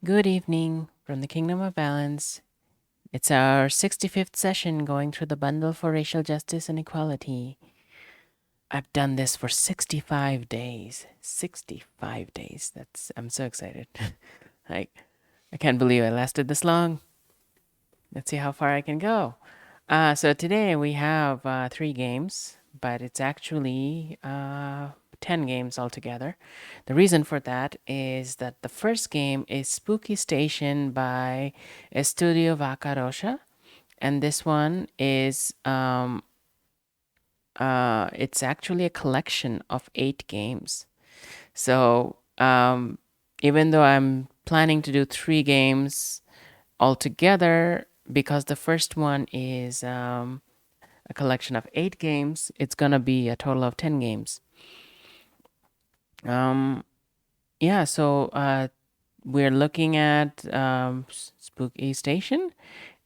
Good evening from the Kingdom of Balance. It's our 65th session going through the bundle for racial justice and equality. I've done this for 65 days. 65 days. I'm so excited. I can't believe I lasted this long. Let's see how far I can go. So today we have 3 games, but it's actually 10 games altogether. The reason for that is that the first game is Spooky Station by Estudio Vaca, and this one is it's actually a collection of 8 games. So even though I'm planning to do 3 games altogether, because the first one is a collection of 8 games, it's gonna be a total of 10 games. Yeah, so we're looking at Spooky Station,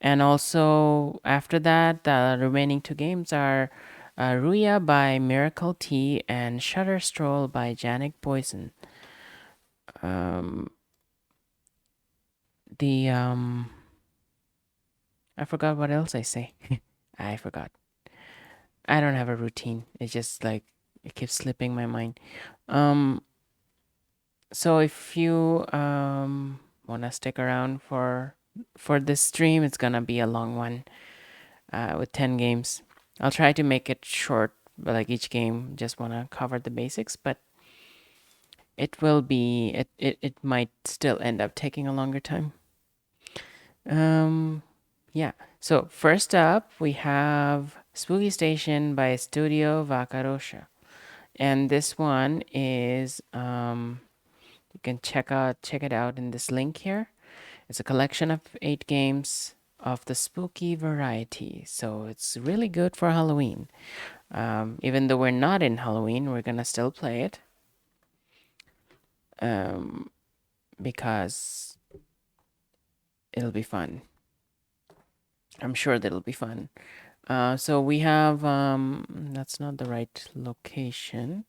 and also after that, the remaining 2 games are Ruya by Miracle T and Shutter Stroll by Janik Boyson. The I forgot what else I say. I forgot. I don't have a routine. It's just like it keeps slipping my mind. So if you wanna stick around for this stream, it's gonna be a long one with 10 games. I'll try to make it short, but like each game just wanna cover the basics, but it will be it might still end up taking a longer time. Yeah. So first up we have Spooky Station by Studio Vaca. And this one is you can check it out in this link here. It's a collection of 8 games of the spooky variety. So it's really good for Halloween. Even though we're not in Halloween, we're gonna still play it. Because it'll be fun. I'm sure that it'll be fun. So we have that's not the right location.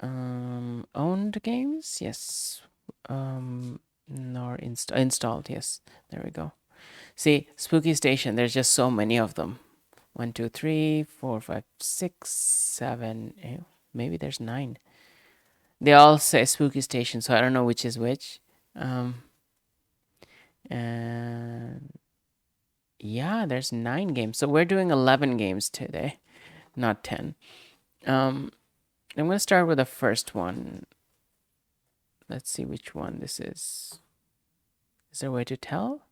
Owned games, yes. Nor installed, yes. There we go. See, Spooky Station, there's just so many of them. 1, 2, 3, 4, 5, 6, 7, 8. Maybe there's 9. They all say Spooky Station, so I don't know which is which. And yeah, there's 9 games. So we're doing 11 games today, not 10. I'm going to start with the first one. Let's see which one this is. Is there a way to tell?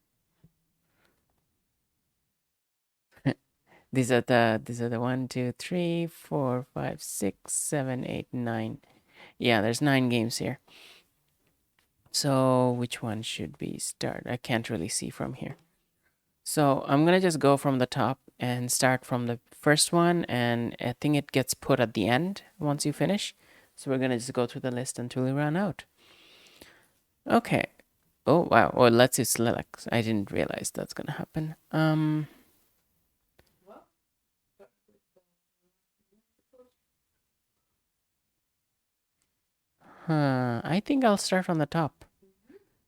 These are the 1, 2, 3, 4, 5, 6, 7, 8, 9. Yeah, there's 9 games here. So which one should we start? I can't really see from here. So I'm gonna just go from the top and start from the first one, and I think it gets put at the end once you finish. So we're gonna just go through the list until we run out. Okay. Oh wow. Well, let's see select. I didn't realize that's gonna happen. I think I'll start from the top.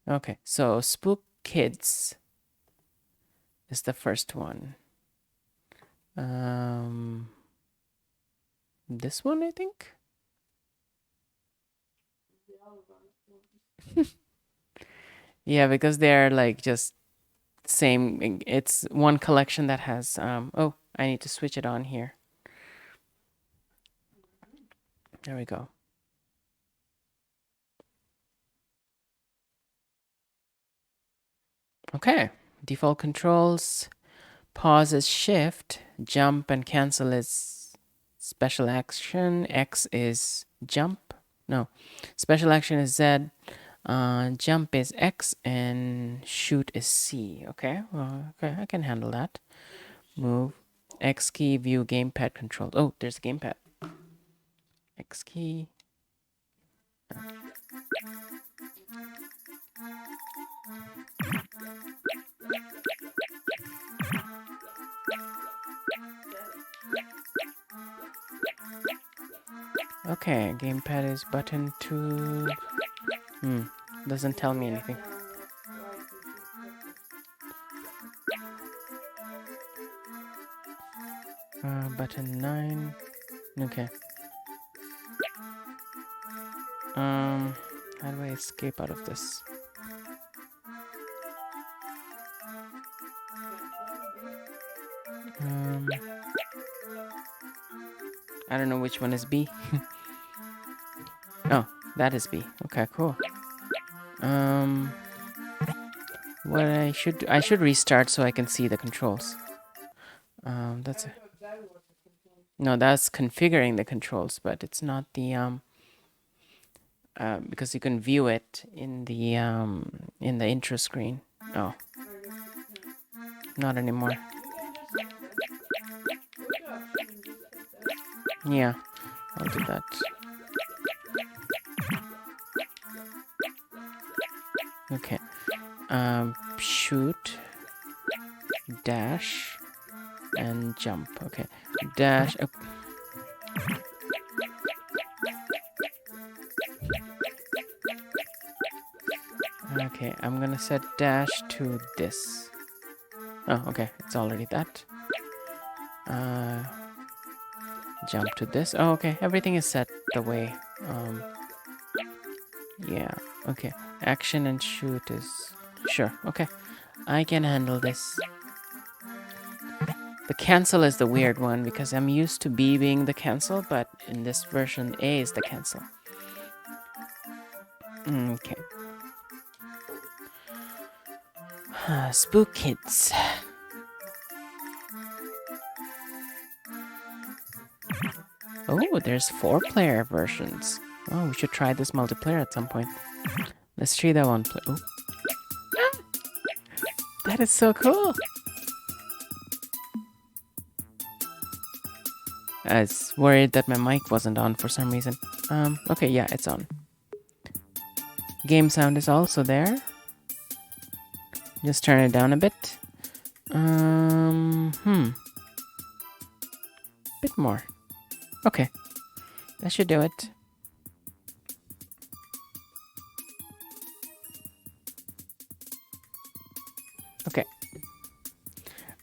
Okay, so Spook Kids is the first one. This one, I think. Yeah, because they're like just same. It's one collection that has. Oh, I need to switch it on here. There we go. Okay, default controls. Pause is shift. Jump and cancel is special action. X is jump. No, special action is Z. Jump is X and shoot is C. Okay, well, okay, I can handle that. Move. X key, view gamepad controls. Oh, there's a gamepad. X key. Okay, gamepad is button 2. Doesn't tell me anything. Button 9. Okay. How do I escape out of this? I don't know which one is B. Oh, that is B. Okay, cool. What I should restart so I can see the controls. That's a, no, that's configuring the controls, but it's not the because you can view it in the intro screen. Oh, not anymore. Yeah, I'll do that. Okay. Shoot, dash, and jump. Okay, dash. Oh. Okay, I'm gonna set dash to this. Oh, okay, it's already that. Jump to this. Oh, okay, everything is set the way. Yeah, okay. Action and shoot is... Sure, okay. I can handle this. The cancel is the weird one because I'm used to B being the cancel, but in this version, A is the cancel. Okay. Spook Kids. Oh, there's 4-player versions. Oh, we should try this multiplayer at some point. Let's try that one. Oh. Ah! That is so cool. I was worried that my mic wasn't on for some reason. Okay, yeah, it's on. Game sound is also there. Just turn it down a bit. Bit more. Okay. That should do it. Okay.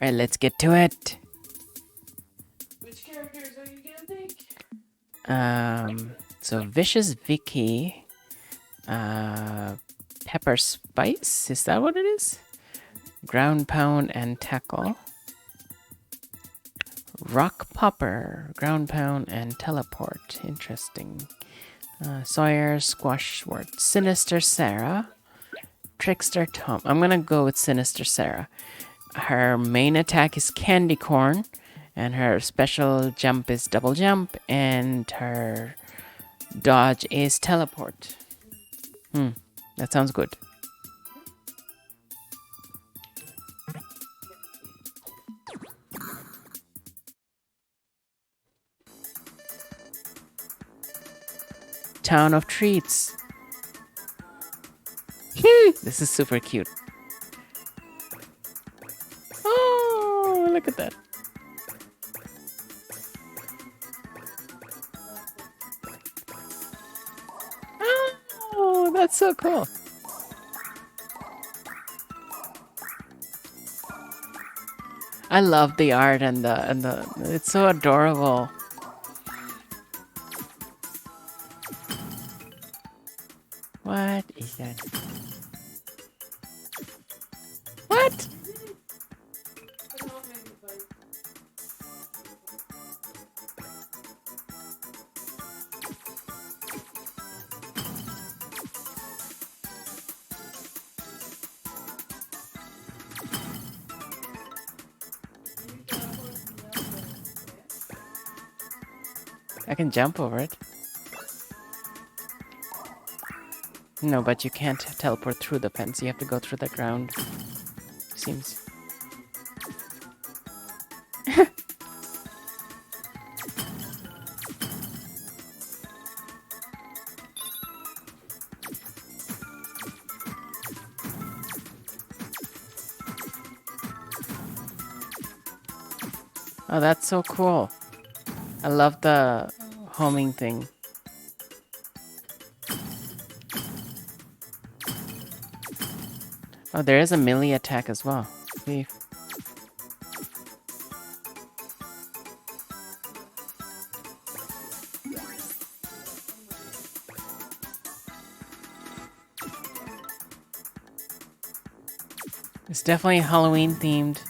Alright, let's get to it. Which characters are you gonna pick? So Vicious Vicky, Pepper Spice, is that what it is? Ground Pound and Tackle. Rock Popper, Ground Pound and Teleport. Interesting. Sawyer, Squash Sword, Sinister Sarah, Trickster Tom. I'm gonna go with Sinister Sarah. Her main attack is Candy Corn, and her special jump is Double Jump, and her dodge is Teleport. That sounds good. Town of Treats. This is super cute. Oh, look at that. Oh, that's so cool. I love the art and the it's so adorable. What is that? What? I can jump over it. No, but you can't teleport through the fence. You have to go through the ground. Seems. Oh, that's so cool. I love the homing thing. Oh, there is a melee attack as well. See. It's definitely Halloween themed.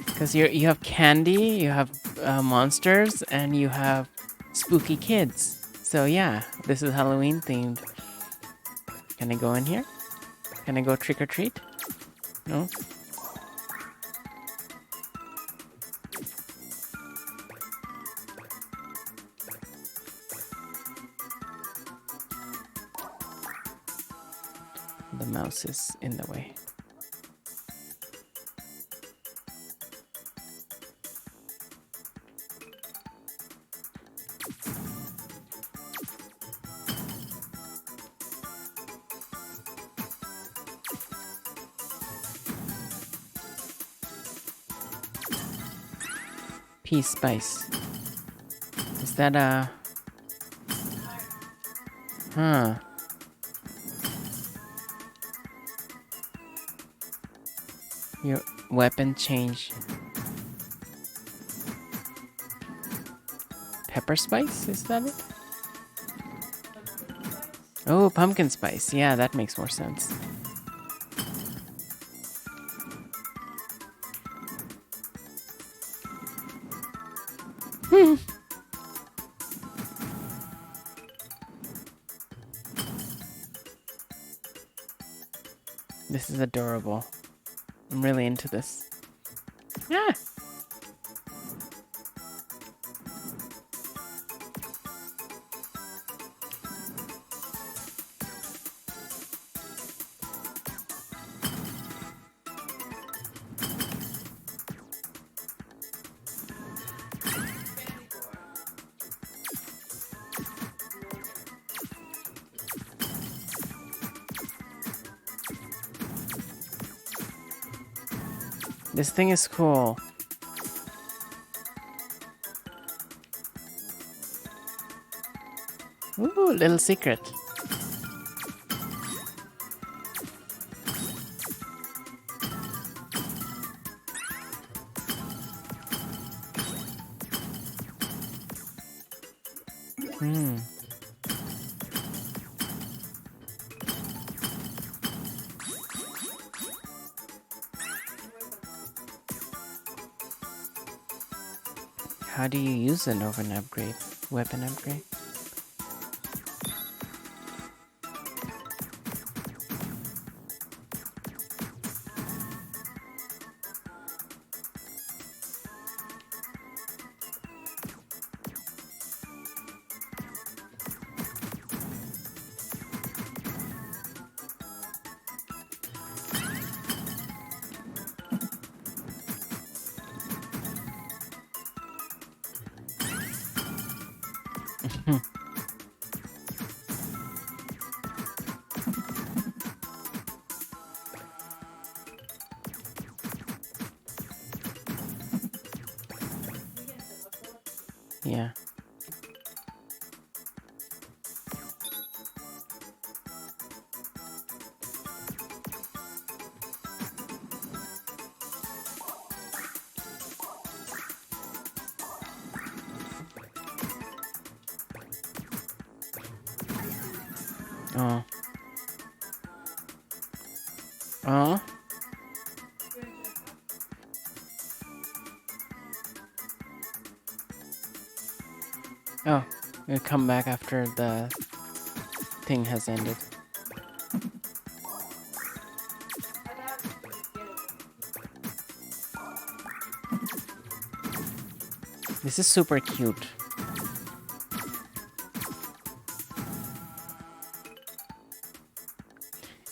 Because you have candy, you have monsters, and you have spooky kids. So yeah, this is Halloween themed. Can I go in here? Can I go trick or treat? No? The mouse is in the way. Peace spice. Is that a... Huh. Your weapon change. Pepper spice? Is that it? Oh, pumpkin spice. Yeah, that makes more sense. This is adorable. I'm really into this. Yeah. This thing is cool. Ooh, little secret. Hmm. How do you use an oven upgrade? Weapon upgrade? Yeah. Oh. Oh. Oh. We'll come back after the thing has ended. This is super cute.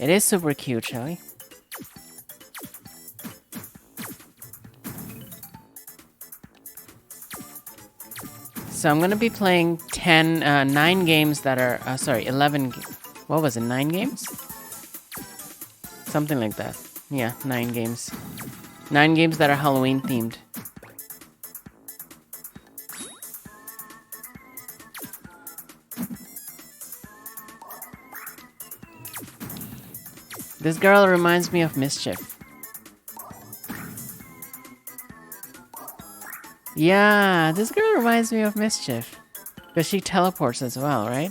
It is super cute, shall we? So I'm gonna be playing 9 games that are, sorry, 11, what was it, 9 games? Something like that. Yeah, 9 games. 9 games that are Halloween themed. This girl reminds me of Mischief. Yeah, this girl reminds me of Mischief. But she teleports as well, right?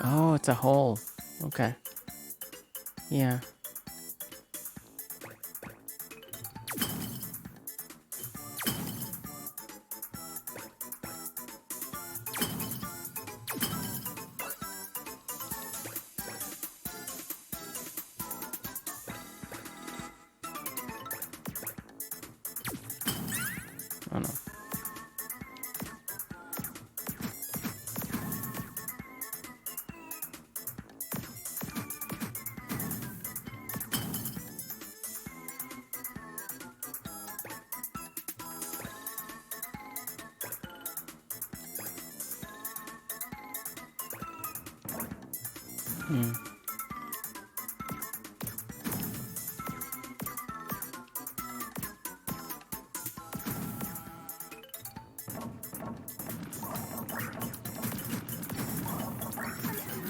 Oh, it's a hole. Okay. Yeah. Oh no. Hmm.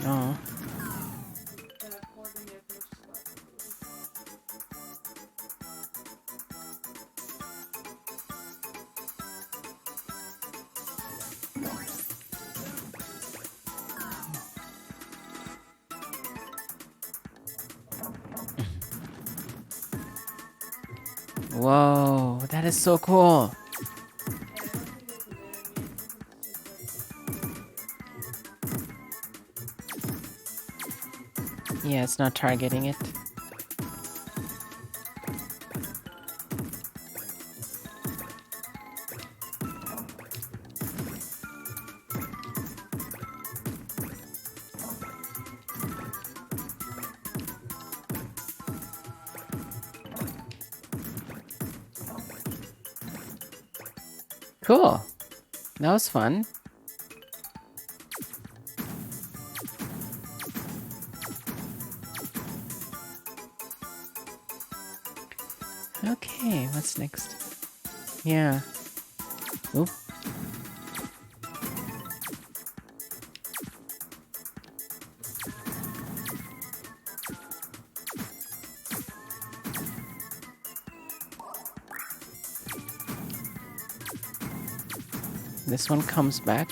Oh. That holding as much spot. Whoa, that is so cool. Yeah, I don't think it's an enemy. I think it's just like Yeah, it's not targeting it. Cool. That was fun. Okay, what's next? Yeah. Oop. This one comes back.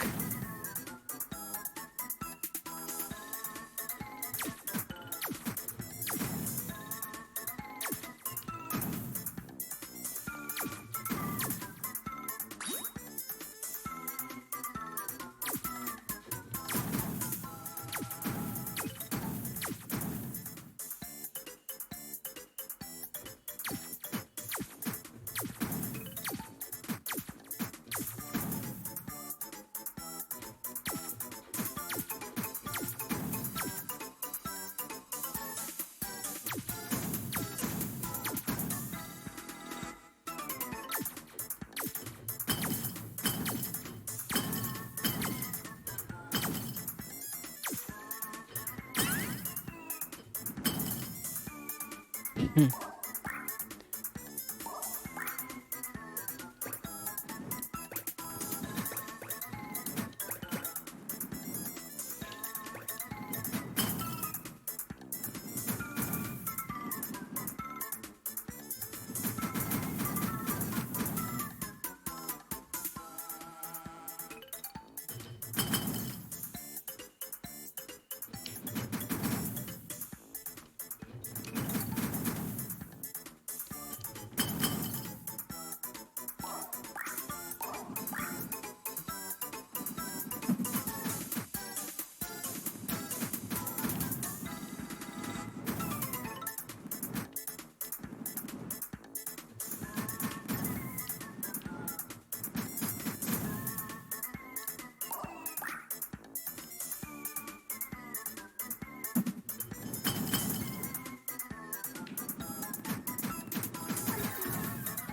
Hmm.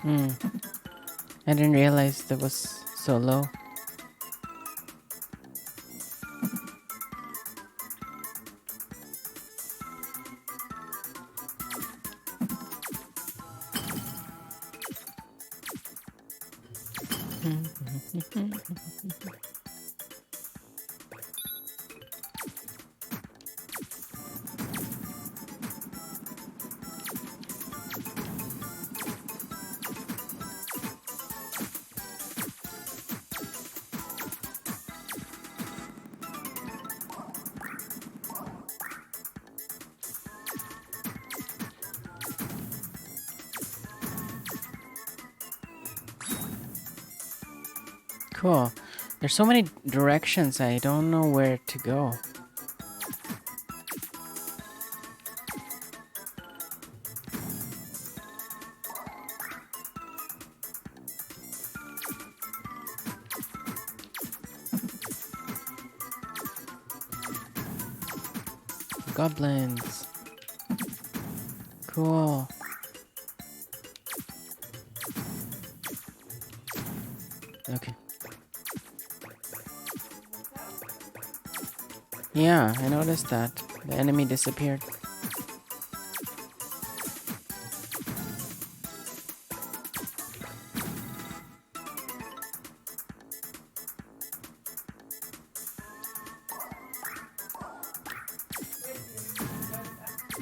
Hmm. I didn't realize that was so low. Cool. There's so many directions, I don't know where to go. Goblins. Cool. Okay. Yeah, I noticed that. The enemy disappeared.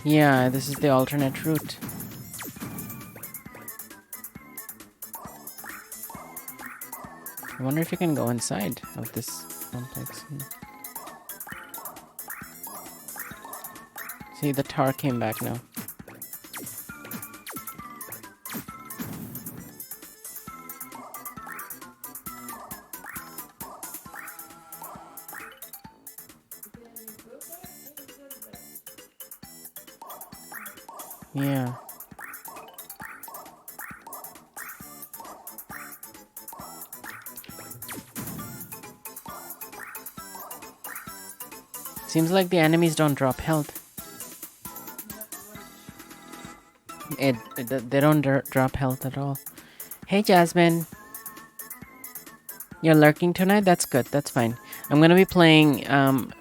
Yeah, this is the alternate route. I wonder if you can go inside of this complex. See, the tar came back now. Yeah. Seems like the enemies don't drop health. They don't drop health at all. Hey, Jasmine. You're lurking tonight? That's good. That's fine. I'm going to be playing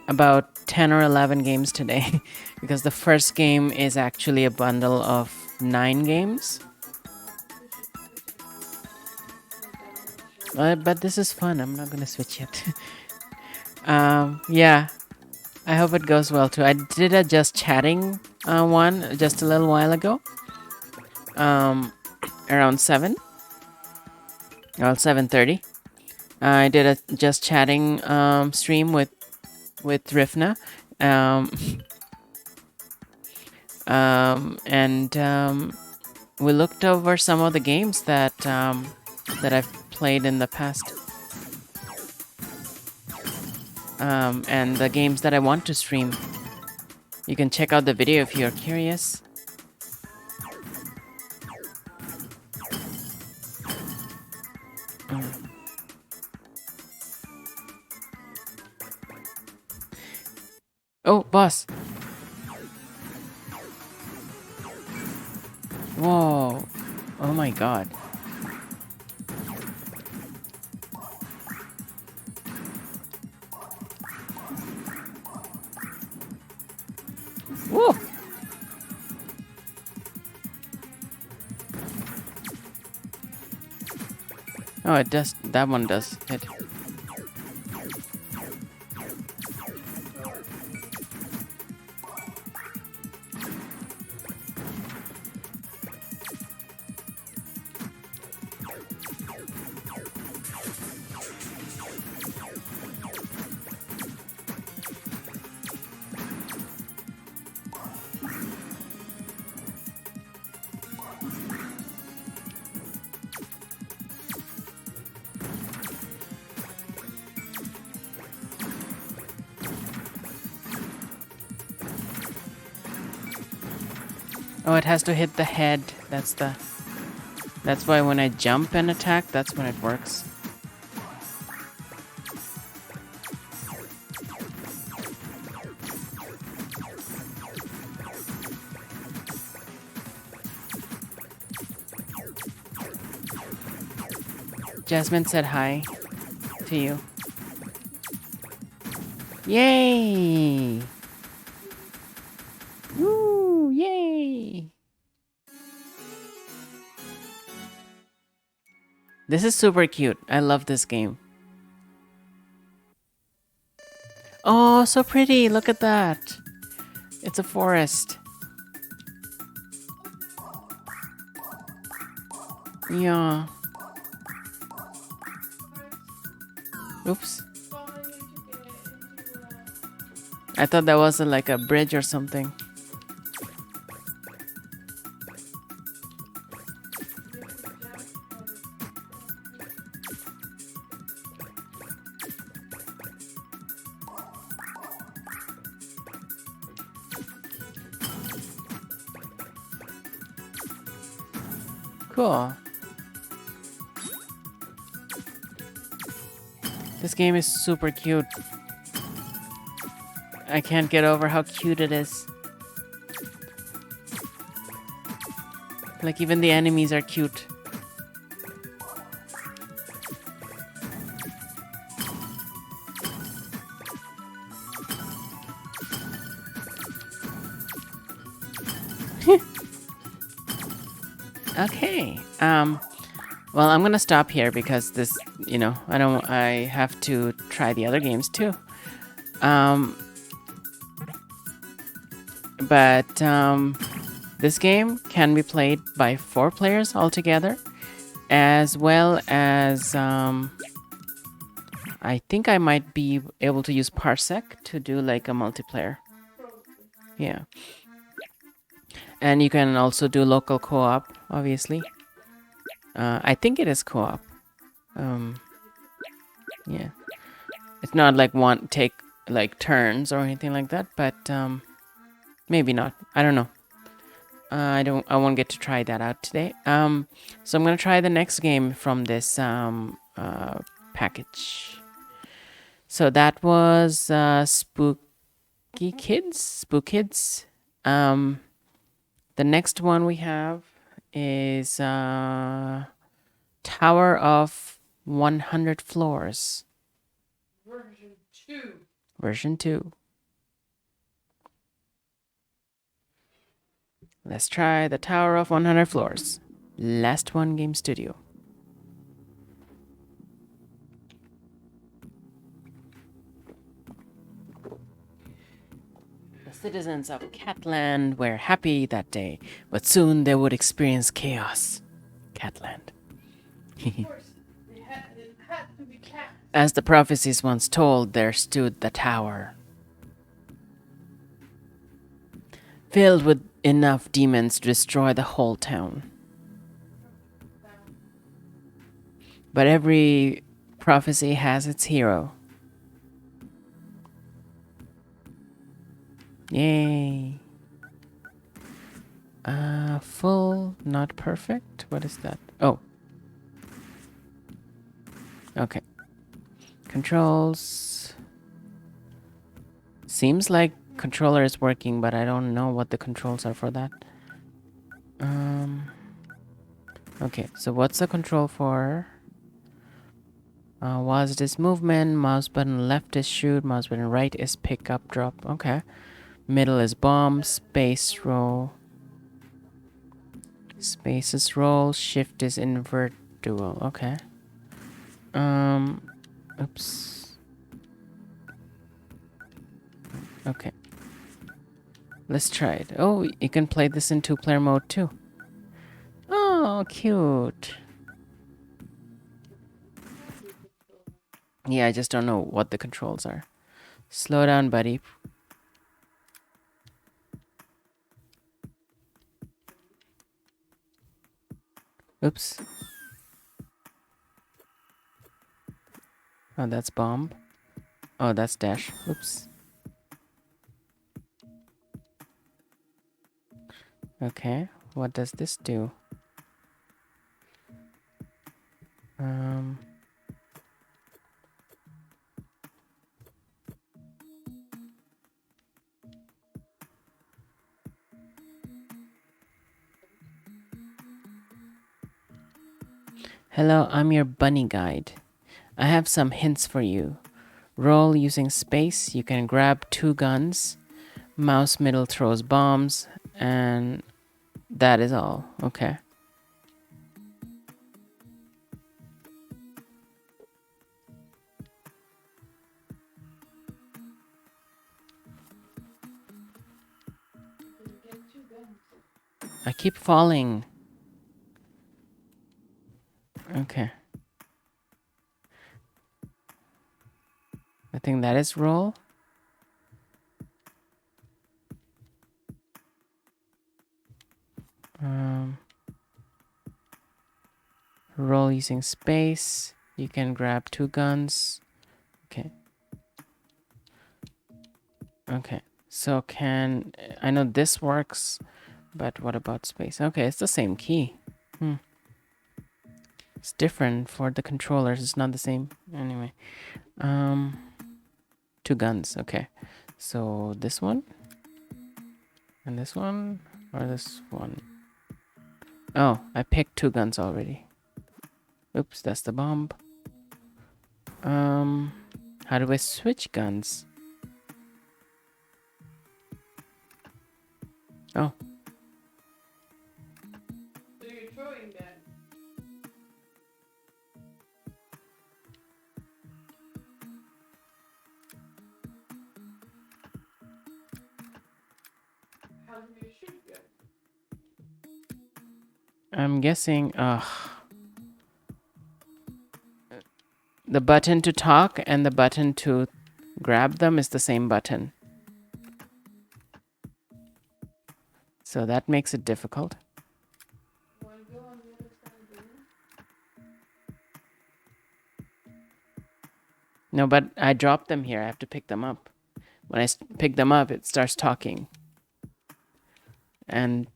about 10 or 11 games today because the first game is actually a bundle of 9 games. But this is fun. I'm not going to switch yet. Yeah. I hope it goes well too. I did a just chatting one just a little while ago. Around 7. Around 7:30. I did a just chatting stream with Rifna. And we looked over some of the games that I've played in the past. And the games that I want to stream. You can check out the video if you're curious. Oh, boss. Whoa. Oh my god. Whoa. Oh, it does. That one does hit. Oh, it has to hit the head. That's why when I jump and attack, that's when it works. Jasmine said hi to you. Yay! Woo! Yay! This is super cute. I love this game. Oh, so pretty. Look at that. It's a forest. Yeah. Oops. I thought that was like a bridge or something. Cool. This game is super cute. I can't get over how cute it is. Like, even the enemies are cute. Okay. Well, I'm gonna stop here because this, I have to try the other games too. But this game can be played by 4 players altogether, as well as I think I might be able to use Parsec to do like a multiplayer. Yeah. And you can also do local co-op, obviously. I think it is co-op. Yeah. It's not like take like turns or anything like that, but maybe not. I don't know. I won't get to try that out today. So I'm gonna try the next game from this package. So that was Spook Kids. The next one we have is Tower of 100 Floors. Version 2. Version 2. Let's try the Tower of 100 Floors. Last One Game Studio. The citizens of Catland were happy that day, but soon they would experience chaos. Catland. Of course, it had to be cat. As the prophecies once told, there stood the tower, filled with enough demons to destroy the whole town. But every prophecy has its hero. Yay. Full, not perfect. What is that? Oh. Okay. Controls. Seems like controller is working, but I don't know what the controls are for that. Okay, so what's the control for? Was this movement? Mouse button left is shoot, mouse button right is pick up, drop. Okay. Middle is bomb, space roll. Space is roll, shift is invert dual. Okay. Oops. Okay. Let's try it. Oh, you can play this in 2-player mode too. Oh, cute. Yeah, I just don't know what the controls are. Slow down, buddy. Oops. Oh, that's bomb. Oh, that's dash. Oops. Okay, what does this do? Hello, I'm your bunny guide. I have some hints for you. Roll using space. You can grab 2 guns. Mouse middle throws bombs. And that is all. Okay. I keep falling. Okay. I think that is roll. Roll using space. You can grab 2 guns. Okay. Okay. So I know this works, but what about space? Okay, it's the same key. It's different for the controllers. It's not the same. Anyway. 2 guns. Okay. So this one and this one or this one. Oh, I picked 2 guns already. Oops, that's the bomb. How do I switch guns? Oh, So you're throwing that. How do you shoot that? I'm guessing the button to talk and the button to grab them is the same button. So that makes it difficult. Want to go on the other side of the room? No, but I dropped them here. I have to pick them up. When I pick them up, it starts talking. And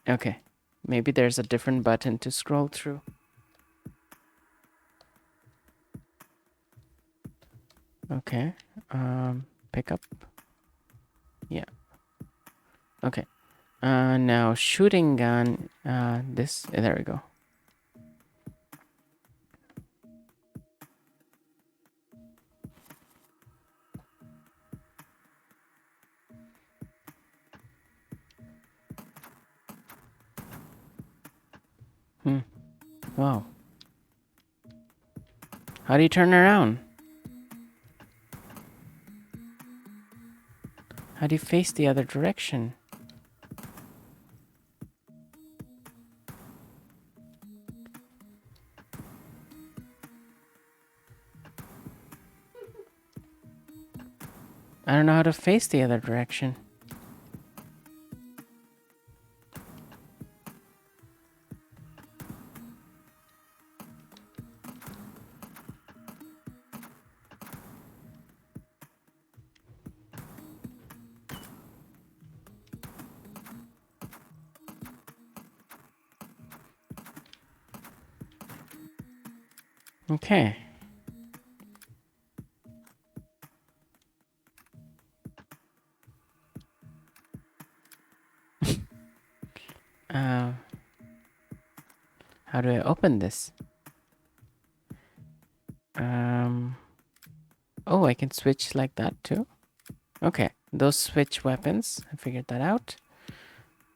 okay, maybe there's a different button to scroll through. Okay, pick up. Yeah. Okay. Now shooting gun. This. There we go. Wow. How do you turn around? How do you face the other direction? I don't know how to face the other direction. Okay. How do I open this? Oh, I can switch like that too. Okay, those switch weapons. I figured that out.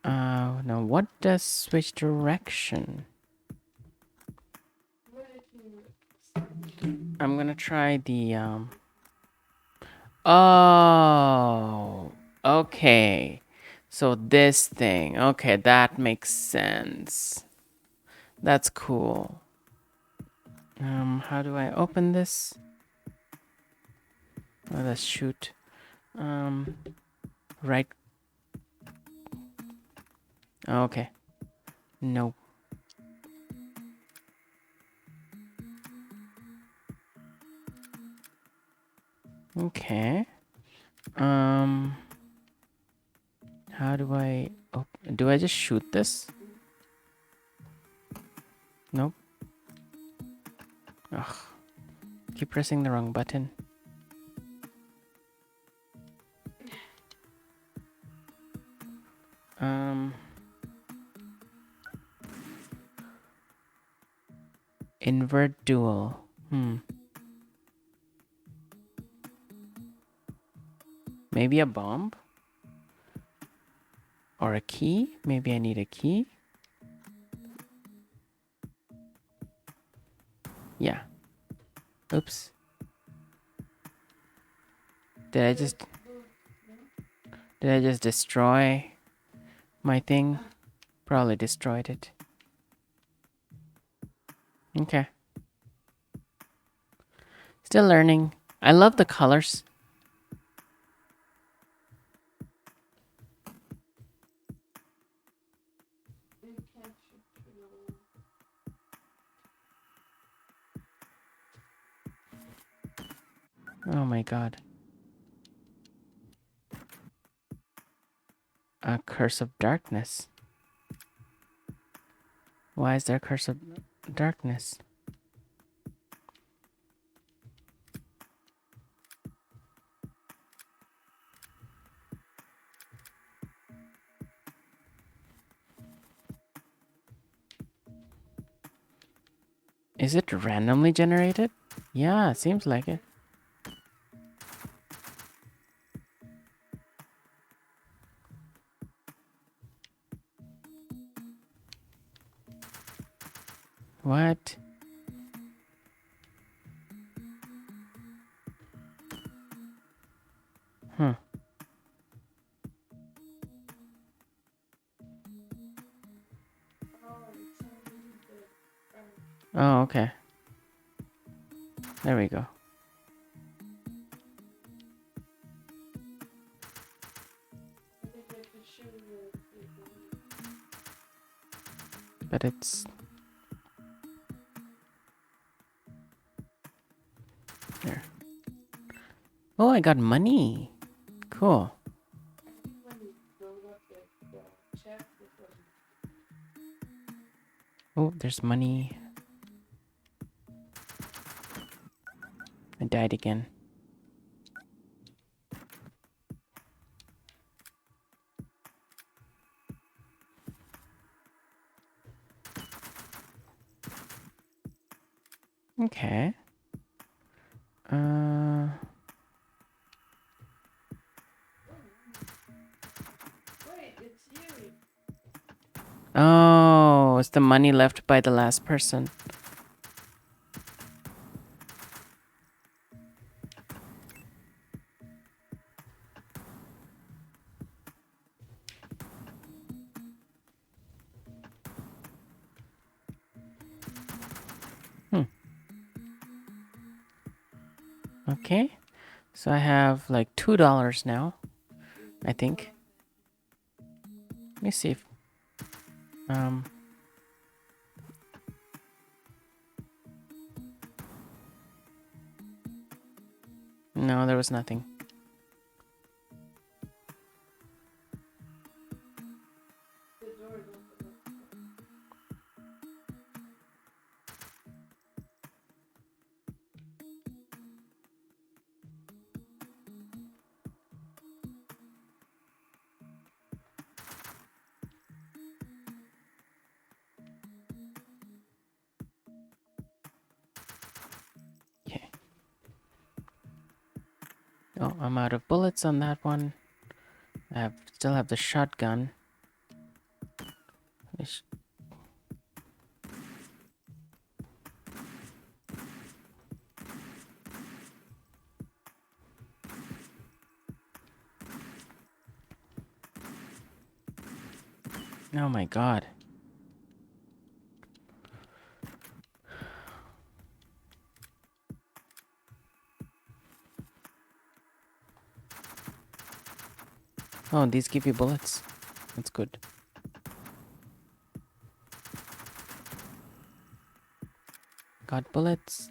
Now what does switch direction? Where did you... I'm gonna try the Oh, okay. So this thing. Okay, that makes sense. That's cool. How do I open this? Oh, let's shoot. Right. Okay. No. Okay. How do I do I just shoot this? Nope. Ugh. Keep pressing the wrong button. Invert dual. Maybe a bomb? Or a key? Maybe I need a key? Yeah. Oops. Did I just destroy my thing? Probably destroyed it. Okay. Still learning. I love the colors. You can't shoot through the wall. Oh my god. A curse of darkness. Why is there a curse of... darkness. Is it randomly generated? Yeah, it seems like it. What? Huh. Oh, it's only the. Oh, okay. There we go. I think I could show you. But it's there. Oh, I got money. Cool. I think when you load up the chat, it was. Oh, there's money. I died again. Okay. Wait, it's you. Oh, it's the money left by the last person. Hmm. Okay. So I have like $2 now, I think. Let me see if um no, there was nothing. The door is open. Okay. Oh, I'm out of bullets on that one. Still have the shotgun. Oh my god. Oh, these give you bullets. That's good. Got bullets.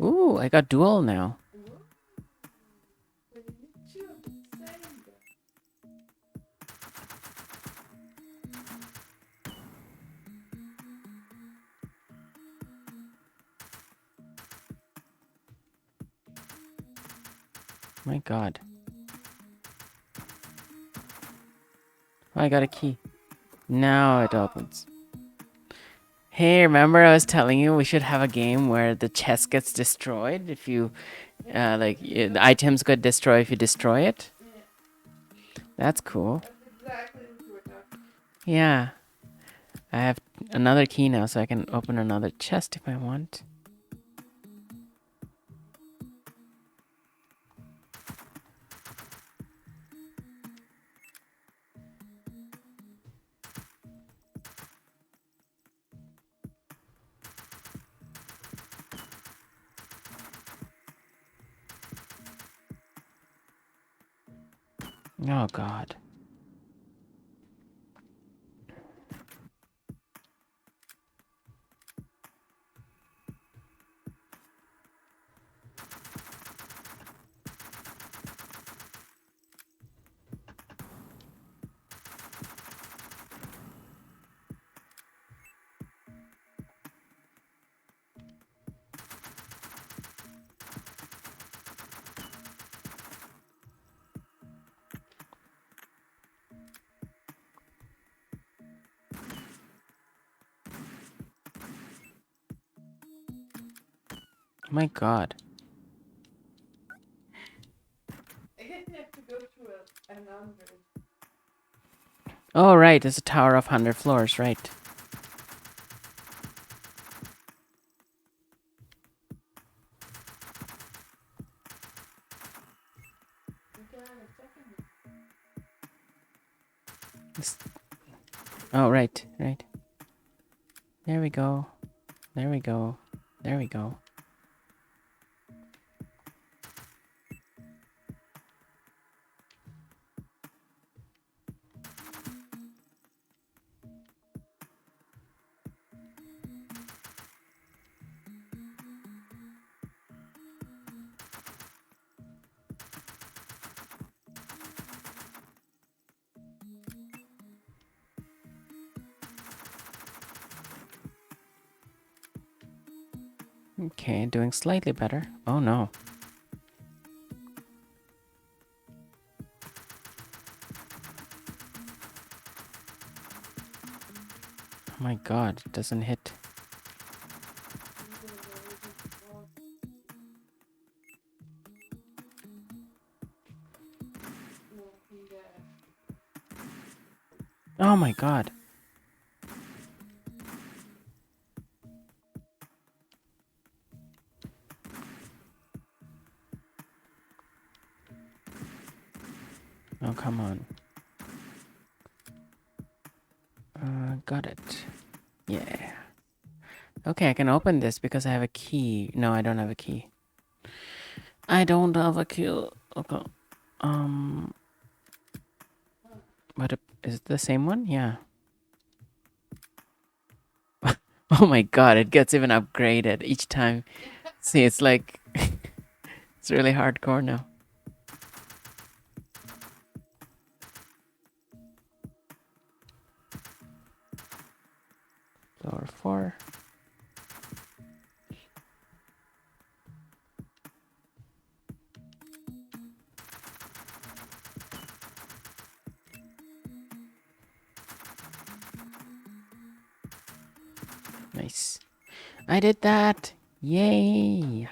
Ooh, I got dual now. What? But you need two of the same gun. My god. Oh, I got a key. Now it opens. Hey, remember I was telling you we should have a game where the chest gets destroyed if you, the items get destroyed if you destroy it? Yeah, That's cool. that's exactly what you were talking about. Yeah. I have another key now so I can open another chest if I want. Oh god. My God. I guess you have to go to an hundred. Oh, right. It's a tower of 100 floors, right. Okay, a second. It's- Oh, right, right. There we go. There we go. There we go. Okay, doing slightly better. Oh no. Oh my God, it doesn't hit. Oh my God. Oh, come on. Got it. Yeah. Okay, I can open this because I have a key. No, I don't have a key. I don't have a key. Okay. Um, is it the same one? Yeah. Oh my God, it gets even upgraded each time. See, it's like it's really hardcore now. Floor 4. Nice. I did that. Yay.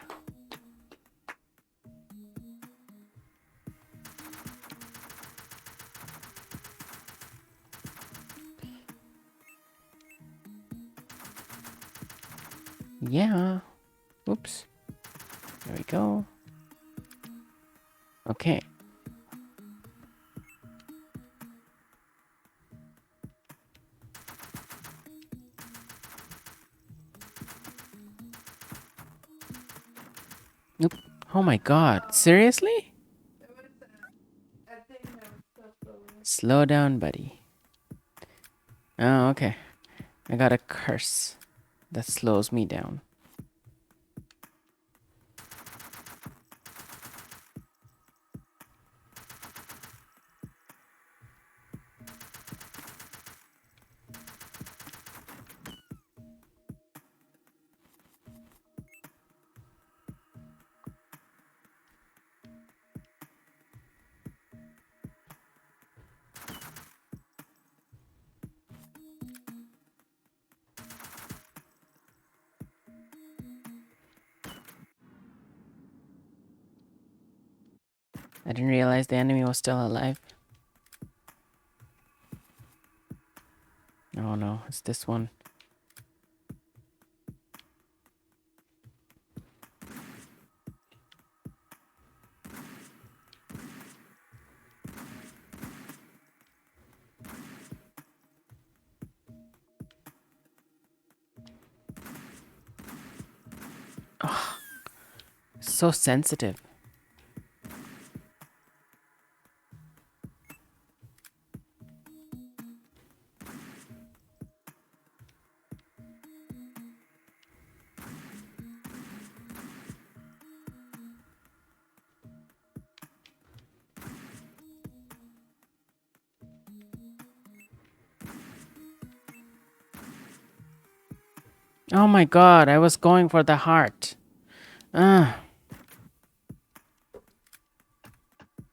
Yeah. Oops. There we go. Okay. Nope. Oh my God. Seriously? There was a thing that was stuck over. Slow down, buddy. Oh, okay. I got a curse that slows me down. I didn't realize the enemy was still alive. Oh no, it's this one. Oh, so sensitive. Oh my God, I was going for the heart. Ah,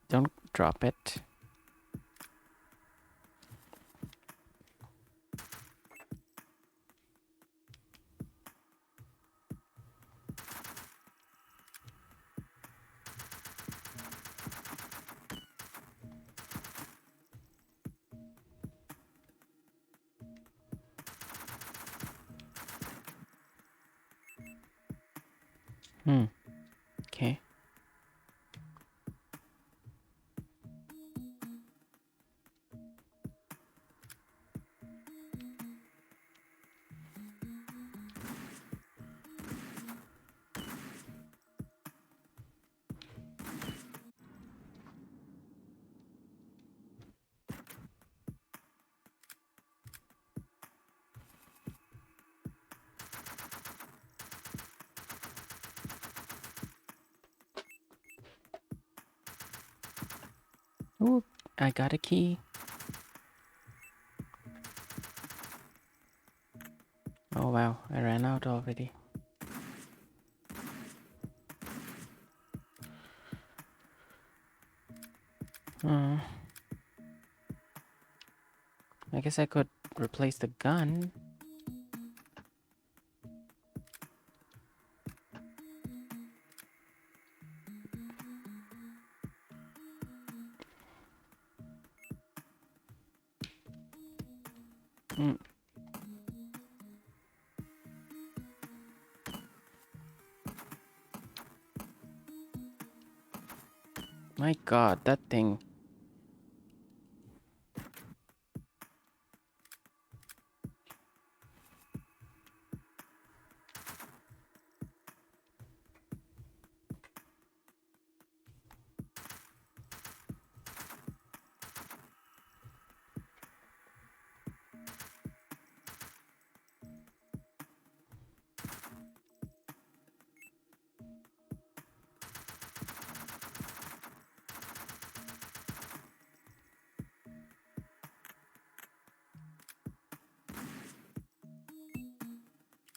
don't drop it. Hmm. Okay. Ooh, I got a key. Oh wow, I ran out already. Uh, I guess I could replace the gun. Hmm. My god, that thing.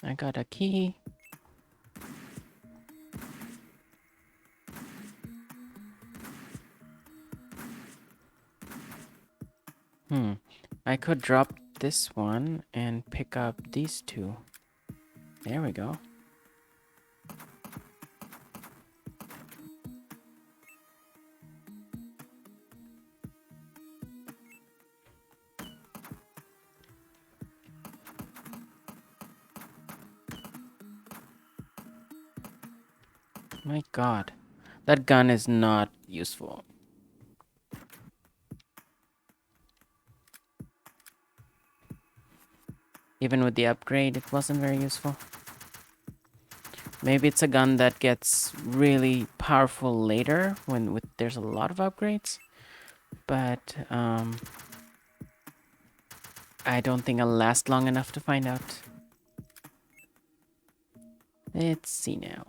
I got a key. Hmm. I could drop this one and pick up these two. There we go. My god. That gun is not useful. Even with the upgrade, it wasn't very useful. Maybe it's a gun that gets really powerful later when there's a lot of upgrades. But I don't think I'll last long enough to find out. Let's see now.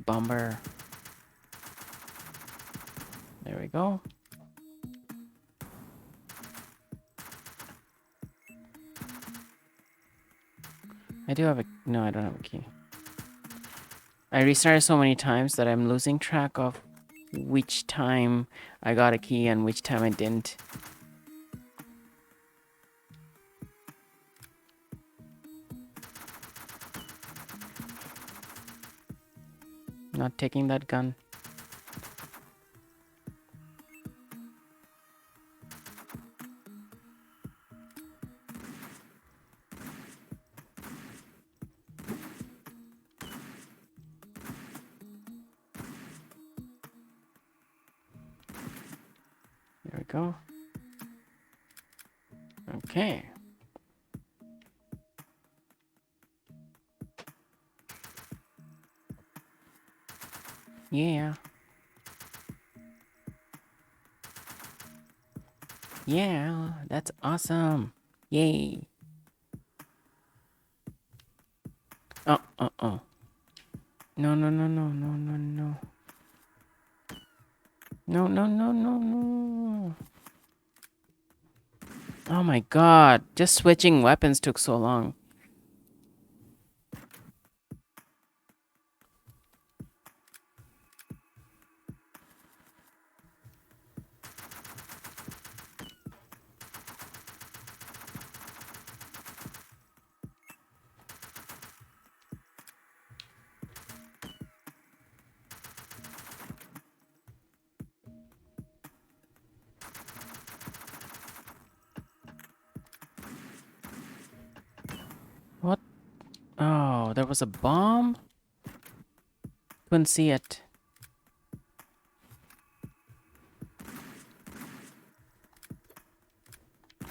Bomber. There we go. I do have a... No, I don't have a key. I restarted so many times that I'm losing track of which time I got a key and which time I didn't. Not taking that gun. There we go. Okay. Yeah. Yeah, that's awesome. Yay. Oh. No, no, no, no, no, no, no. No, no, no, no, no. Oh my god. Just switching weapons took so long. there was a bomb? Couldn't see it.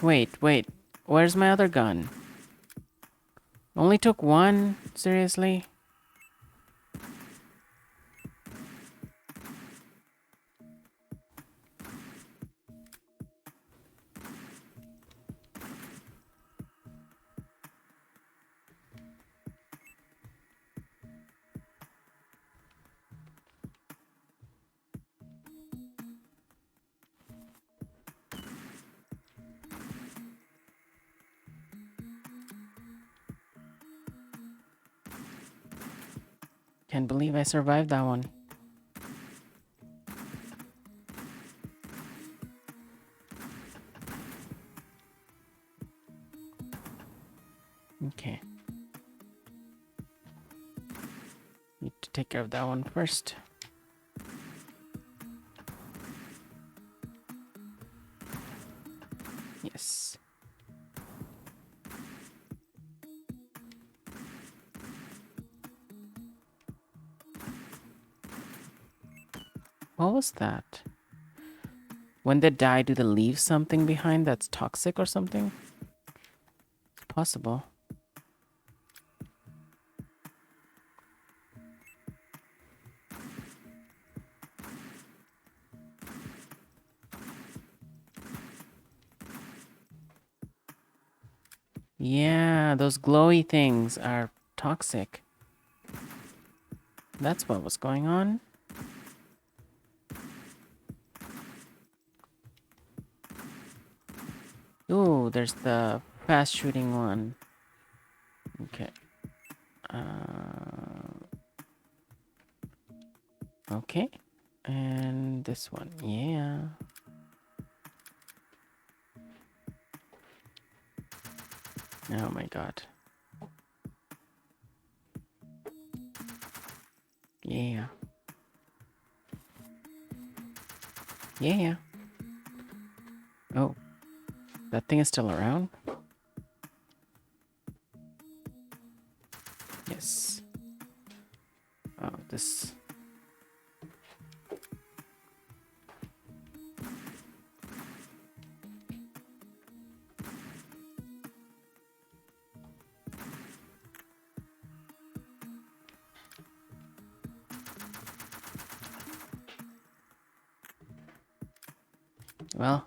Wait. Where's my other gun? Only took one? Seriously? Can't believe I survived that one. Okay. Need to take care of that one first. Yes. What was that? When they die, do they leave something behind that's toxic or something? It's possible. Yeah, those glowy things are toxic. That's what was going on. Ooh, there's the fast shooting one. Okay. Okay. And this one. Yeah. Oh my god. Yeah. Yeah. Oh. That thing is still around? Yes. Oh, this... Well...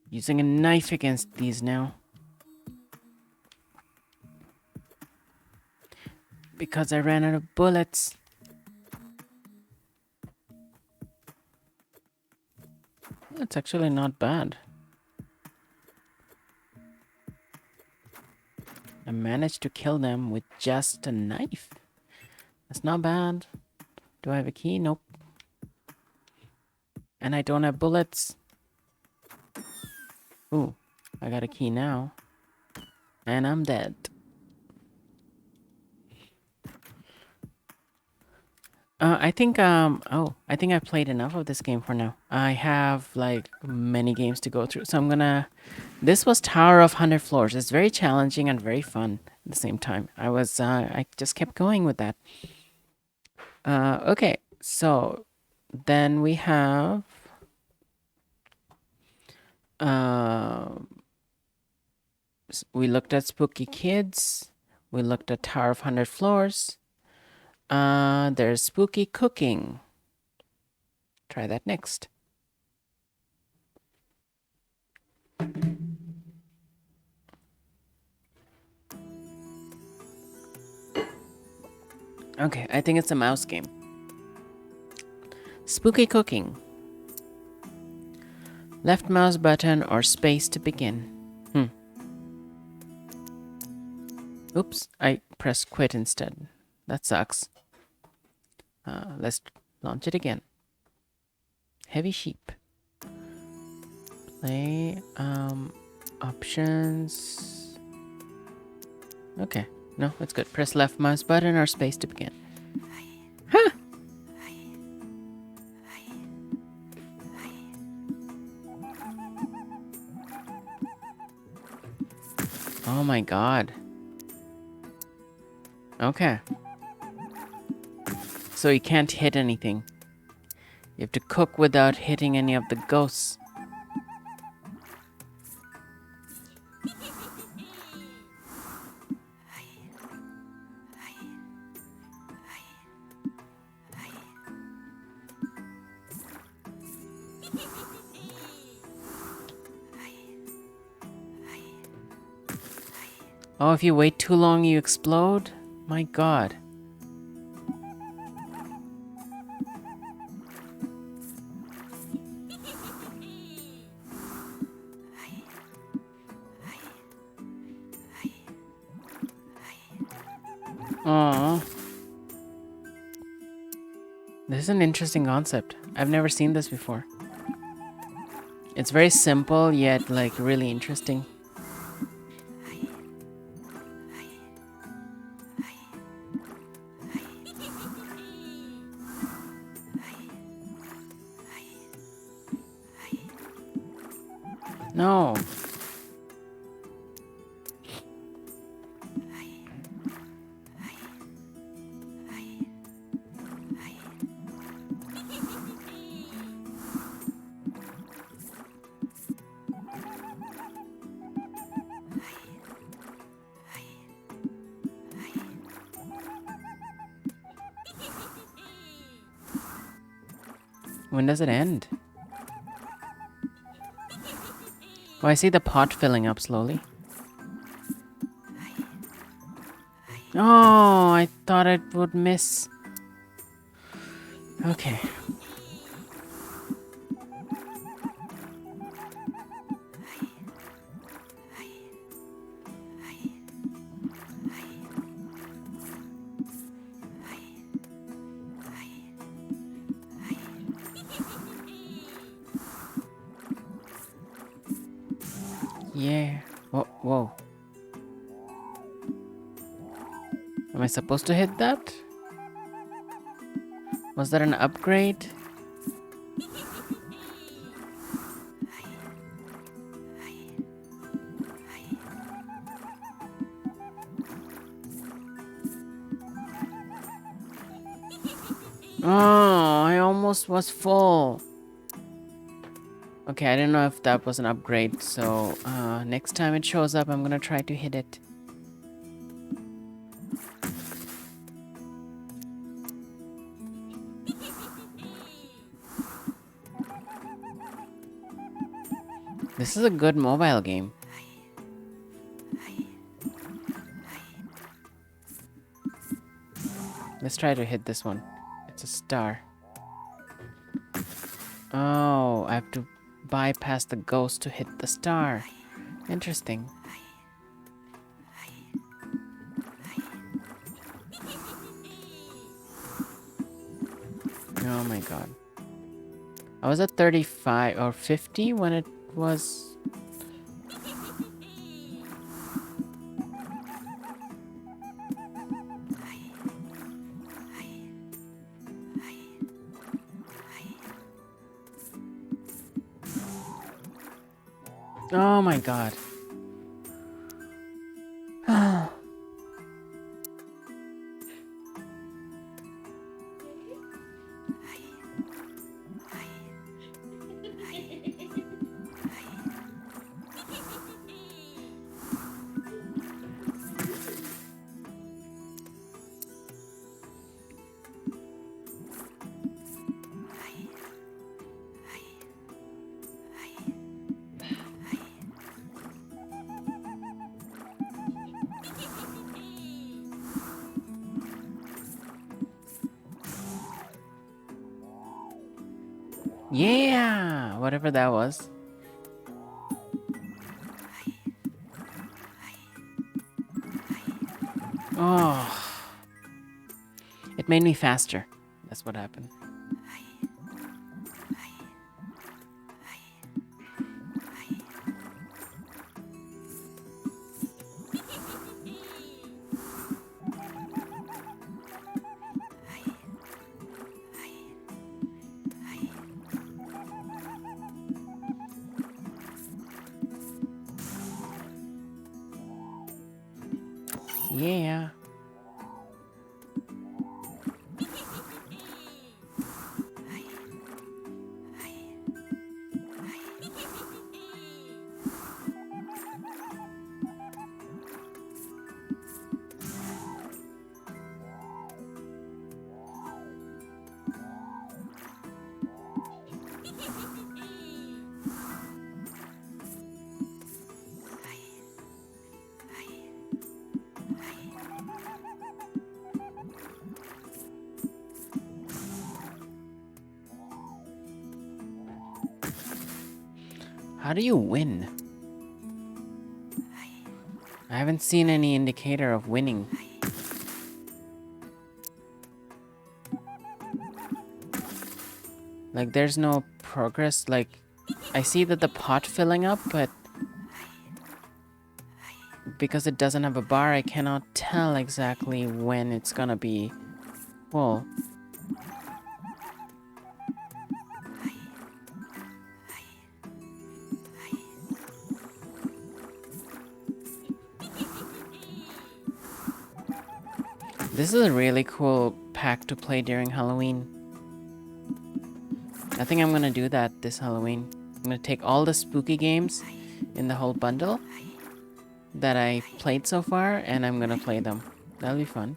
Using a knife against these now. Because I ran out of bullets. That's actually not bad. I managed to kill them with just a knife. That's not bad. Do I have a key? Nope. And I don't have bullets. Ooh, I got a key now. And I'm dead. I think I think I've played enough of this game for now. I have like many games to go through, so I'm gonna... This was Tower of 100 Floors. It's very challenging and very fun at the same time. I just kept going with that. Okay, so then we have we looked at Spooky Kids. We looked at Tower of 100 Floors. There's Spooky Cooking. Try that next. Okay, I think it's a mouse game. Spooky Cooking. Left mouse button or space to begin. Oops, I pressed quit instead. That sucks. Let's launch it again. Heavy sheep. Play, options. Okay, no, it's good. Press left mouse button or space to begin. Huh! Oh my god. Okay. So you can't hit anything. You have to cook without hitting any of the ghosts. Oh, if you wait too long, you explode? My god. Aww. This is an interesting concept. I've never seen this before. It's very simple, yet, like, really interesting. No. When does it end? Oh, I see the pot filling up slowly. Oh, I thought it would miss. Okay. Yeah. Whoa, whoa. Am I supposed to hit that? Was that an upgrade? Oh, I almost was full. Okay, I didn't know if that was an upgrade, so next time it shows up, I'm gonna try to hit it. This is a good mobile game. Let's try to hit this one. It's a star. Oh, I have to bypass the ghost to hit the star. Interesting. Oh my god. I was at 35 or 50 when it was... Oh my god. Yeah! Whatever that was. Oh. It made me faster. That's what happened. Yeah. How do you win? I haven't seen any indicator of winning. Like, there's no progress. Like, I see that the pot filling up, but because it doesn't have a bar, I cannot tell exactly when it's gonna be full. This is a really cool pack to play during Halloween. I think I'm gonna do that this Halloween. I'm gonna take all the spooky games in the whole bundle that I played so far, and I'm gonna play them. That'll be fun.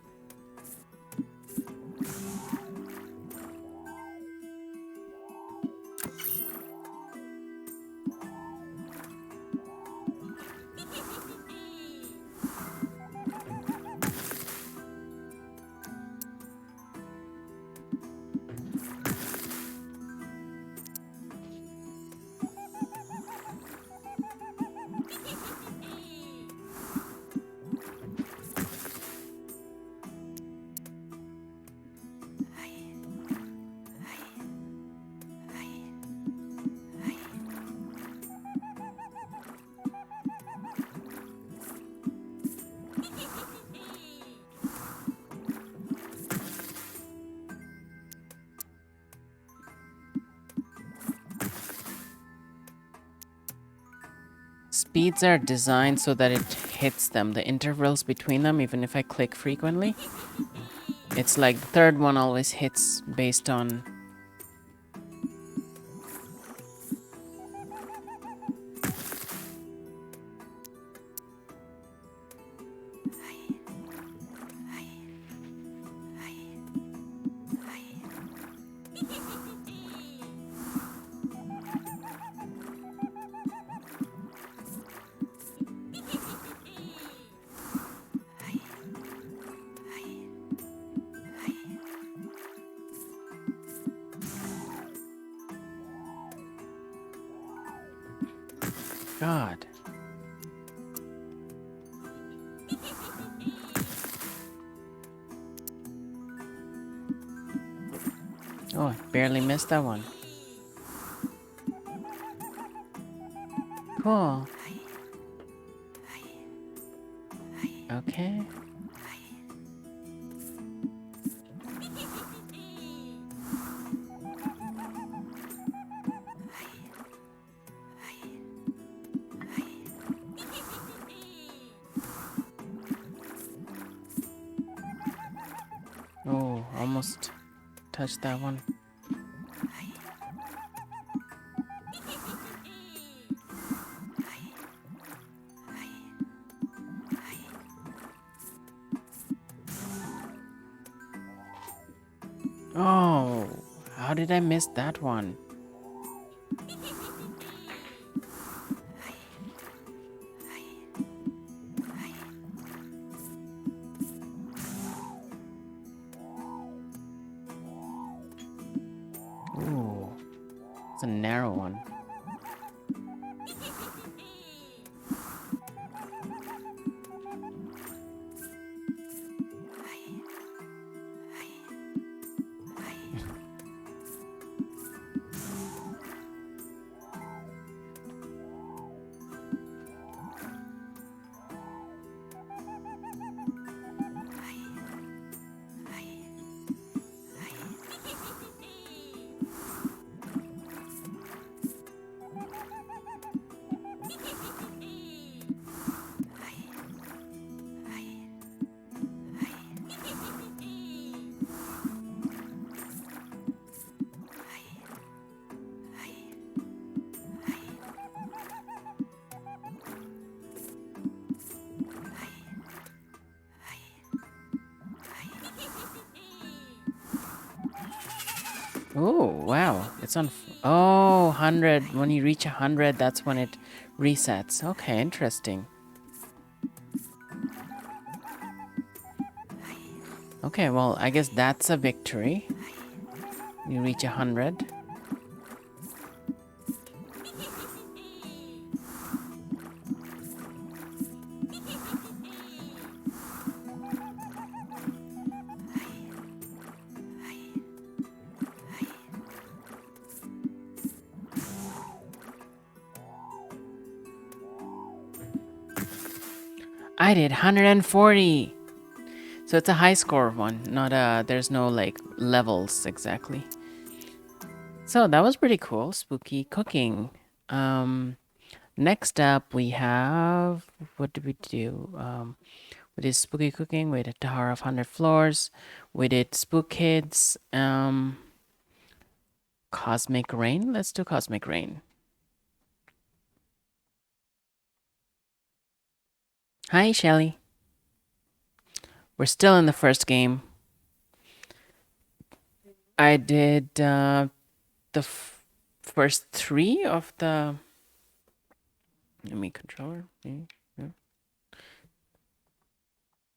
Speeds are designed so that it hits them, the intervals between them, even if I click frequently. It's like the third one always hits based on... God. Oh, I barely missed that one. Cool. Okay. Oh, almost touched that one. Oh, how did I miss that one? Ooh, it's a narrow one. Oh, wow. It's on. Oh, 100. When you reach 100, that's when it resets. Okay, interesting. Okay, well, I guess that's a victory. You reach 100. I did 140. So it's a high score one, not a. There's no like levels exactly. So that was pretty cool. Spooky cooking. Next up we have, what did we do? We did spooky cooking. We did Tower of 100 Floors. We did Spook Kids. Cosmic Rain. Let's do Cosmic Rain. Hi, Shelly. We're still in the first game. I did the first three of the. Let me controller. Yeah.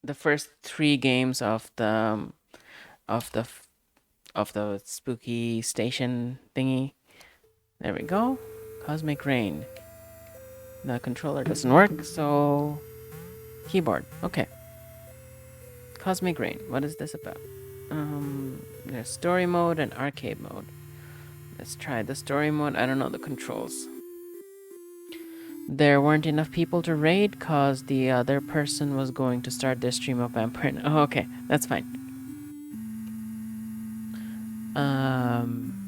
The first three games of the of the spooky station thingy. There we go. Cosmic Rain. The controller doesn't work, so keyboard. Okay. Cosmic Rain. What is this about? There's story mode and arcade mode. Let's try the story mode. I don't know the controls. There weren't enough people to raid cause the other person was going to start their stream of Vampire. Oh, okay, that's fine.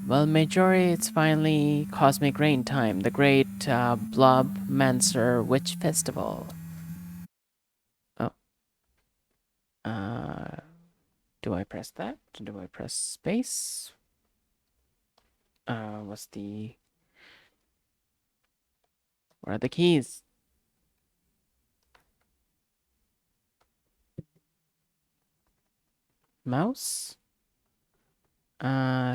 Well, Majori, it's finally Cosmic Rain time, the great Blob Mancer Witch Festival. Oh, do I press that? Do I press space? What's the? Where are the keys? Mouse?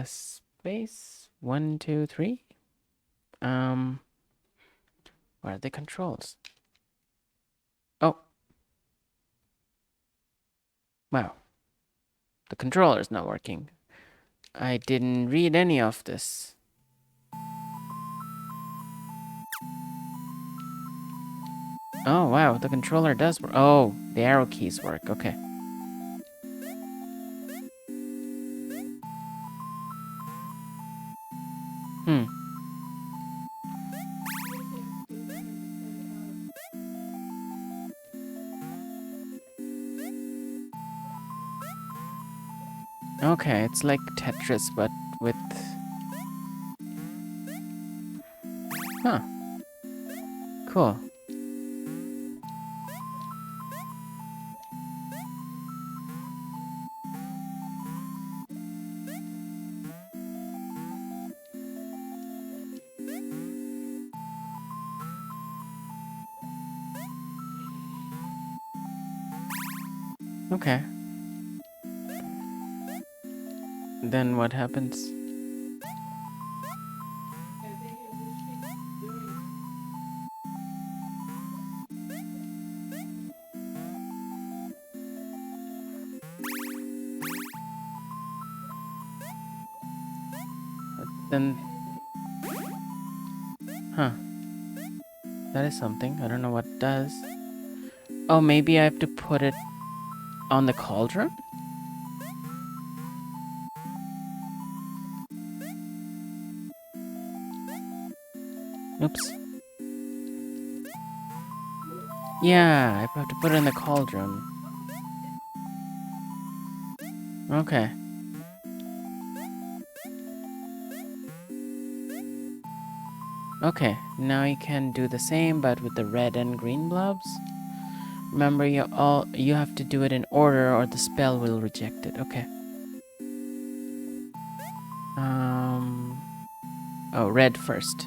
Space. 1, 2, 3. Where are the controls? Oh. Wow. The controller's not working. I didn't read any of this. Oh, wow. The controller does work. Oh, the arrow keys work. Okay. Hmm. Okay, it's like Tetris, but with... Huh. Cool. Okay. Then what happens? I think it just keeps doing Then... Huh. That is something. I don't know what it does. Oh, maybe I have to put it on the cauldron? Oops. Yeah, I have to put it in the cauldron. Okay. Okay, now you can do the same, but with the red and green blobs. Remember, you have to do it in order, or the spell will reject it. Okay. Oh, red first.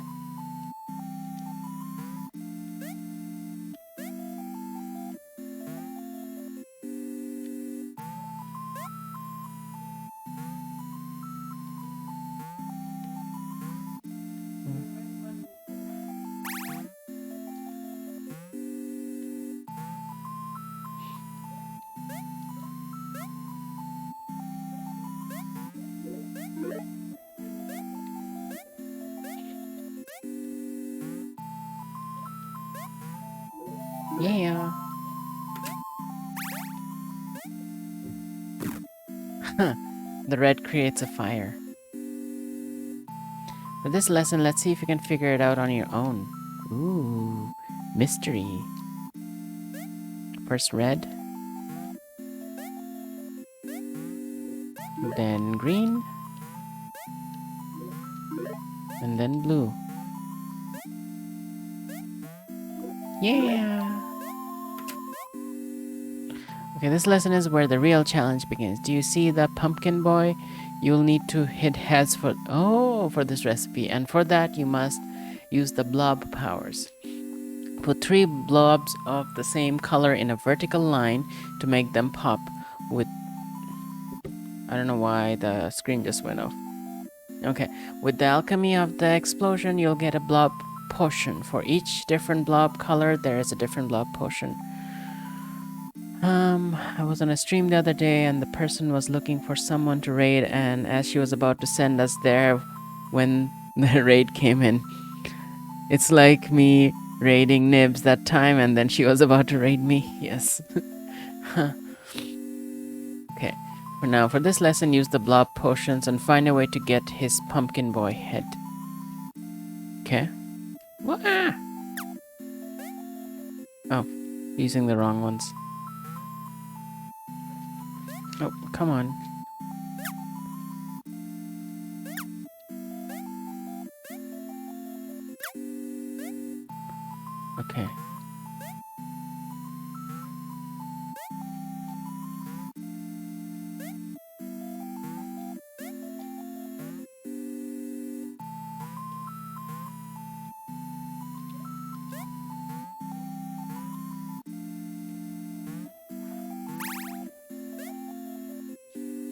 Yeah. The red creates a fire. For this lesson, let's see if you can figure it out on your own. Ooh, mystery. First red, then green, and then blue. Yeah! Okay, this lesson is where the real challenge begins. Do you see the pumpkin boy? You'll need to hit heads for this recipe, and for that you must use the blob powers. Put 3 blobs of the same color in a vertical line to make them pop with... I don't know why the screen just went off. Okay, with the alchemy of the explosion, you'll get a blob potion. For each different blob color, there is a different blob potion. I was on a stream the other day and the person was looking for someone to raid, and as she was about to send us there when the raid came in, it's like me raiding Nibs that time and then she was about to raid me. Yes. Okay. For now, for this lesson, use the blob potions and find a way to get his pumpkin boy head. Okay. Oh, using the wrong ones. Oh, come on. Okay.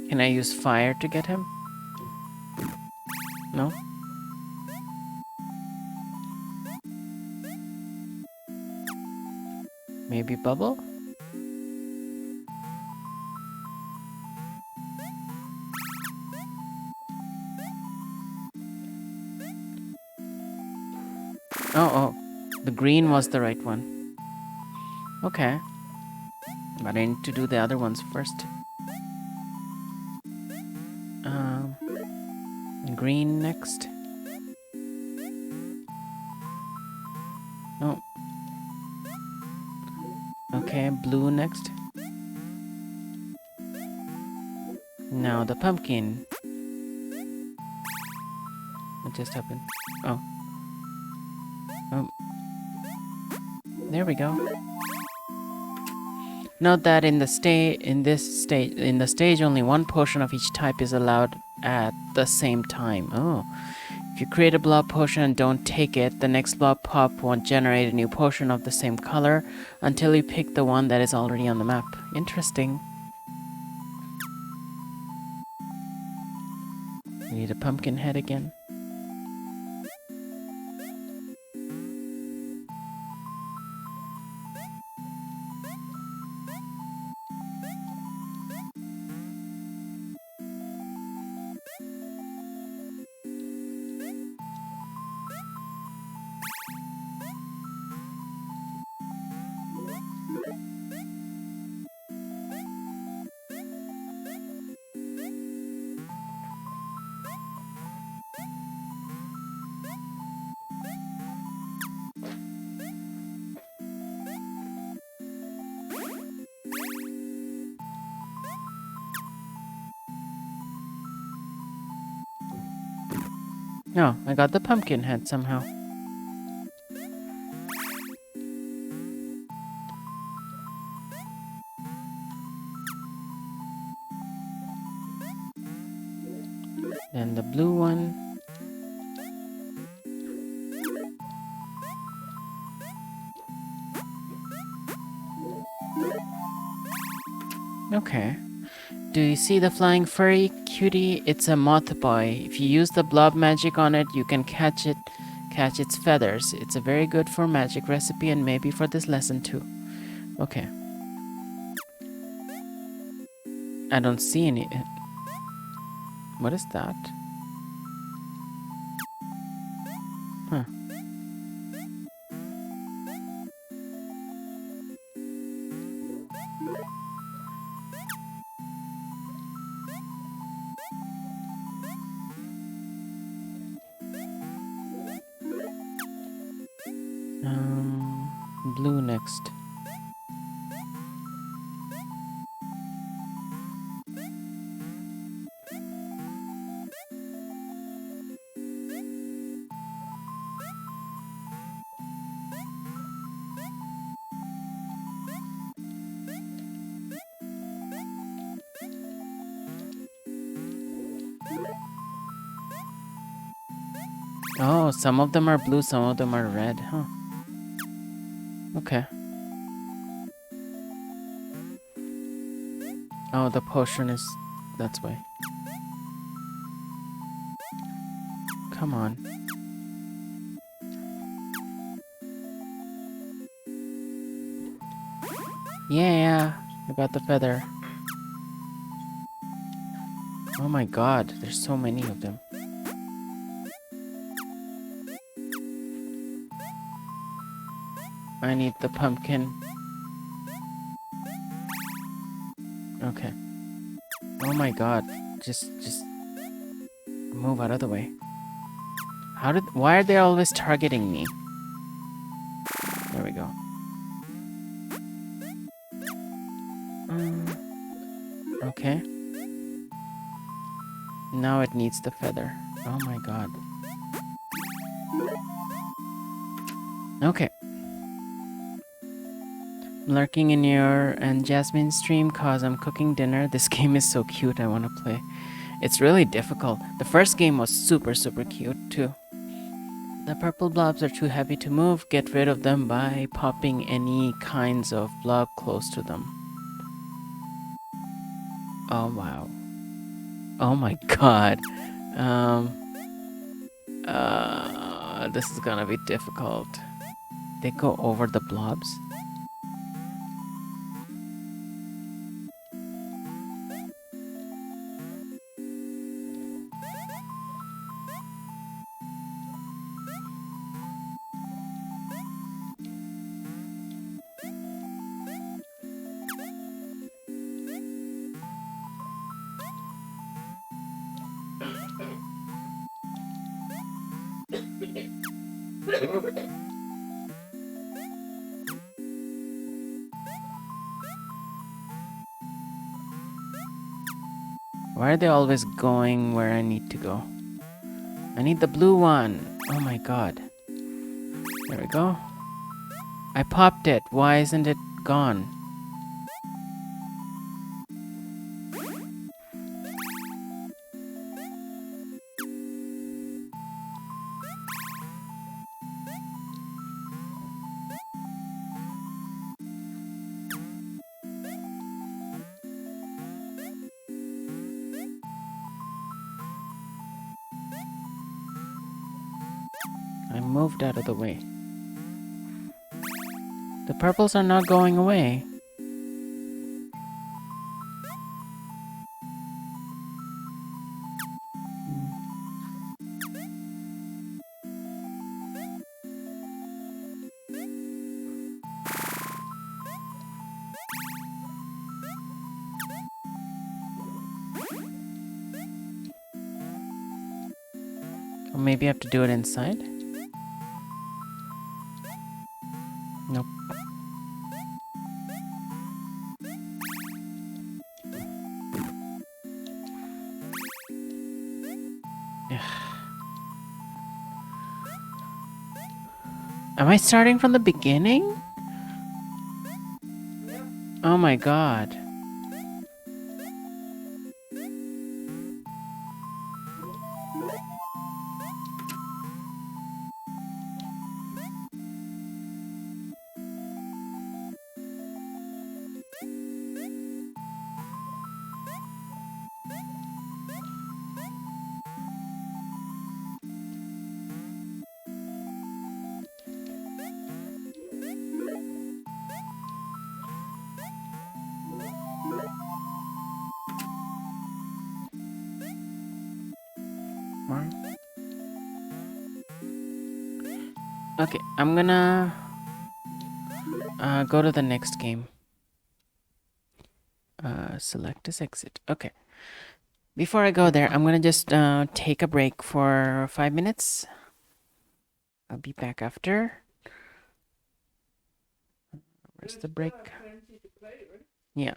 Can I use fire to get him? No? Maybe bubble? Oh, the green was the right one. Okay. But I need to do the other ones first. Green next. Oh. Okay, blue next. Now the pumpkin. What just happened? Oh. Oh. There we go. Note that in the stage only one potion of each type is allowed at the same time. Oh. If you create a blob potion and don't take it, the next blob pop won't generate a new potion of the same color until you pick the one that is already on the map. Interesting. We need a pumpkin head again. No, I got the pumpkin head somehow. Then the blue one. Okay. Do you see the flying furry cutie? It's a moth boy. If you use the blob magic on it, you can catch its feathers. It's a very good for magic recipe and maybe for this lesson too. Okay. I don't see any. What is that? Huh. Blue next. Oh, some of them are blue, some of them are red, huh? Okay. Oh, the potion is... that's why. Come on. Yeah, I got the feather. Oh my god, there's so many of them. I need the pumpkin. Okay. Oh my god, just move out of the way. Why are they always targeting me? There we go. Okay. Now it needs the feather. Oh my god. Okay. Lurking in your and Jasmine's stream cause I'm cooking dinner. This game is so cute, I want to play. It's really difficult. The first game was super cute too. The purple blobs are too heavy to move. Get rid of them by popping any kinds of blob close to them. Oh wow. Oh my god. This is gonna be difficult. They go over the blobs? Why are they always going where I need to go? I need the blue one. Oh my god. There we go. I popped it. Why isn't it gone? I moved out of the way. The purples are not going away. Or maybe I have to do it inside? Nope. Am I starting from the beginning? Yep. Oh my god. Okay, I'm gonna go to the next game. Select as exit. Okay. Before I go there, I'm gonna just take a break for 5 minutes. I'll be back after. Where's And the still break? have plenty to play, right? Yeah.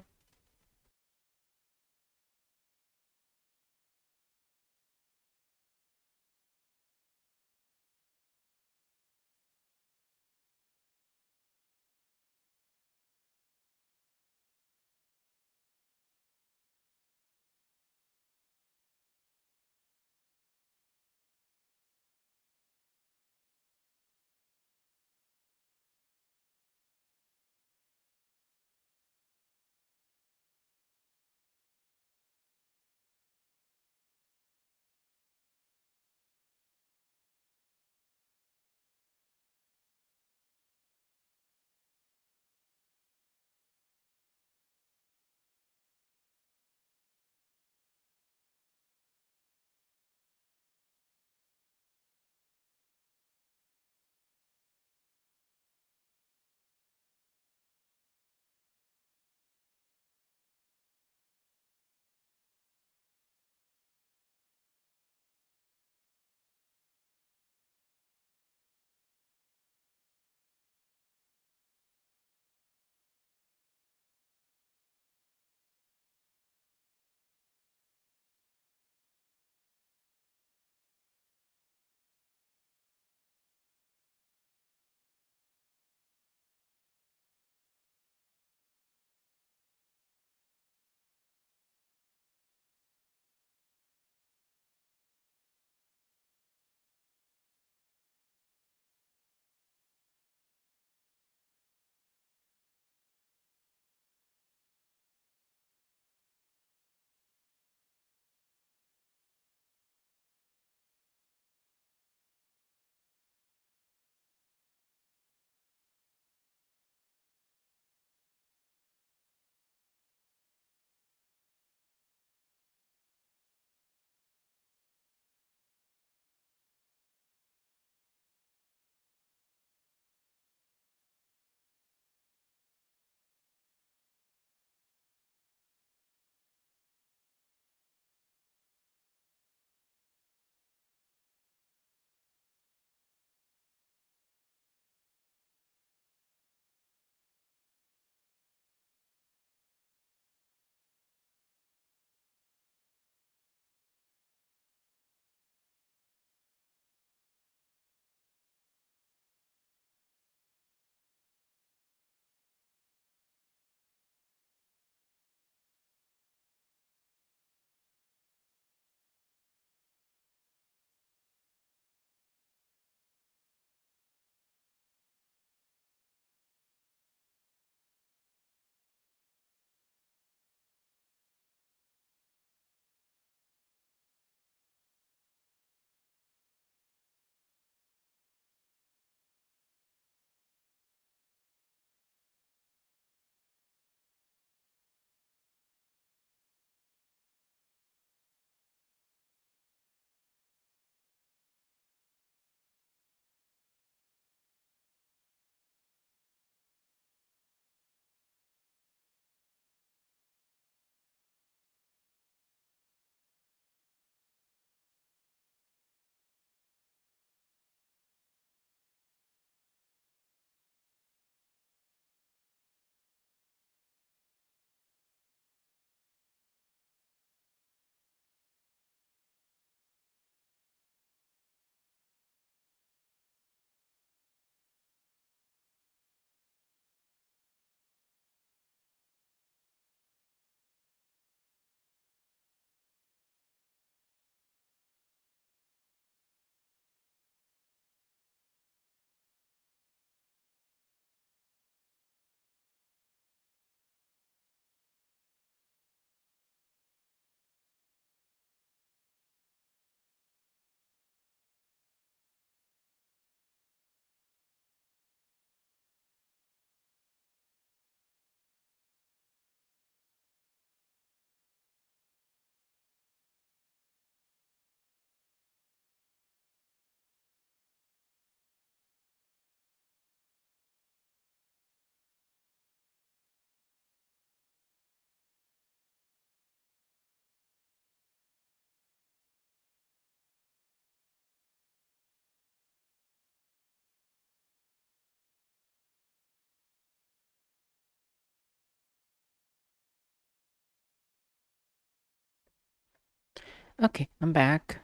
Okay, I'm back.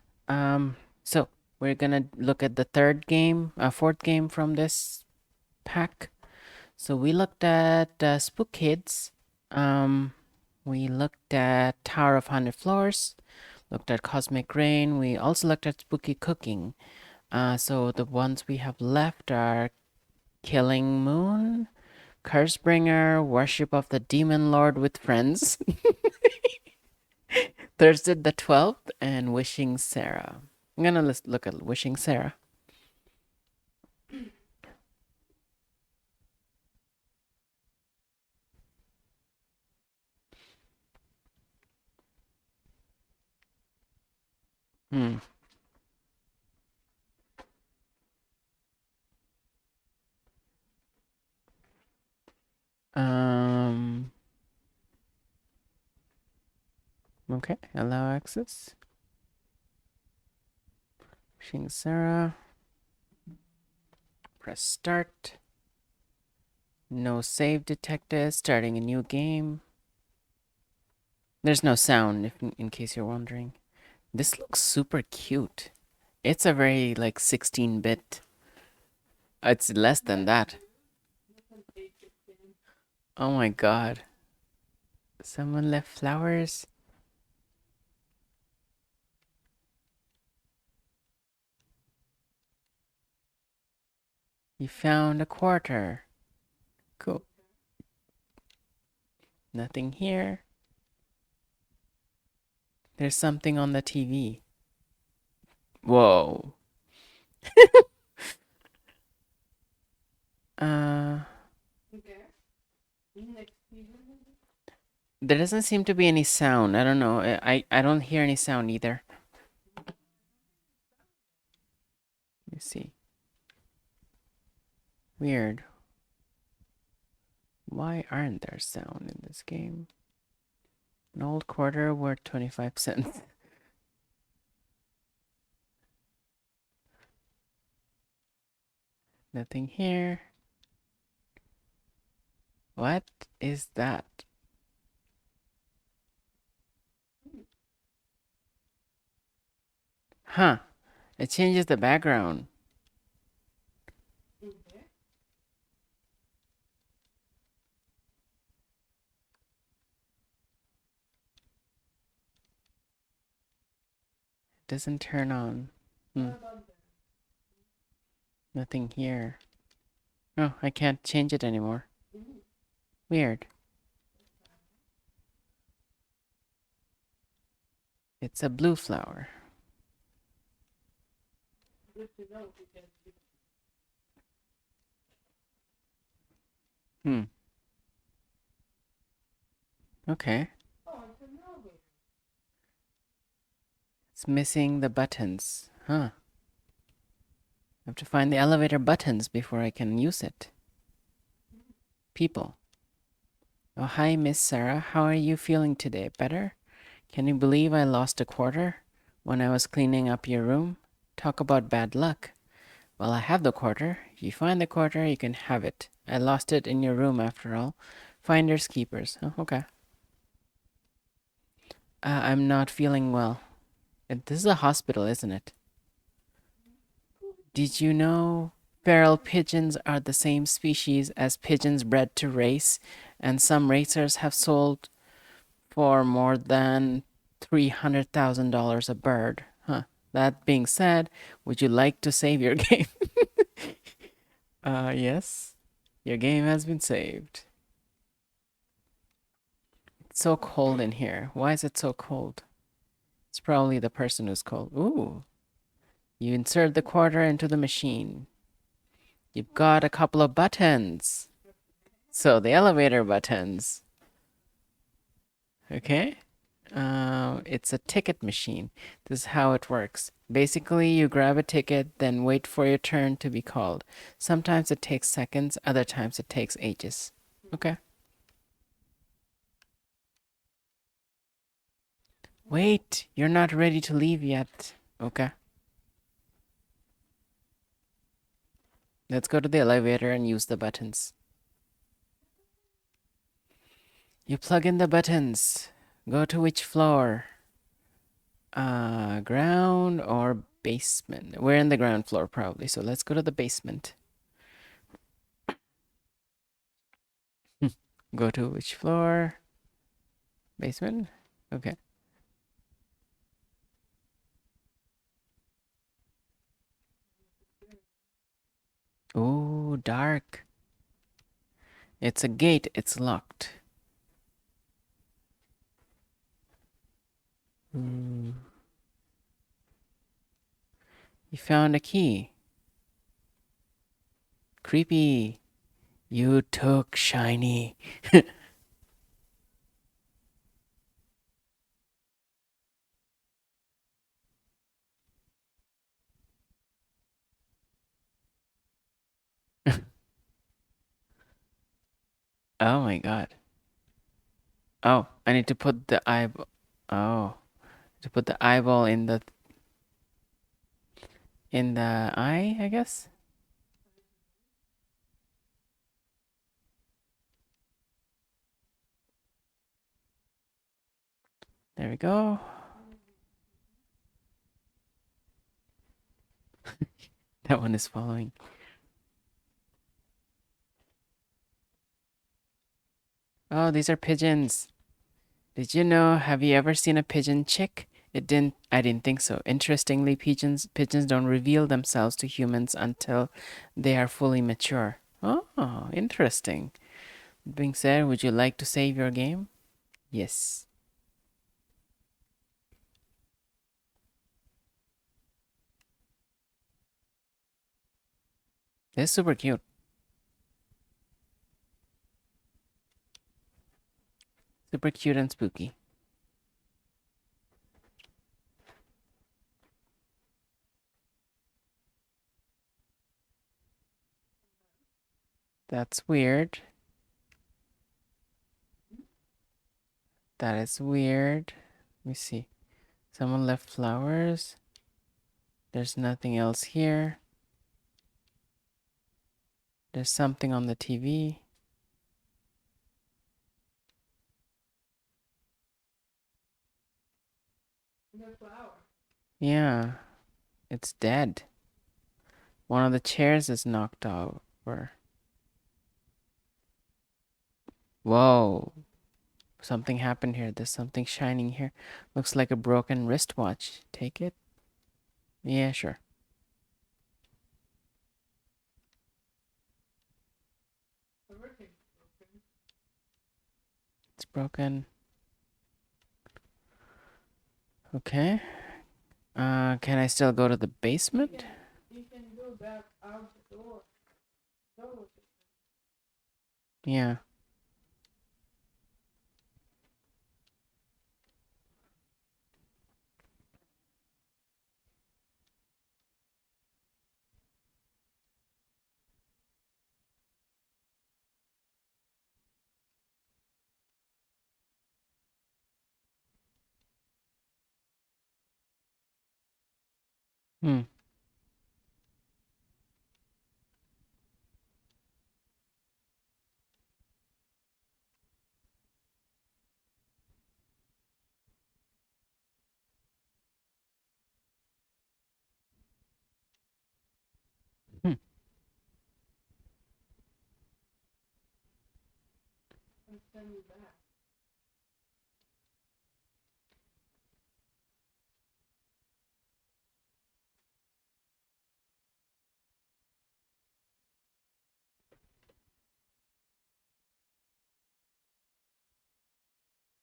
So we're gonna look at the third game, fourth game from this pack. So we looked at Spook Kids. Um, we looked at Tower of 100 Floors. Looked at Cosmic Rain. We also looked at Spooky Cooking. So the ones we have left are Killing Moon, Cursebringer, Worship of the Demon Lord with Friends, Thursday the 12th, and Wishing Sarah. I'm gonna look at Wishing Sarah. Hmm. Um. Okay. Allow access. Wishing Sarah. Press start. No save detected. Starting a new game. There's no sound, if in case you're wondering. This looks super cute. It's a very like 16-bit. It's less than that. Oh my god. Someone left flowers. You found a quarter. Cool. Nothing here. There's something on the TV. Whoa. Uh, Okay. Next season. there doesn't seem to be any sound. I don't know. I don't hear any sound either. Let me see. Weird. Why aren't there sound in this game? An old quarter worth 25 cents. Nothing here. What is that? Huh. It changes the background. Okay. It doesn't turn on. Hmm. What about that? Nothing here. Oh, I can't change it anymore. Ooh, Weird. It's a blue flower. good to know because you. Hmm. Okay. Oh, it's an elevator. It's missing the buttons. Huh. I have to find the elevator buttons before I can use it. People. Oh, hi, Miss Sarah. How are you feeling today? Better? Can you believe I lost a quarter when I was cleaning up your room? Talk about bad luck. Well, I have the quarter. If you find the quarter, you can have it. I lost it in your room after all. Finders keepers. Oh, okay. I'm not feeling well. This is a hospital, isn't it? Did you know feral pigeons are the same species as pigeons bred to race, and some racers have sold for more than $300,000 a bird? Huh. That being said, would you like to save your game? Yes. Your game has been saved. It's so cold in here. Why is it so cold? It's probably the person who's cold. Ooh. You insert the quarter into the machine. You've got a couple of buttons. So the elevator buttons. Okay. It's a ticket machine. This is how it works. Basically, you grab a ticket, then wait for your turn to be called. Sometimes it takes seconds, other times it takes ages. Okay. Wait, you're not ready to leave yet. Okay. Let's go to the elevator and use the buttons. You plug in the buttons. Go to which floor? Ground or basement? We're in the ground floor probably, so let's go to the basement. Go to which floor? Basement? Okay. Ooh, dark. It's a gate, it's locked. Ooh. You found a key. Creepy. You took shiny. Oh my god. Oh, I need to put the eyeball. Oh, to put the eyeball in the eye, I guess. There we go. That one is following. Oh, these are pigeons. Did you know? Have you ever seen a pigeon chick? I didn't think so. Interestingly, pigeons don't reveal themselves to humans until they are fully mature. Oh, interesting. Being said, would you like to save your game? Yes. This is super cute. Super cute and spooky. That's weird. That is weird. Let me see. Someone left flowers. There's nothing else here. There's something on the TV. The flower. Yeah, it's dead. One of the chairs is knocked over. Whoa. Something happened here. There's something shining here. Looks like a broken wristwatch. Take it? Yeah, sure. Everything's broken. It's broken. Okay. Can I still go to the basement? You can go back out the door. Door. Yeah. Hmm. Hmm. And send you back.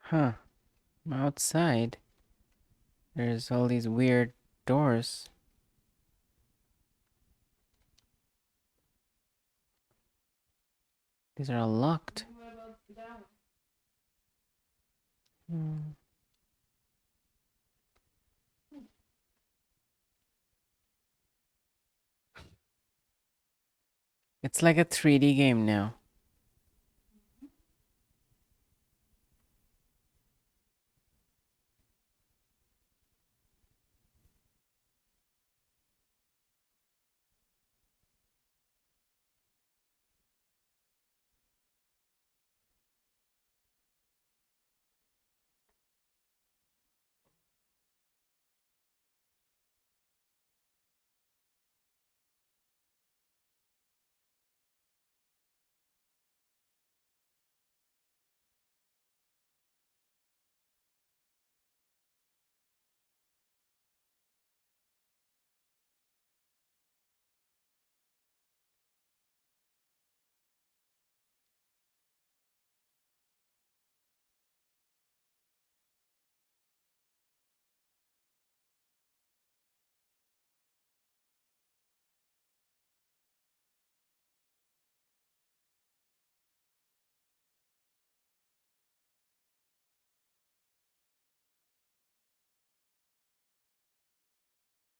Huh. I'm outside. There's all these weird doors. These are all locked. What about that Hmm. It's like a 3D game now.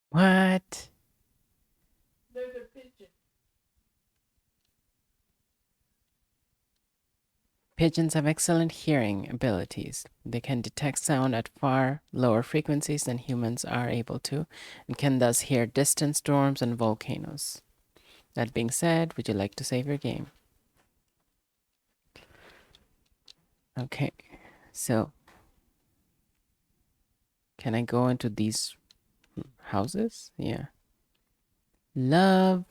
What? There's a pigeon. Pigeons have excellent hearing abilities. They can detect sound at far lower frequencies than humans are able to, and can thus hear distant storms and volcanoes. That being said, would you like to save your game? Okay, so can I go into these houses? Yeah. Love.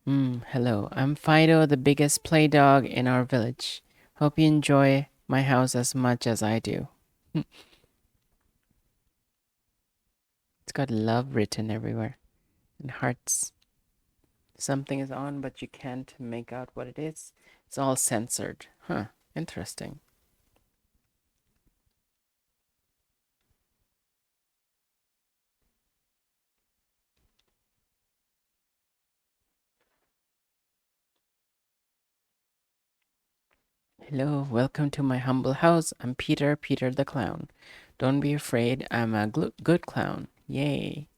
Hello. I'm Fido, the biggest play dog in our village. Hope you enjoy my house as much as I do. It's got love written everywhere and hearts. Something is on, but you can't make out what it is. It's all censored. Huh. Interesting. Hello, welcome to my humble house. I'm Peter, Peter the Clown. Don't be afraid, I'm a good clown. Yay.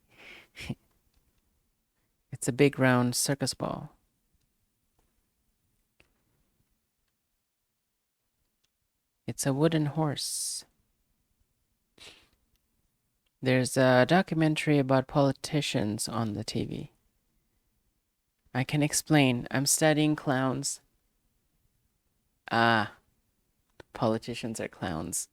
It's a big round circus ball. It's a wooden horse. There's a documentary about politicians on the TV. I can explain. I'm studying clowns. Ah, politicians are clowns.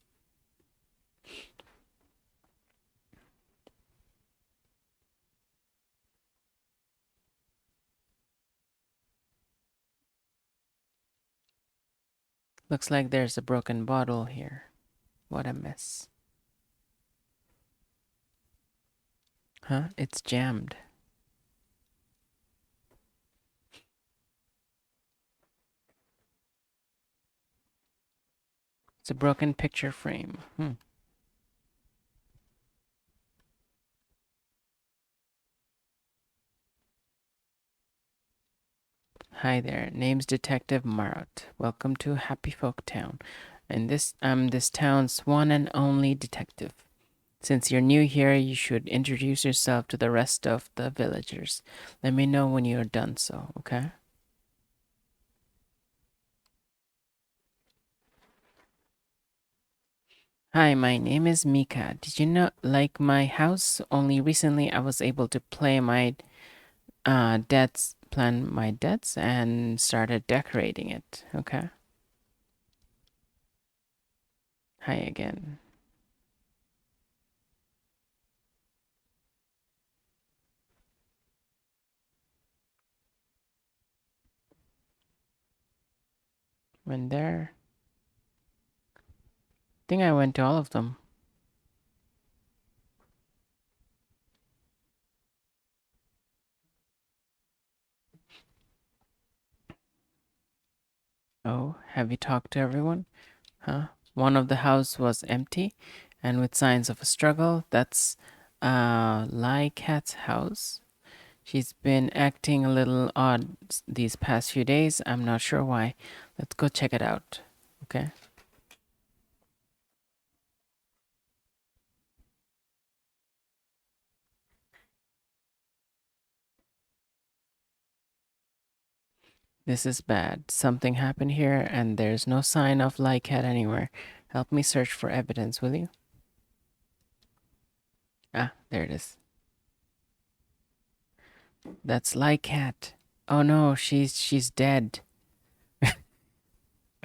Looks like there's a broken bottle here. What a mess. Huh? It's jammed. It's a broken picture frame. Hi there. Name's Detective Marat. Welcome to Happy Folk Town. And I'm this town's one and only detective. Since you're new here, you should introduce yourself to the rest of the villagers. Let me know when you're done so, okay? Hi, my name is Mika. Did you know like my house? Only recently I was able to play my plan my debts and started decorating it, okay? Hi again. Went there. Think I went to all of them. Oh, have you talked to everyone? Huh? One of the house was empty and with signs of a struggle. That's Lai Cat's house. She's been acting a little odd these past few days. I'm not sure why. Let's go check it out. Okay? This is bad. Something happened here and there's no sign of Lai Cat anywhere. Help me search for evidence, will you? Ah, there it is. That's Lai Cat. Oh no, she's dead.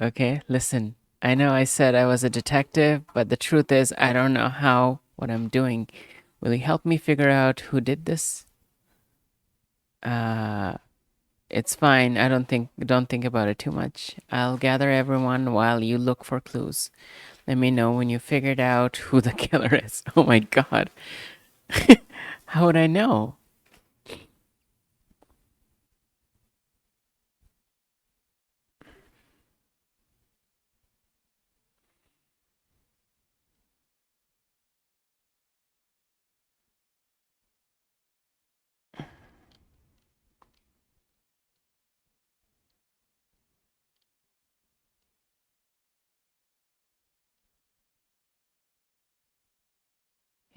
Okay, listen. I know I said I was a detective, but the truth is I don't know what I'm doing. Will you help me figure out who did this? Uh, it's fine. Don't think about it too much. I'll gather everyone while you look for clues. Let me know when you figured out who the killer is. Oh my god. How would I know?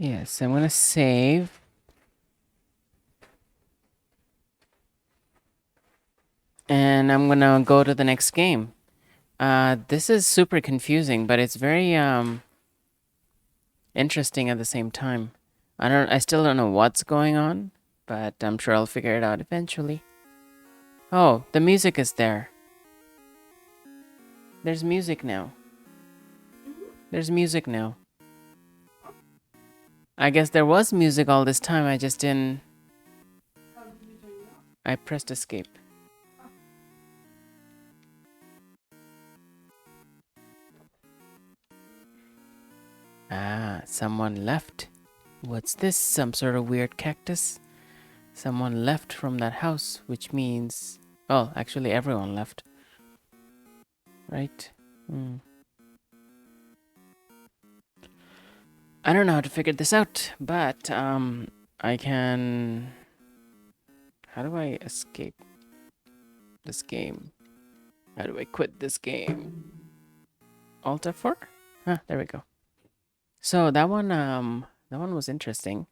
Yes, I'm gonna save. And I'm gonna go to the next game. This is super confusing, but it's very interesting at the same time. I still don't know what's going on, but I'm sure I'll figure it out eventually. Oh, the music is there. There's music now. There's music now. I guess there was music all this time. I just didn't. How did you turn it off? I pressed escape. Ah, someone left. What's this? Some sort of weird cactus? Someone left from that house, which means. Oh, actually, everyone left. Right? Hmm. I don't know how to figure this out, but I can. How do I escape this game? How do I quit this game? Alt F4? Huh, there we go. So that one was interesting.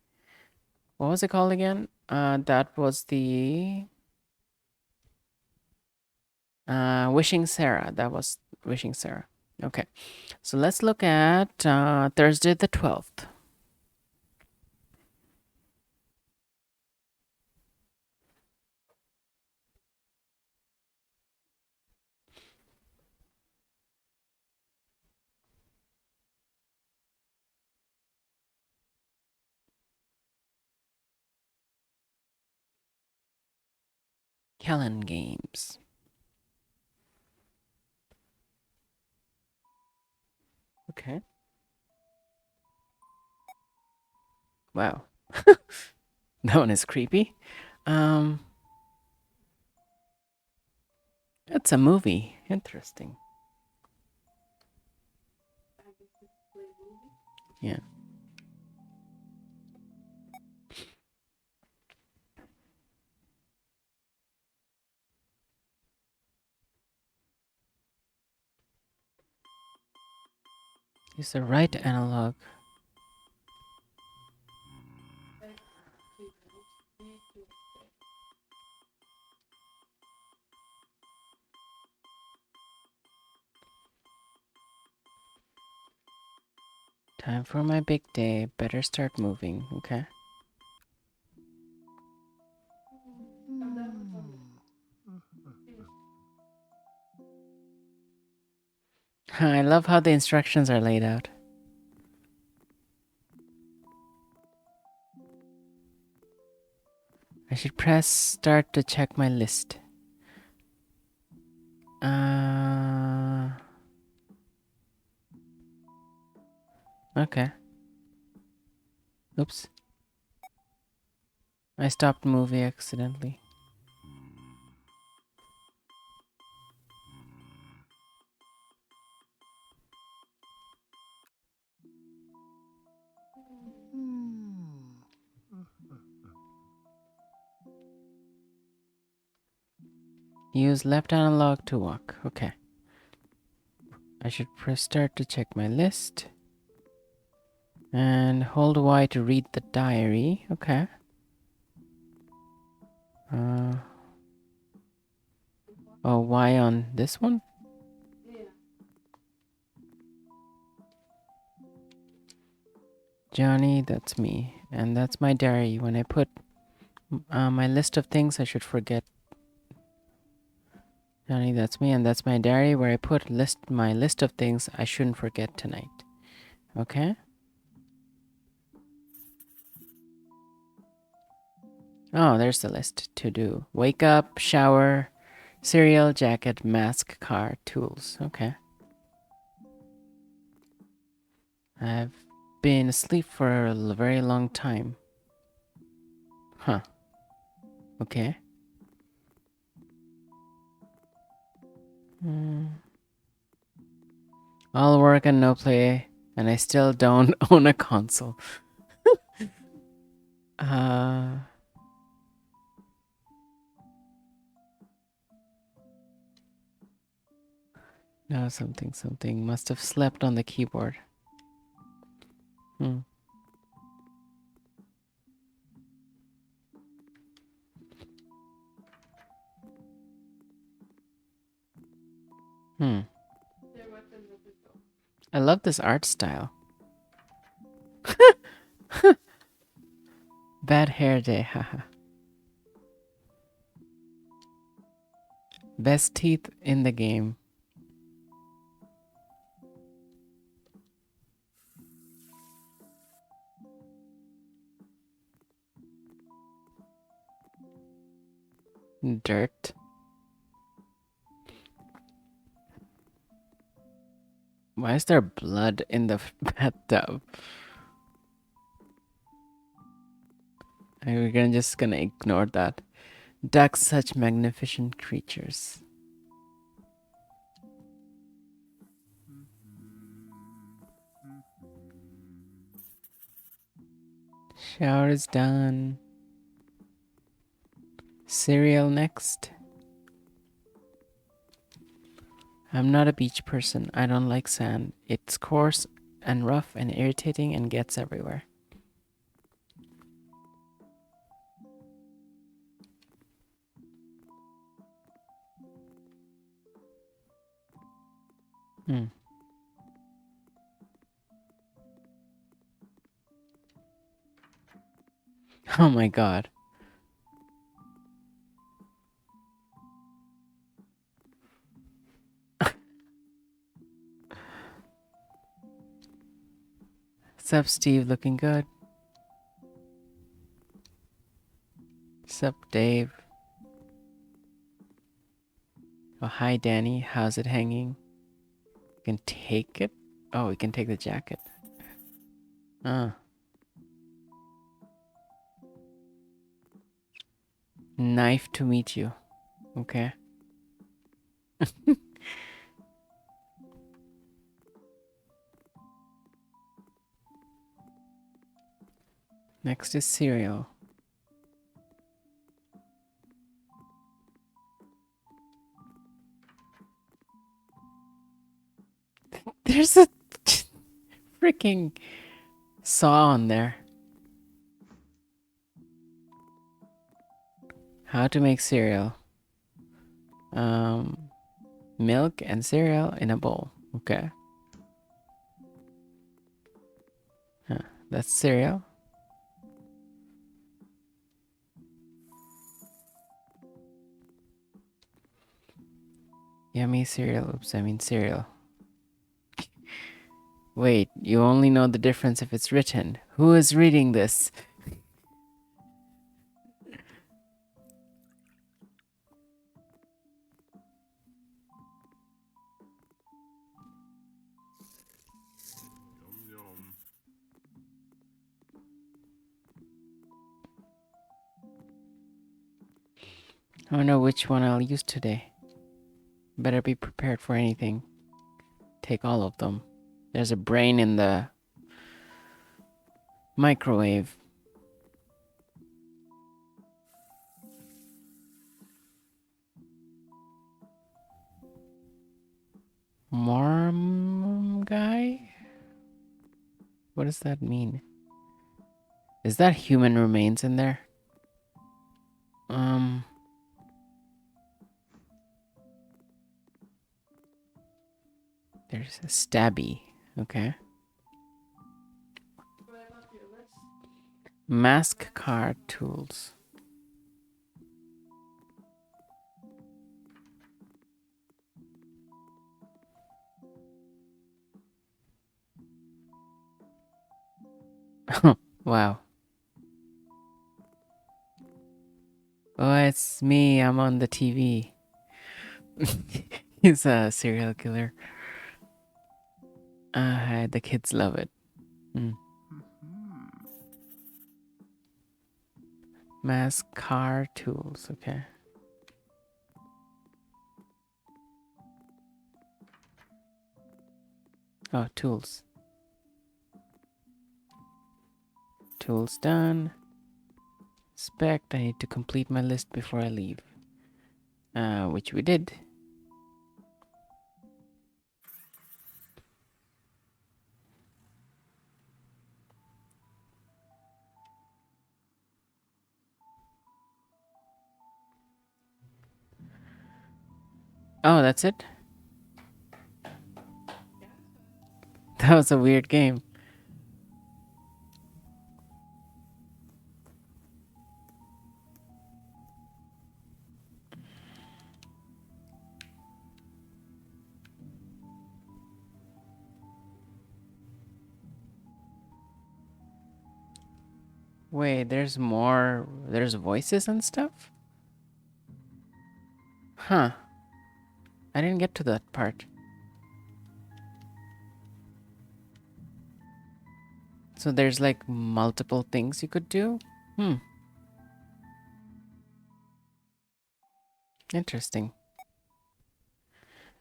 What was it called again? That was the Wishing Sarah. That was Wishing Sarah. Okay, so let's look at Thursday the 12th. Callan Games. Okay. Wow. That one is creepy. Um, it's a movie. Interesting. I guess it's play movie. Yeah. Use the right analog. X to right, D to left. Time for my big day. Better start moving. Okay. I'm done with one. I love how the instructions are laid out. I should press start to check my list. Okay. Oops. I stopped movie accidentally. Use left analog to walk. Okay. I should press start to check my list. And hold Y to read the diary. Okay. Oh, Y on this one? Yeah. Johnny, that's me. And that's my diary. When I put my list of things I should forget. Johnny, that's me. And that's my diary where I put my list of things I shouldn't forget tonight. Okay? Oh, there's the list to do. Wake up, shower, cereal, jacket, mask, car, tools. Okay. I've been asleep for a very long time. Huh. Okay. All work and no play, and I still don't own a console. No, something. Must have slept on the keyboard. Hmm. Their weapons are pistol. I love this art style. Bad hair day, haha. Best teeth in the game. Dirt. Why is there blood in the bathtub? We're just gonna ignore that. Ducks, such magnificent creatures. Shower is done. Cereal next. I'm not a beach person. I don't like sand. It's coarse and rough and irritating and gets everywhere. Hmm. Oh my god. Sup, Steve? Looking good. Sup, Dave? Oh, hi, Danny. How's it hanging? You can take it? Oh, we can take the jacket. Ah. Knife to meet you. Okay. Next is cereal. There's a freaking saw on there. How to make cereal. Milk and cereal in a bowl. Okay. That's cereal. Yummy cereal. Oops, I mean cereal. Wait, you only know the difference if it's written. Who is reading this? I don't know which one I'll use today. Better be prepared for anything. Take all of them. There's a brain in the microwave. Marm guy? What does that mean? Is that human remains in there? There's a stabby. Okay. What about your list? Mask card tools. Wow. Oh, it's me. I'm on the TV. He's a serial killer. The kids love it. Mask car tools. Okay. Oh, tools. Tools done. Spect. I need to complete my list before I leave. Which we did. Oh, that's it? That was a weird game. Wait, there's more. There's voices and stuff? Huh. I didn't get to that part. So there's like multiple things you could do? Hmm. Interesting.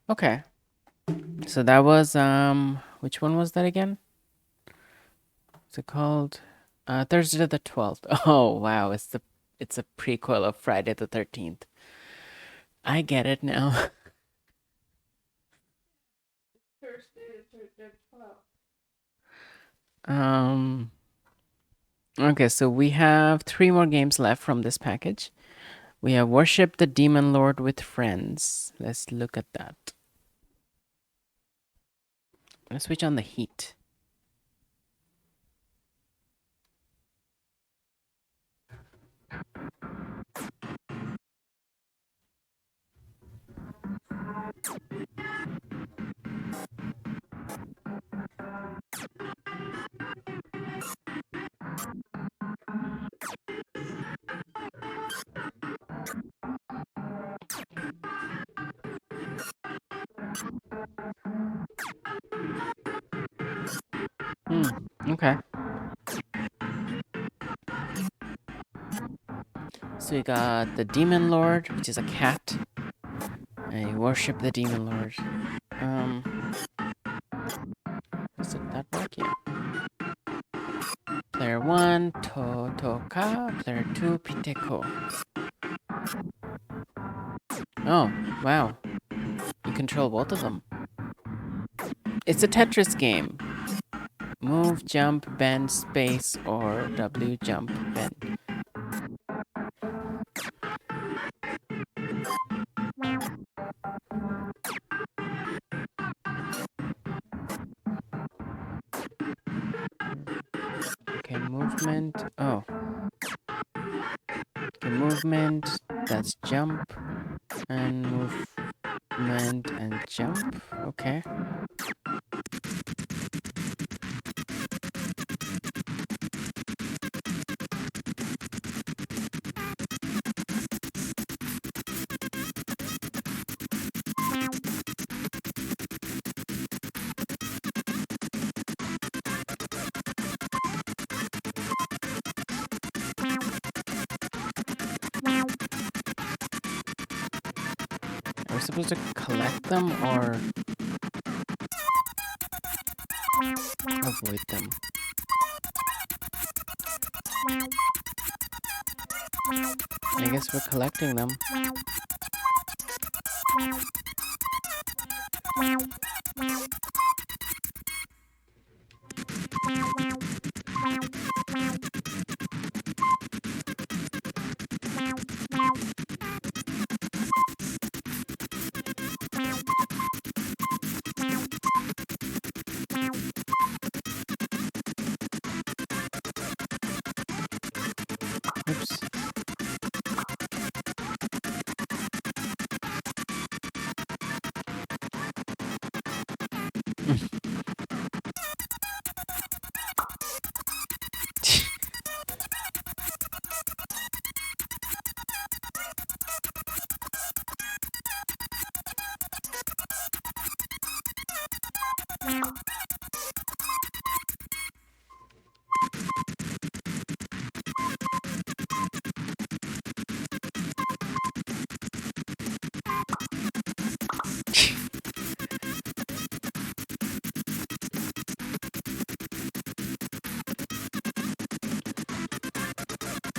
Okay. So that was which one was that again? What's it called? Thursday the 12th. Oh, wow. It's a prequel of Friday the 13th. I get it now. Thursday, Thursday, 12. um Okay, so we have 3 more games left from this package. We have Worship the Demon Lord with Friends. Let's look at that. Let's switch on the heat. Okay. So we got the Demon Lord, which is a cat. I worship the Demon Lord. Does that work? Yeah. Player 1, Totoka. Player 2, Piteko. Oh, wow. You control both of them. It's a Tetris game. Move, jump, bend, space, or W, jump, bend. Okay, movement. Oh. Okay, movement. That's jump. And movement and jump. Okay. Are we supposed to collect them or avoid them? I guess we're collecting them. Oops.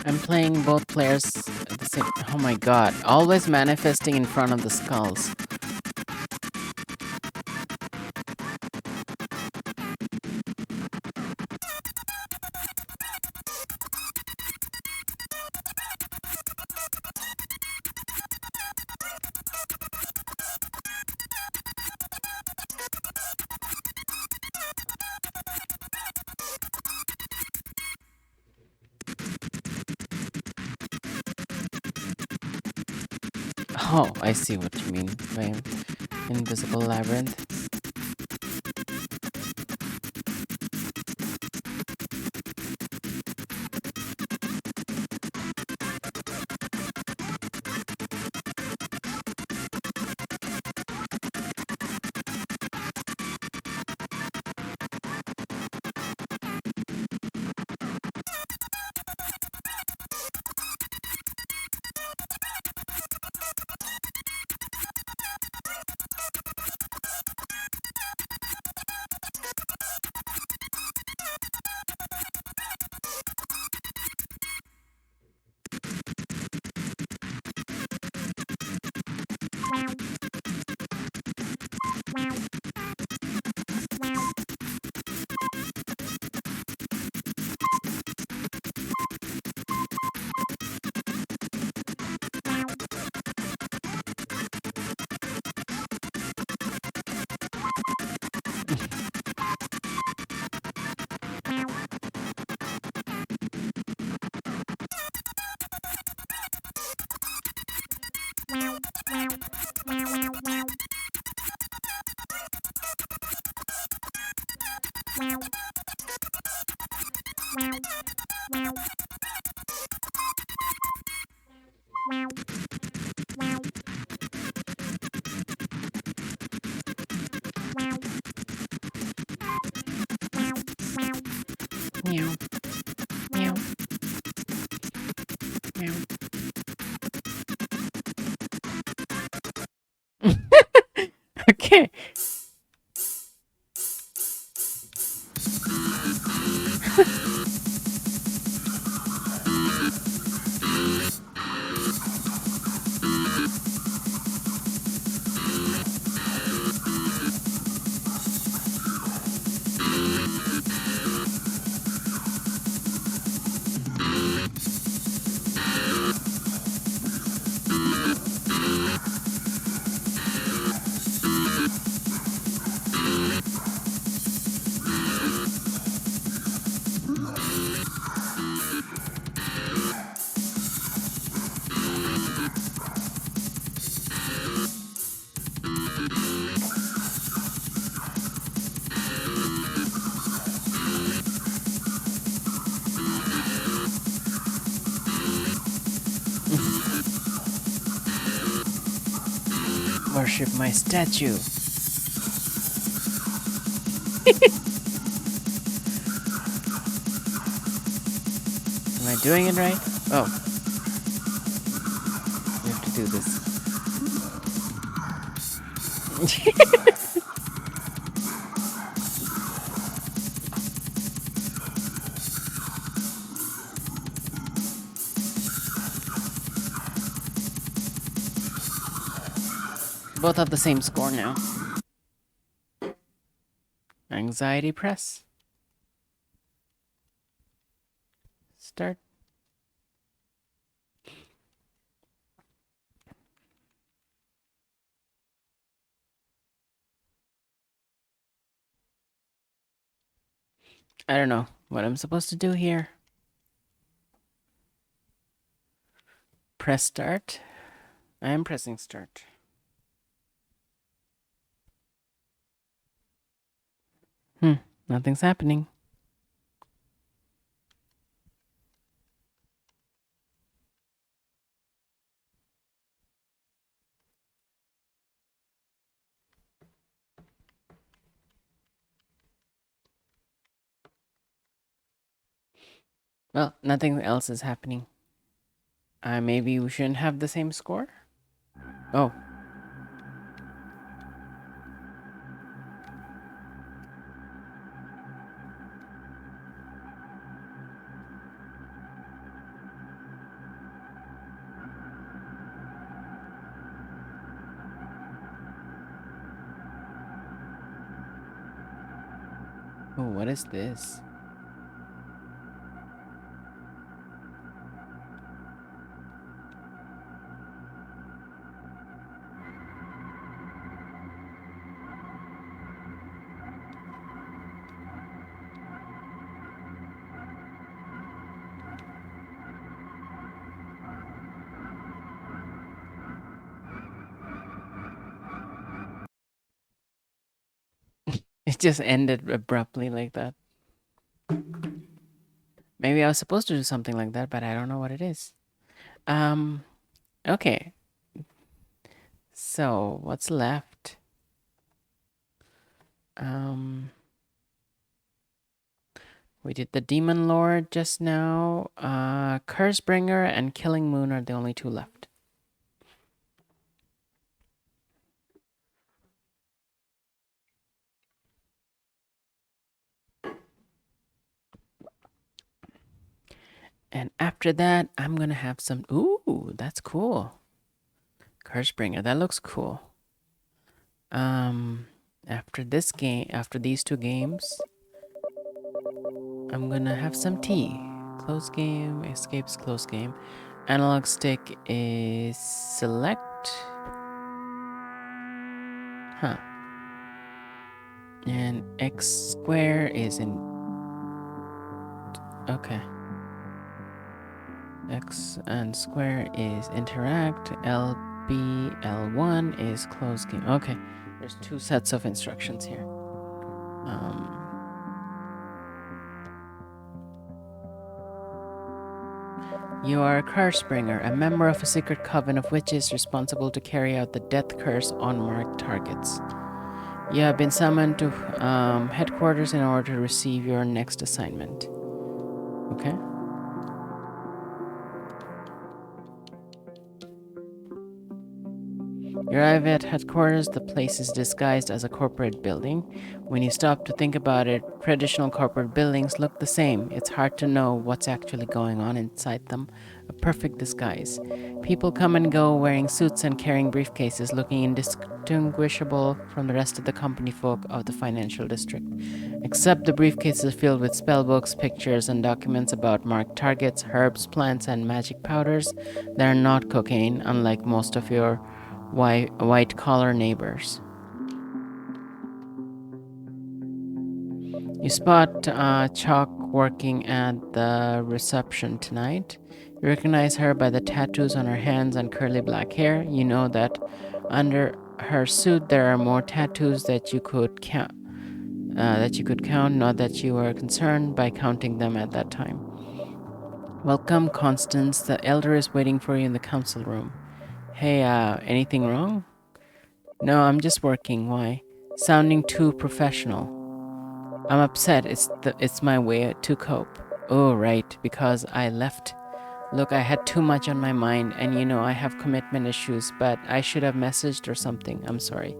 I'm playing both players at the same. Oh my god! Always manifesting in front of the skulls. Oh, I see what you mean by invisible labyrinth. Meow, meow, meow. Okay. Worship my statue. Am I doing it right? Oh, we have to do this. Both have the same score now. Anxiety press. Start. I don't know what I'm supposed to do here. Press start. I am pressing start. Nothing's happening. Well, nothing else is happening. Maybe we shouldn't have the same score? Oh. Oh, what is this? It just ended abruptly like that. Maybe I was supposed to do something like that, but I don't know what it is. Um, okay. So, what's left? Um, we did the Demon Lord just now. Cursebringer and Killing Moon are the only two left. And after that, I'm gonna have some. Ooh, that's cool. Cursebringer, that looks cool. Um, after this game, after these two games, I'm gonna have some tea. Close game, escapes close game. Analog stick is select. Huh. And X square is in. Okay. X and square is interact. LB, L1 is close game. Okay. There's two sets of instructions here. You are a Cursebringer, a member of a secret coven of witches responsible to carry out the death curse on marked targets. You have been summoned to headquarters in order to receive your next assignment. Okay. You arrive at headquarters. The place is disguised as a corporate building. When you stop to think about it, traditional corporate buildings look the same. It's hard to know what's actually going on inside them. A perfect disguise. People come and go wearing suits and carrying briefcases, looking indistinguishable from the rest of the company folk of the financial district. Except the briefcases filled with spellbooks, pictures, and documents about marked targets, herbs, plants, and magic powders. They're not cocaine, unlike most of your white collar neighbors. You spot Chalk working at the reception tonight. You recognize her by the tattoos on her hands and curly black hair. You know that under her suit there are more tattoos that you could count. Not that you were concerned by counting them at that time. Welcome, Constance. The elder is waiting for you in the council room. Hey, anything wrong? No, I'm just working. Why? Sounding too professional. I'm upset. It's my way to cope. Oh, right, because I left. Look, I had too much on my mind, and you know I have commitment issues, but I should have messaged or something. I'm sorry.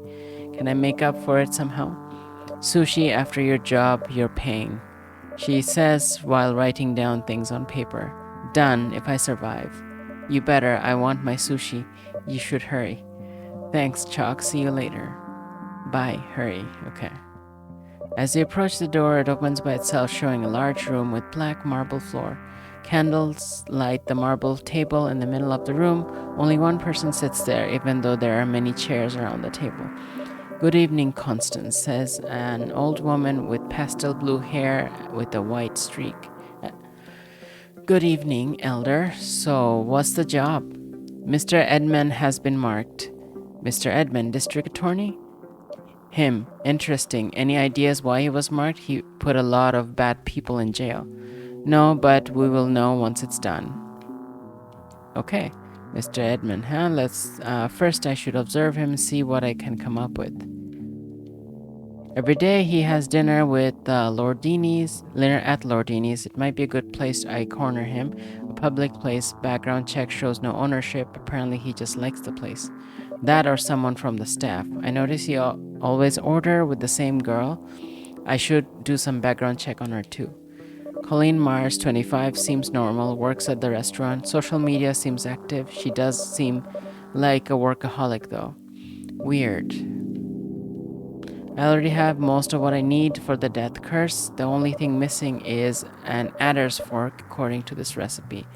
Can I make up for it somehow? Sushi after your job, you're paying. She says while writing down things on paper. Done if I survive. You better. I want my sushi. You should hurry. Thanks, Chalk. See you later. Bye. Hurry. Okay. As they approach the door, it opens by itself, showing a large room with black marble floor. Candles light the marble table in the middle of the room. Only one person sits there, even though there are many chairs around the table. Good evening, Constance, says an old woman with pastel blue hair with a white streak. Good evening, Elder. So, what's the job? Mr. Edmund has been marked. Mr. Edmund, district attorney? Him. Interesting. Any ideas why he was marked? He put a lot of bad people in jail. No, but we will know once it's done. Okay. Mr. Edmund, huh? First I should observe him and see what I can come up with. Every day he has dinner with dinner at Lordini's. It might be a good place I corner him. A public place, background check shows no ownership. Apparently he just likes the place. That or someone from the staff. I notice he always order with the same girl. I should do some background check on her too. Colleen Mars, 25, seems normal, works at the restaurant. Social media seems active. She does seem like a workaholic though. Weird. I already have most of what I need for the death curse. The only thing missing is an adder's fork, according to this recipe.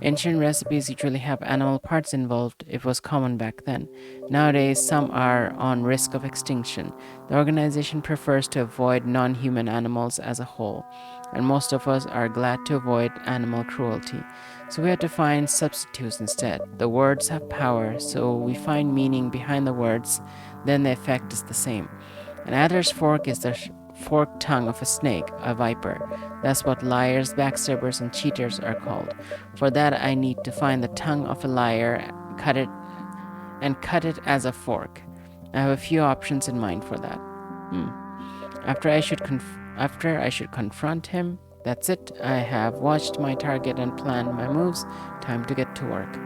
Ancient recipes usually have animal parts involved. It was common back then. Nowadays, some are on risk of extinction. The organization prefers to avoid non-human animals as a whole, and most of us are glad to avoid animal cruelty. So we had to find substitutes instead. The words have power, so we find meaning behind the words, then the effect is the same. An adder's fork is the forked tongue of a snake, a viper. That's what liars, backstabbers, and cheaters are called. For that, I need to find the tongue of a liar, cut it as a fork. I have a few options in mind for that. After I should confront him. That's it. I have watched my target and planned my moves. Time to get to work.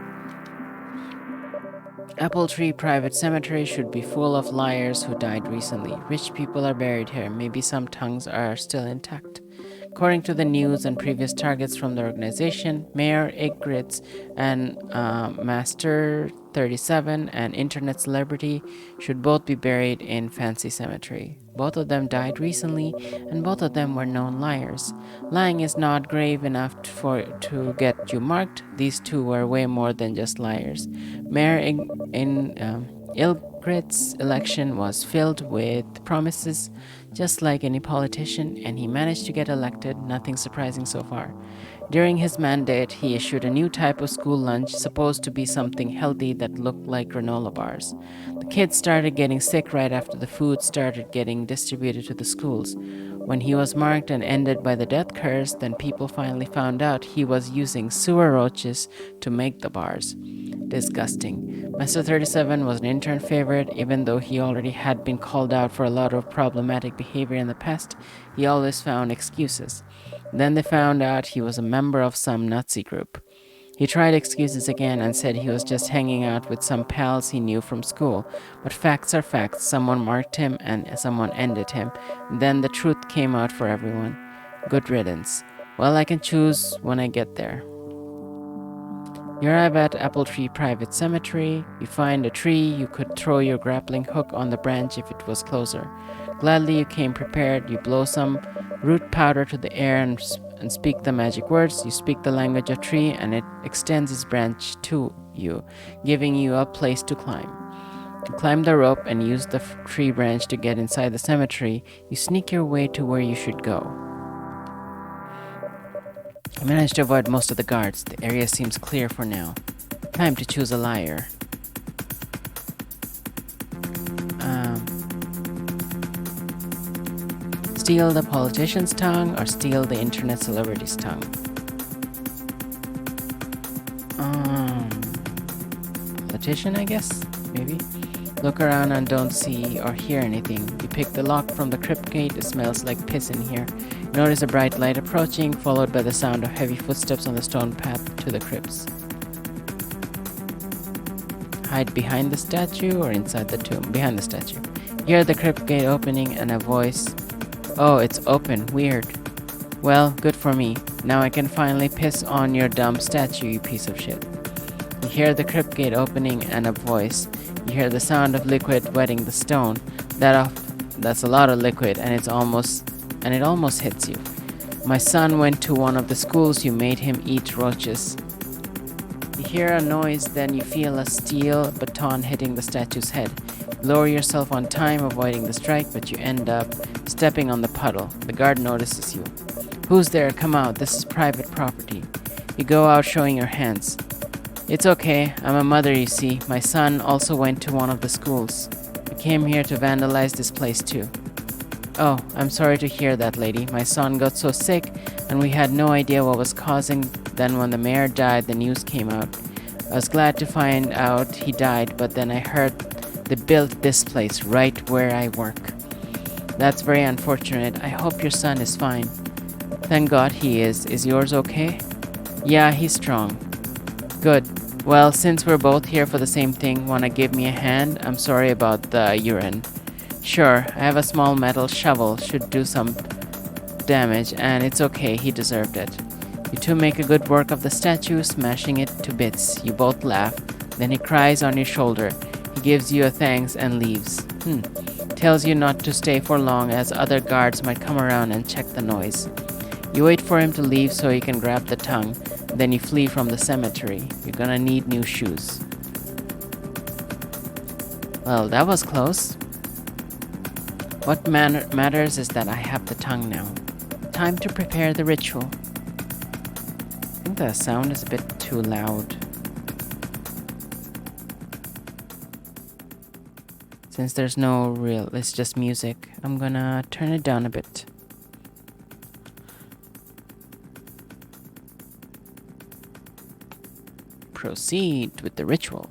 Apple Tree Private Cemetery should be full of liars who died recently. Rich people are buried here. Maybe some tongues are still intact. According to the news and previous targets from the organization, Mayor Igritz and Master 37 and internet celebrity should both be buried in Fancy Cemetery. Both of them died recently, and both of them were known liars. Lying is not grave enough to get you marked. These two were way more than just liars. Mayor Ilgrit's election was filled with promises, just like any politician, and he managed to get elected, nothing surprising so far. During his mandate, he issued a new type of school lunch, supposed to be something healthy that looked like granola bars. The kids started getting sick right after the food started getting distributed to the schools. When he was marked and ended by the death curse, then people finally found out he was using sewer roaches to make the bars. Disgusting. Master 37 was an intern favorite, even though he already had been called out for a lot of problematic behavior in the past. He always found excuses. Then they found out he was a member of some Nazi group. He tried excuses again and said he was just hanging out with some pals he knew from school. But facts are facts. Someone marked him and someone ended him. Then the truth came out for everyone. Good riddance. Well, I can choose when I get there. You arrive at Apple Tree Private Cemetery. You find a tree. You could throw your grappling hook on the branch if it was closer. Gladly you came prepared. You blow some root powder to the air and speak the magic words. You speak the language of tree and it extends its branch to you, giving you a place to climb. You climb the rope and use the tree branch to get inside the cemetery. You sneak your way to where you should go. I managed to avoid most of the guards. The area seems clear for now. Time to choose a liar. Steal the politician's tongue or steal the internet celebrity's tongue? Politician, I guess? Maybe? Look around and don't see or hear anything. You pick the lock from the crypt gate. It smells like piss in here. You notice a bright light approaching, followed by the sound of heavy footsteps on the stone path to the crypts. Hide behind the statue or inside the tomb? Behind the statue. You hear the crypt gate opening and a voice. Oh, it's open. Weird. Well, good for me. Now I can finally piss on your dumb statue, you piece of shit. You hear the crypt gate opening and a voice. You hear the sound of liquid wetting the stone. That's a lot of liquid, and it almost hits you. My son went to one of the schools. You made him eat roaches. You hear a noise, then you feel a steel baton hitting the statue's head. You lower yourself on time, avoiding the strike, but you end up stepping on the puddle. The guard notices you. Who's there? Come out. This is private property. You go out showing your hands. It's okay. I'm a mother, you see. My son also went to one of the schools. We came here to vandalize this place too. Oh, I'm sorry to hear that, lady. My son got so sick, and we had no idea what was causing. Then when the mayor died, the news came out. I was glad to find out he died, but then I heard they built this place right where I work. That's very unfortunate. I hope your son is fine. Thank God he is. Is yours okay? Yeah, he's strong. Good. Well, since we're both here for the same thing, wanna give me a hand? I'm sorry about the urine. Sure, I have a small metal shovel. Should do some damage, and it's okay, he deserved it. You two make a good work of the statue, smashing it to bits. You both laugh. Then he cries on your shoulder. He gives you a thanks and leaves. Tells you not to stay for long, as other guards might come around and check the noise. You wait for him to leave so you can grab the tongue. Then you flee from the cemetery. You're gonna need new shoes. Well, that was close. What matters is that I have the tongue now. Time to prepare the ritual. I think the sound is a bit too loud. Since there's no real, it's just music, I'm gonna turn it down a bit. Proceed with the ritual.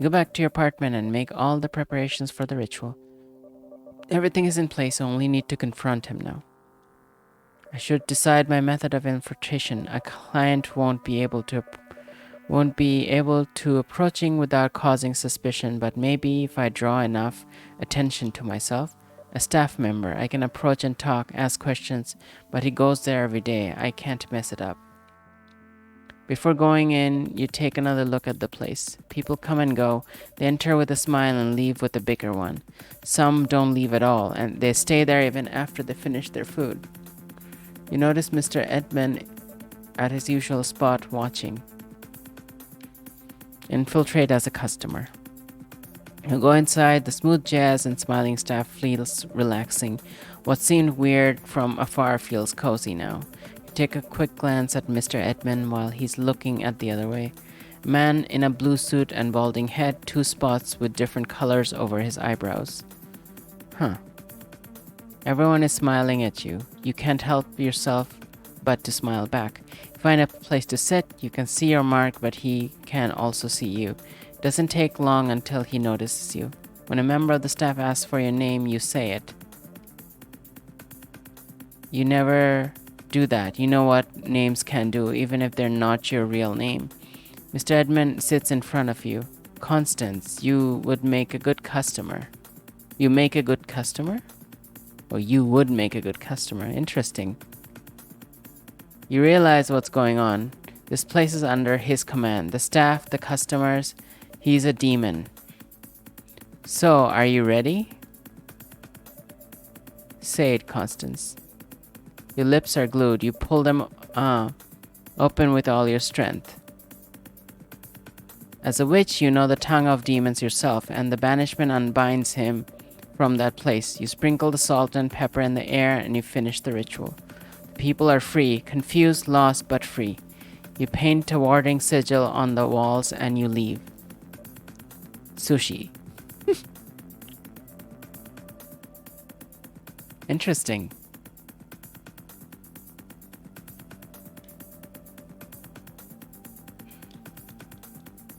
Go back to your apartment and make all the preparations for the ritual. Everything is in place, I only need to confront him now. I should decide my method of infiltration. A client won't be able to approaching without causing suspicion, but maybe if I draw enough attention to myself, a staff member, I can approach and talk, ask questions, but he goes there every day. I can't mess it up. Before going in, you take another look at the place. People come and go. They enter with a smile and leave with a bigger one. Some don't leave at all, and they stay there even after they finish their food. You notice Mr. Edmund at his usual spot watching. Infiltrate as a customer. You go inside, the smooth jazz and smiling staff feels relaxing. What seemed weird from afar feels cozy now. You take a quick glance at Mr. Edmund while he's looking at the other way. A man in a blue suit and balding head, 2 spots with different colors over his eyebrows. Huh. Everyone is smiling at you. You can't help yourself but to smile back. You find a place to sit. You can see your mark, but he can also see you. It doesn't take long until he notices you. When a member of the staff asks for your name, you say it. You never do that. You know what names can do, even if they're not your real name. Mr. Edmund sits in front of you. Constance, you would make a good customer. You make a good customer? Or you would make a good customer. Interesting. You realize what's going on. This place is under his command. The staff, the customers. He's a demon. So, are you ready? Say it, Constance. Your lips are glued. You pull them open with all your strength. As a witch, you know the tongue of demons yourself, and the banishment unbinds him from that place. You sprinkle the salt and pepper in the air, and you finish the ritual. The people are free, confused, lost, but free. You paint a warding sigil on the walls, and you leave. Sushi. Interesting.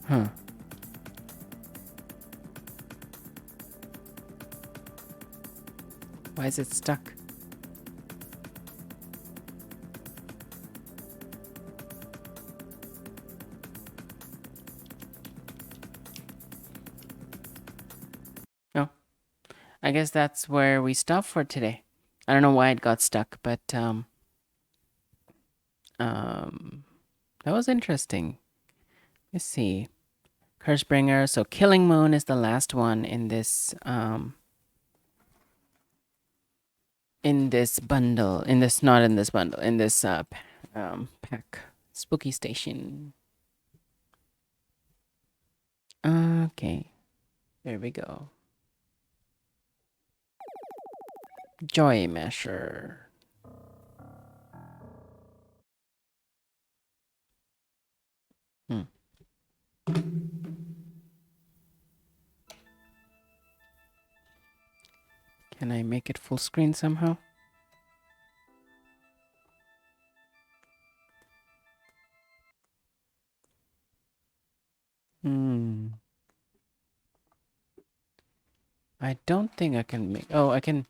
Huh. Why is it stuck? Oh, I guess that's where we stop for today. I don't know why it got stuck, but that was interesting. Let's see. Cursebringer. So Killing Moon is the last one in this bundle. In this not in this bundle. In this pack. Spooky Station. Okay. There we go. Joy Measure. Can I make it full screen somehow? I don't think I can make... Oh, I can...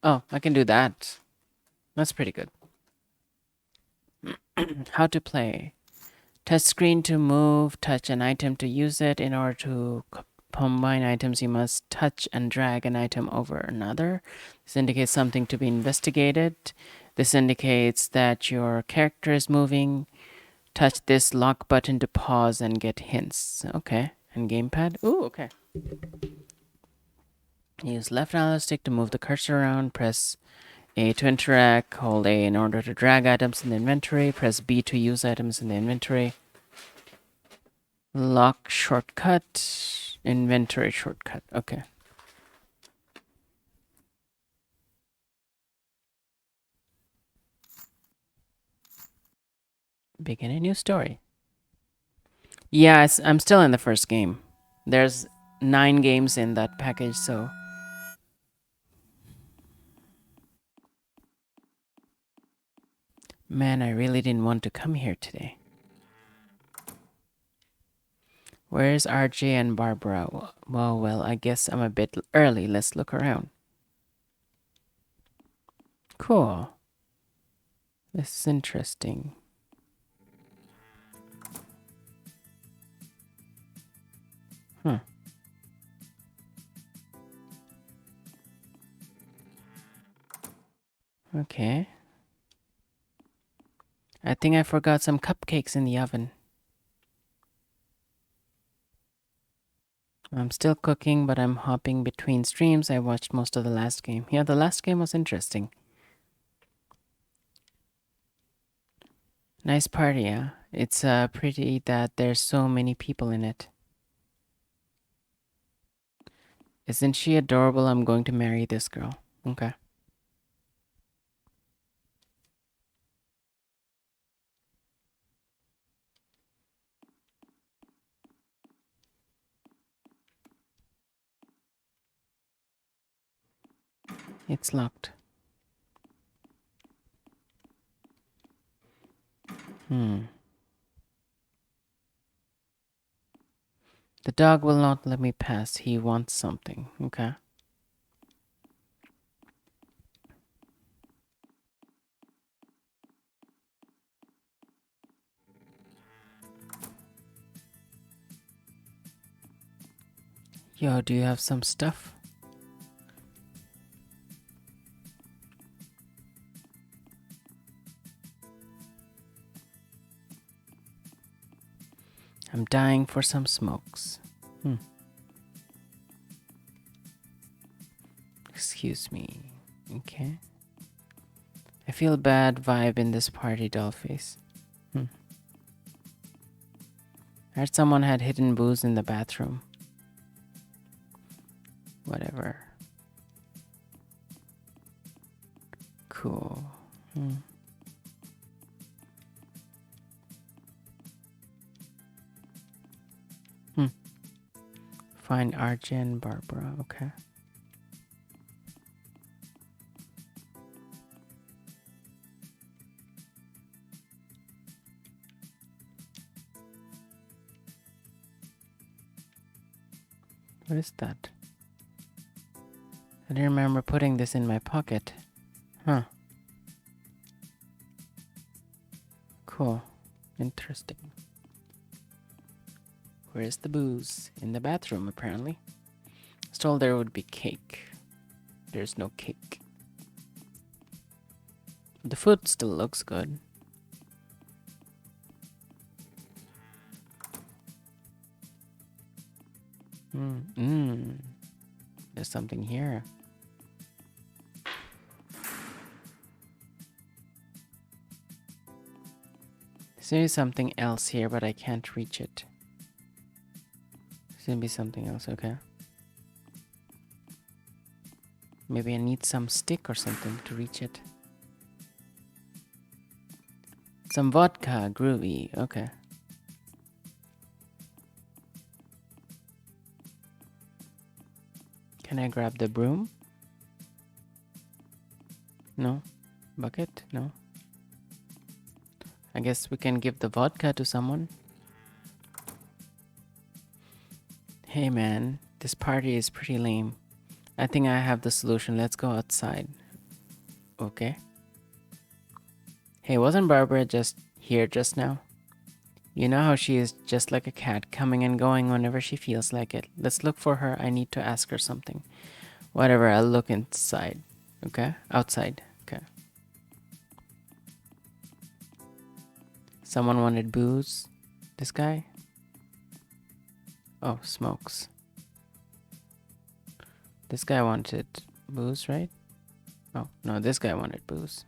Oh, I can do that. That's pretty good. How to play. Touch screen to move, touch an item to use it. In order to combine items, you must touch and drag an item over another. This indicates something to be investigated. This indicates that your character is moving. Touch this lock button to pause and get hints. Okay. And gamepad. Ooh, okay. Use left analog stick to move the cursor around. Press A to interact. Hold A in order to drag items in the inventory. Press B to use items in the inventory. Lock shortcut. Inventory shortcut. Okay. Begin a new story. Yeah, I'm still in the first game. There's 9 games in that package, so. Man, I really didn't want to come here today. Where's RJ and Barbara? Well, I guess I'm a bit early. Let's look around. Cool. This is interesting. Huh. Okay. I think I forgot some cupcakes in the oven. I'm still cooking, but I'm hopping between streams. I watched most of the last game. Yeah, the last game was interesting. Nice party, yeah. It's pretty that there's so many people in it. Isn't she adorable? I'm going to marry this girl. Okay. It's locked. Hmm. The dog will not let me pass. He wants something. Okay. Yo, do you have some stuff? I'm dying for some smokes. Excuse me. Okay. I feel bad vibe in this party, dollface. I heard someone had hidden booze in the bathroom. Whatever. Cool. Find RJ and Barbara. Okay. What is that? I didn't remember putting this in my pocket. Huh. Cool. Interesting. Where's the booze? In the bathroom, apparently. I was told there would be cake. There's no cake. The food still looks good. There's something here. There's something else here, but I can't reach it. There's gonna be something else, okay. Maybe I need some stick or something to reach it. Some vodka, groovy, okay. Can I grab the broom? No. Bucket? No. I guess we can give the vodka to someone. Hey man, this party is pretty lame. I think I have the solution. Let's go outside. Okay. Hey, wasn't Barbara just here just now? You know how she is just like a cat, coming and going whenever she feels like it. Let's look for her. I need to ask her something. Whatever, I'll look inside. Okay? Outside. Okay. Someone wanted booze? This guy? Oh, smokes. This guy wanted booze, right? Oh, no, this guy wanted booze.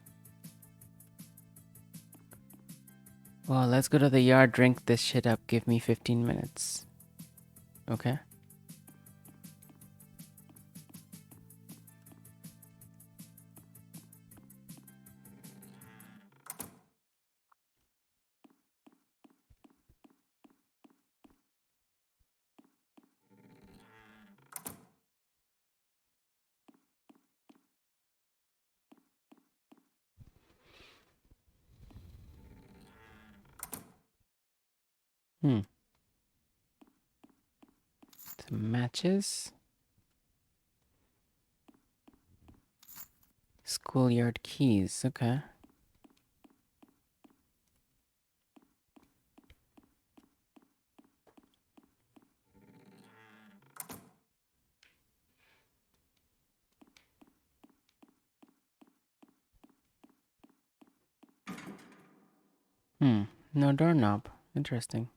Well, let's go to the yard, drink this shit up. Give me 15 minutes. Okay? Hmm. Some matches. Schoolyard keys. Okay. Hmm. No doorknob. Interesting.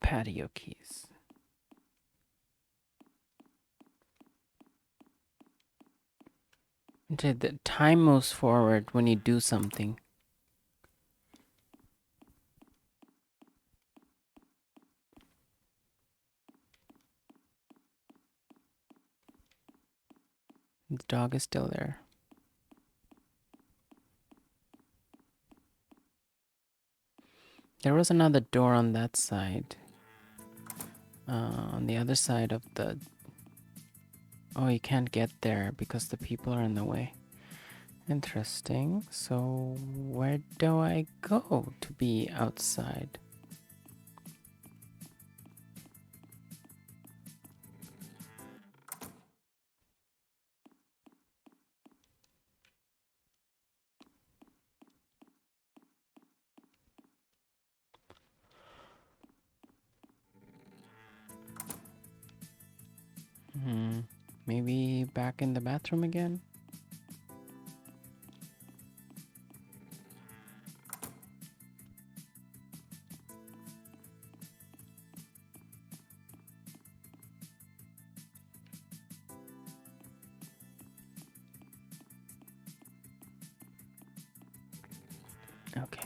Patio keys. The time moves forward when you do something. The dog is still there. There was another door on that side. On the other side of the... Oh, you can't get there because the people are in the way. Interesting. So, where do I go to be outside? Hmm. Maybe back in the bathroom again? Okay.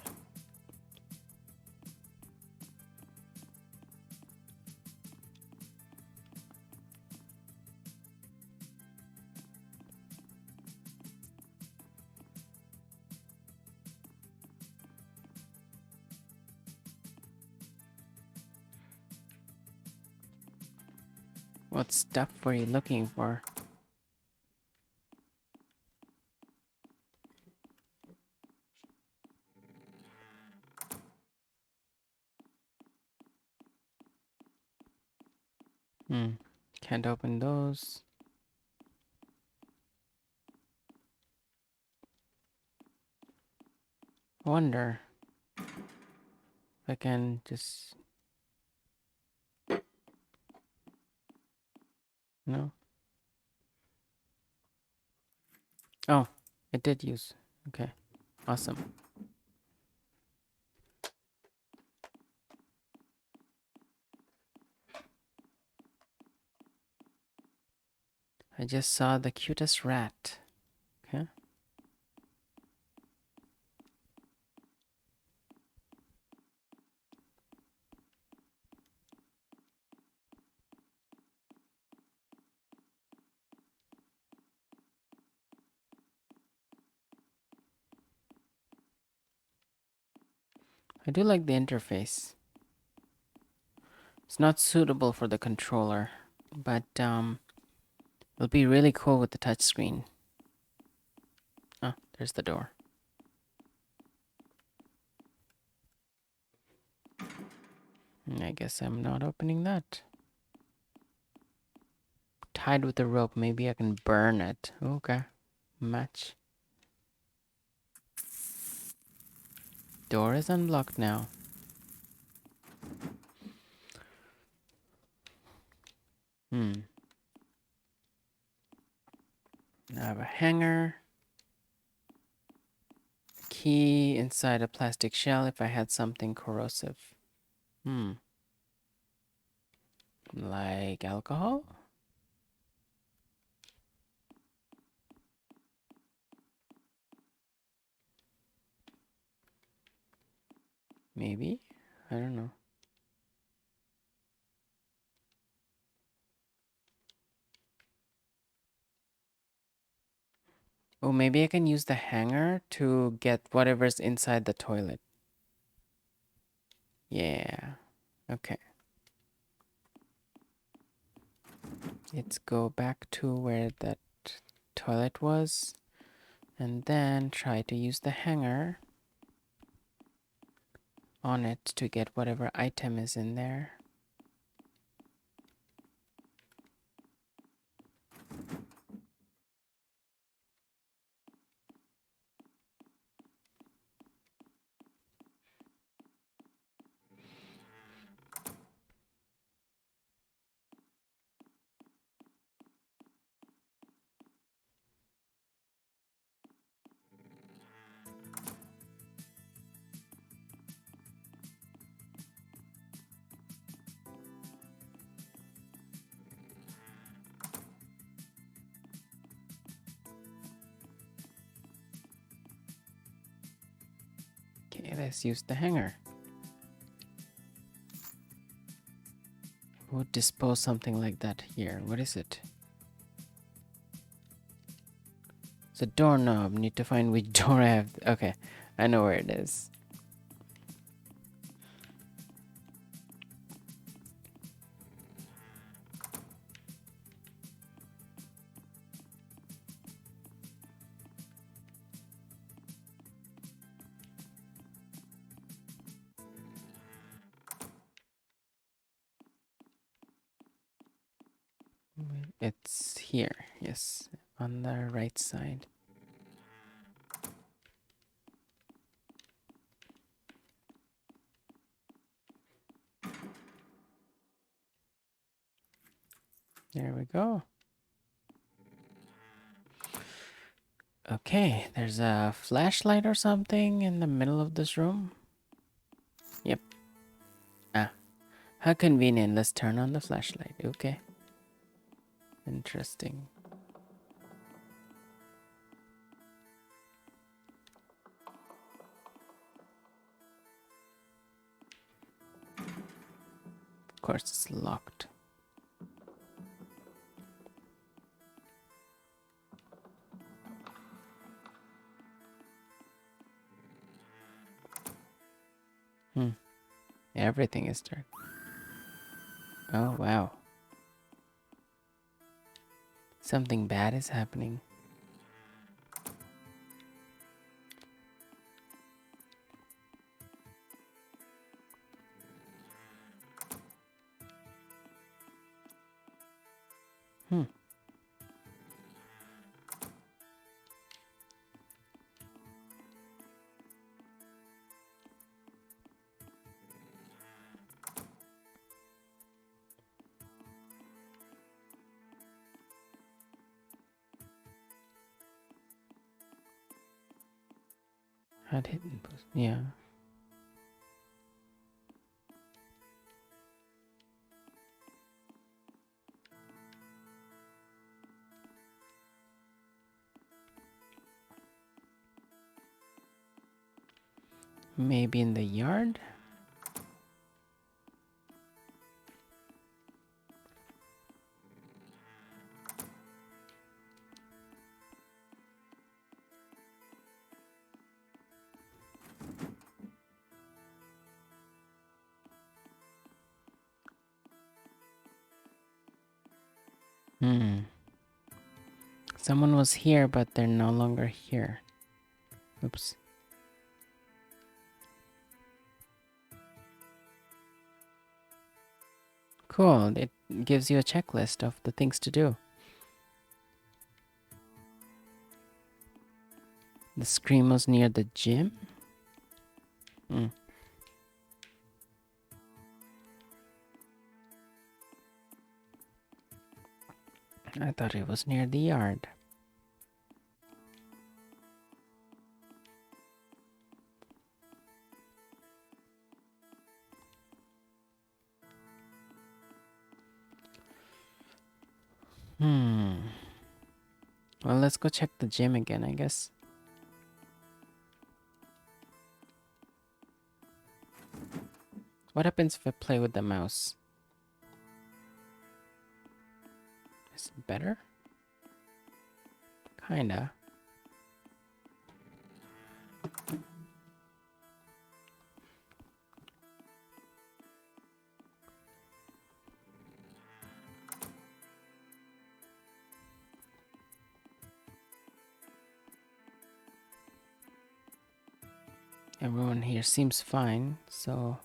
What stuff were you looking for? Hmm. Can't open those. Wonder if I can just... No? Oh, it did use. Okay. Awesome. I just saw the cutest rat. Okay. I do like the interface. It's not suitable for the controller, but it'll be really cool with the touchscreen. Oh, there's the door. I guess I'm not opening that. Tied with a rope, maybe I can burn it. Okay. Match. Door is unlocked now. Hmm. I have a hanger. Key inside a plastic shell if I had something corrosive. Hmm. Like alcohol? Maybe. I don't know. Oh, maybe I can use the hanger to get whatever's inside the toilet. Yeah. Okay. Let's go back to where that toilet was and then try to use the hanger on it to get whatever item is in there. Okay, let's use the hanger. Who would dispose something like that here? What is it? It's a doorknob. Need to find which door I have. Okay, I know where it is. It's here. Yes, on the right side. There we go. Okay, there's a flashlight or something in the middle of this room. Yep. Ah, how convenient. Let's turn on the flashlight. Okay. Interesting. Of course, it's locked. Everything is dark. Oh, wow. Something bad is happening. Hmm. Had hidden post. Yeah. Maybe in the yard? Hmm. Someone was here, but they're no longer here. Oops. Cool. It gives you a checklist of the things to do. The scream was near the gym? Hmm. I thought it was near the yard. Hmm. Well, let's go check the gym again, I guess. What happens if I play with the mouse? Is it better? Kinda. Everyone here seems fine, so...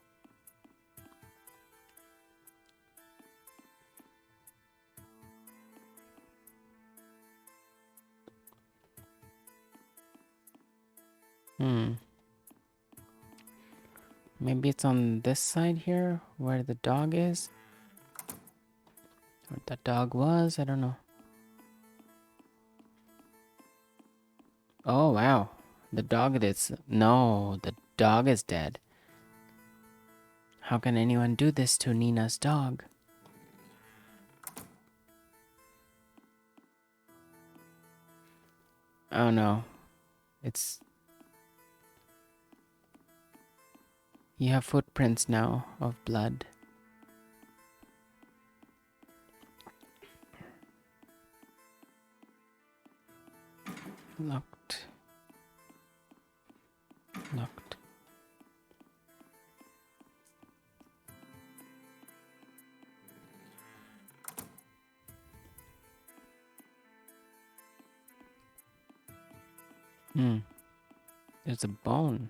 Maybe it's on this side here, where the dog is? Or the dog was? I don't know. Oh, wow. The dog is... No, the dog is dead. How can anyone do this to Nina's dog? Oh no. It's... You have footprints now of blood. Locked. Locked. There's a bone.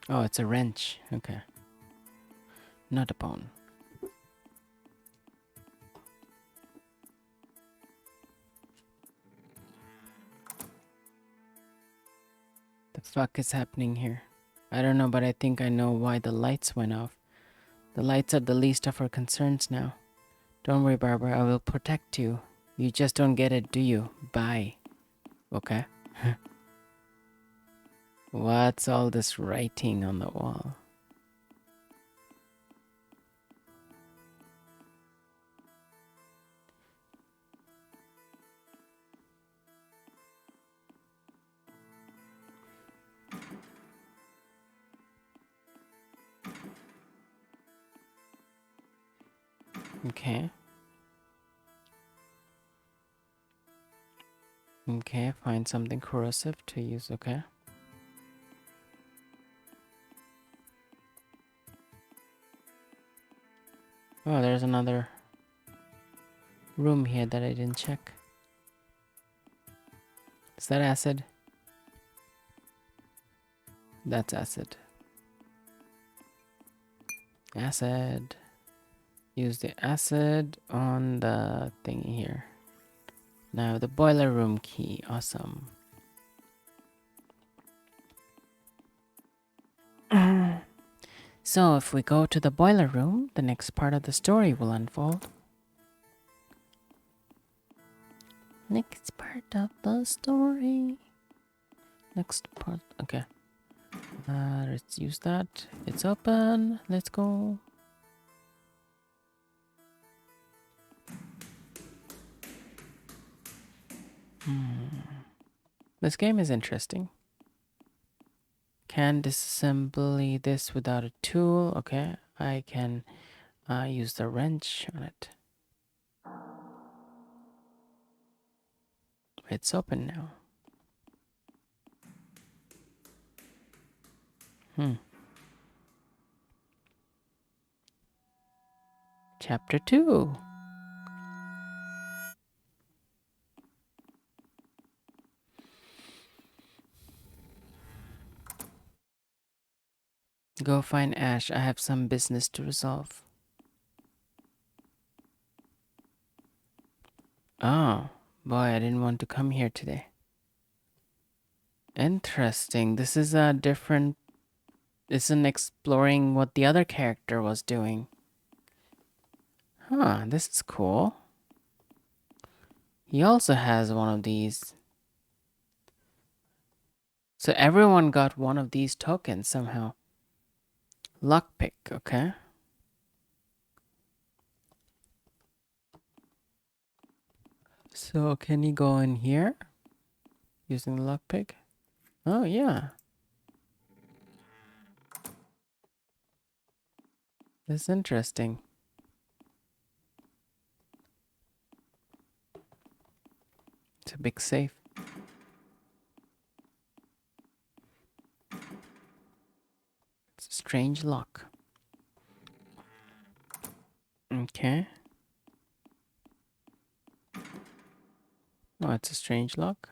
Oh, it's a wrench. Okay. Not a bone. The fuck is happening here? I don't know, but I think I know why the lights went off. The lights are the least of our concerns now. Don't worry, Barbara. I will protect you. You just don't get it, do you? Bye. Okay. What's all this writing on the wall? Okay. Okay, find something corrosive to use, okay? Oh, there's another room here that I didn't check. Is that acid? That's acid. Acid. Use the acid on the thingy here. Now the boiler room key. Awesome. So if we go to the boiler room, the next part of the story will unfold. Next part of the story. Next part. Okay. Let's use that. It's open. Let's go. This game is interesting. Can disassembly this without a tool. Okay. I can use the wrench on it. It's open now. Chapter 2. Go find Ash. I have some business to resolve. Oh, boy, I didn't want to come here today. Interesting. This is a different... Isn't exploring what the other character was doing. Huh, this is cool. He also has one of these. So everyone got one of these tokens somehow. Lockpick, okay. So can he go in here? Using the lockpick? Oh, yeah. This is interesting. It's a big safe. It's a strange lock. Okay. Oh, it's a strange lock.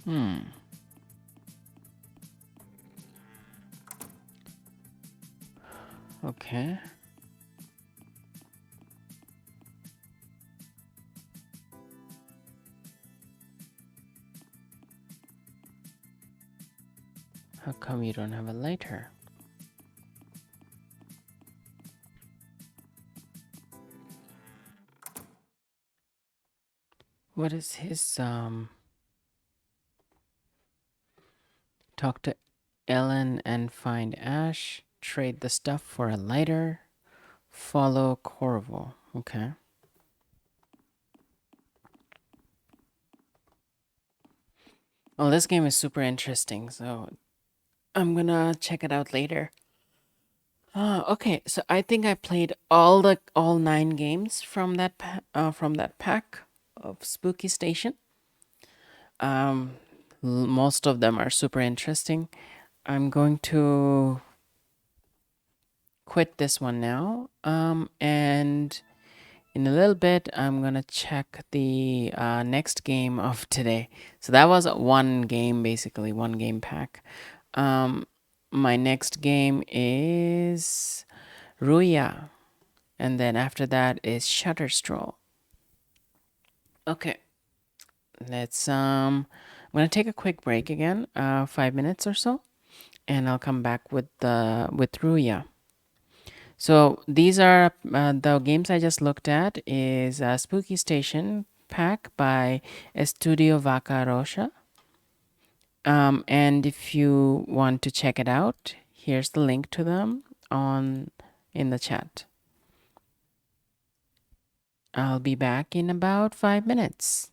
Hmm. Okay. How come you don't have a lighter? What is his talk to Ellen and find Ash, trade the stuff for a lighter, follow Corvo. Okay. Well, this game is super interesting, so I'm gonna check it out later. Okay, so I think I played all 9 games from from that pack of Spooky Station. Um, Most of them are super interesting. I'm going to quit this one now. And in a little bit, I'm gonna check the next game of today. So that was one game, basically one game pack. Um, my next game is Ruya, and then after that is Stroll. Okay, let's I'm gonna take a quick break again, 5 minutes or so, and I'll come back with the with Ruya. So these are the games I just looked at is Spooky Station pack by Estudio Vaca Rocha. And if you want to check it out, here's the link to them on in the chat. I'll be back in about 5 minutes.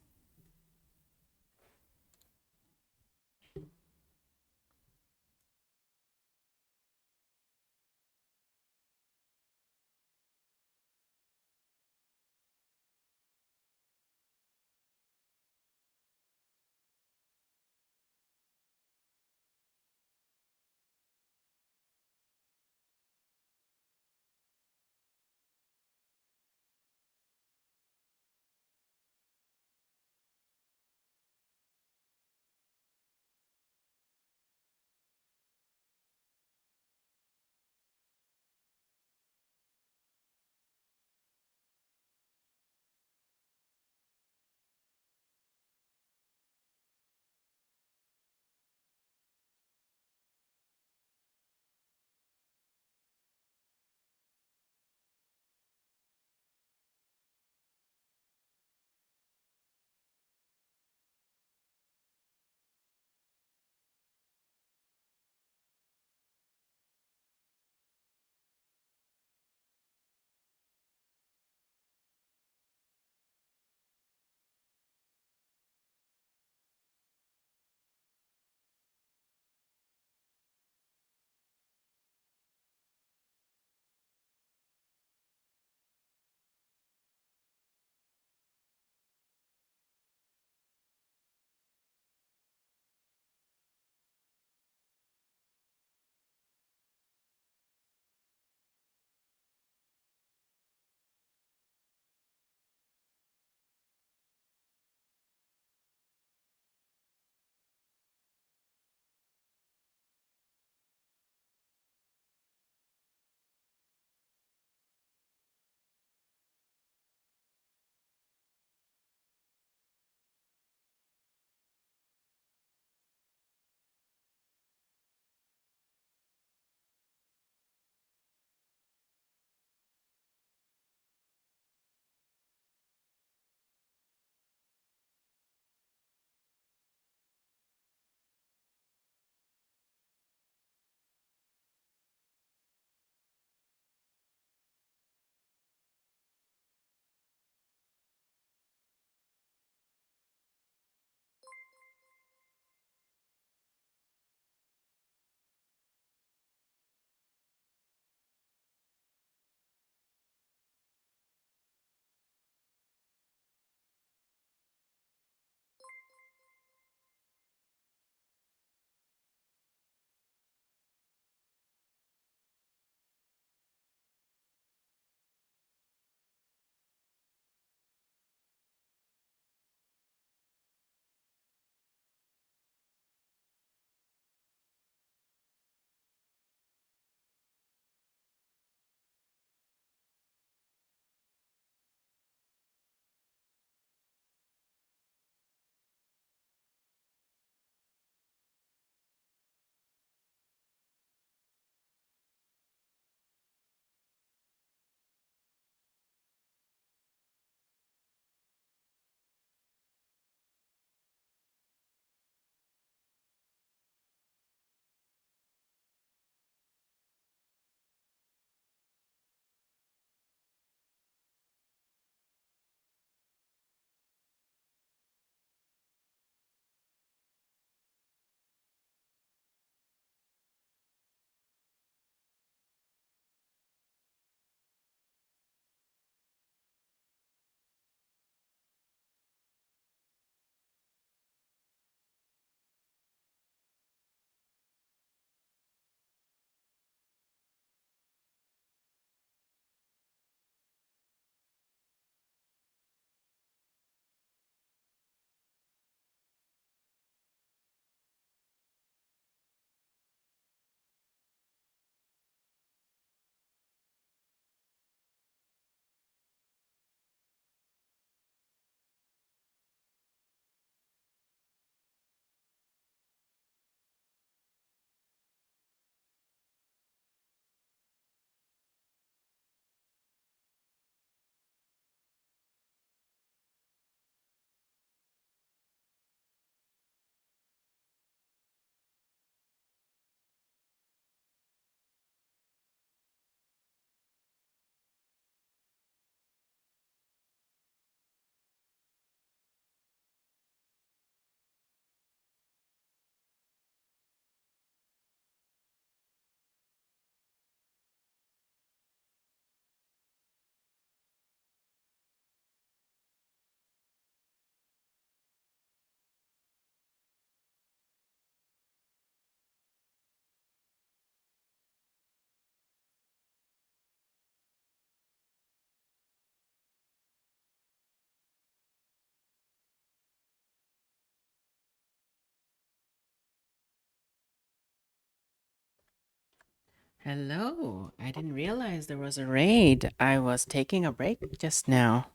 Hello. I didn't realize there was a raid. I was taking a break just now.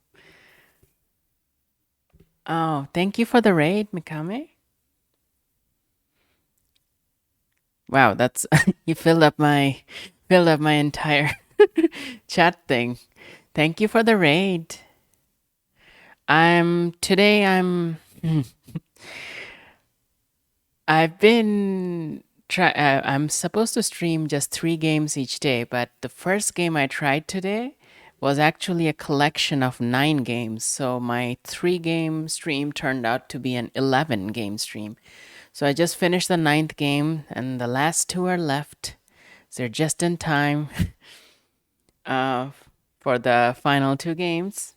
Oh, thank you for the raid, Mikame. Wow, that's you filled up my entire chat thing. Thank you for the raid. I've been I'm supposed to stream just 3 games each day, but the first game I tried today was actually a collection of 9 games. So my 3-game stream turned out to be an 11-game stream. So I just finished the ninth game and the last 2 are left. So they're just in time uh, for the final 2 games.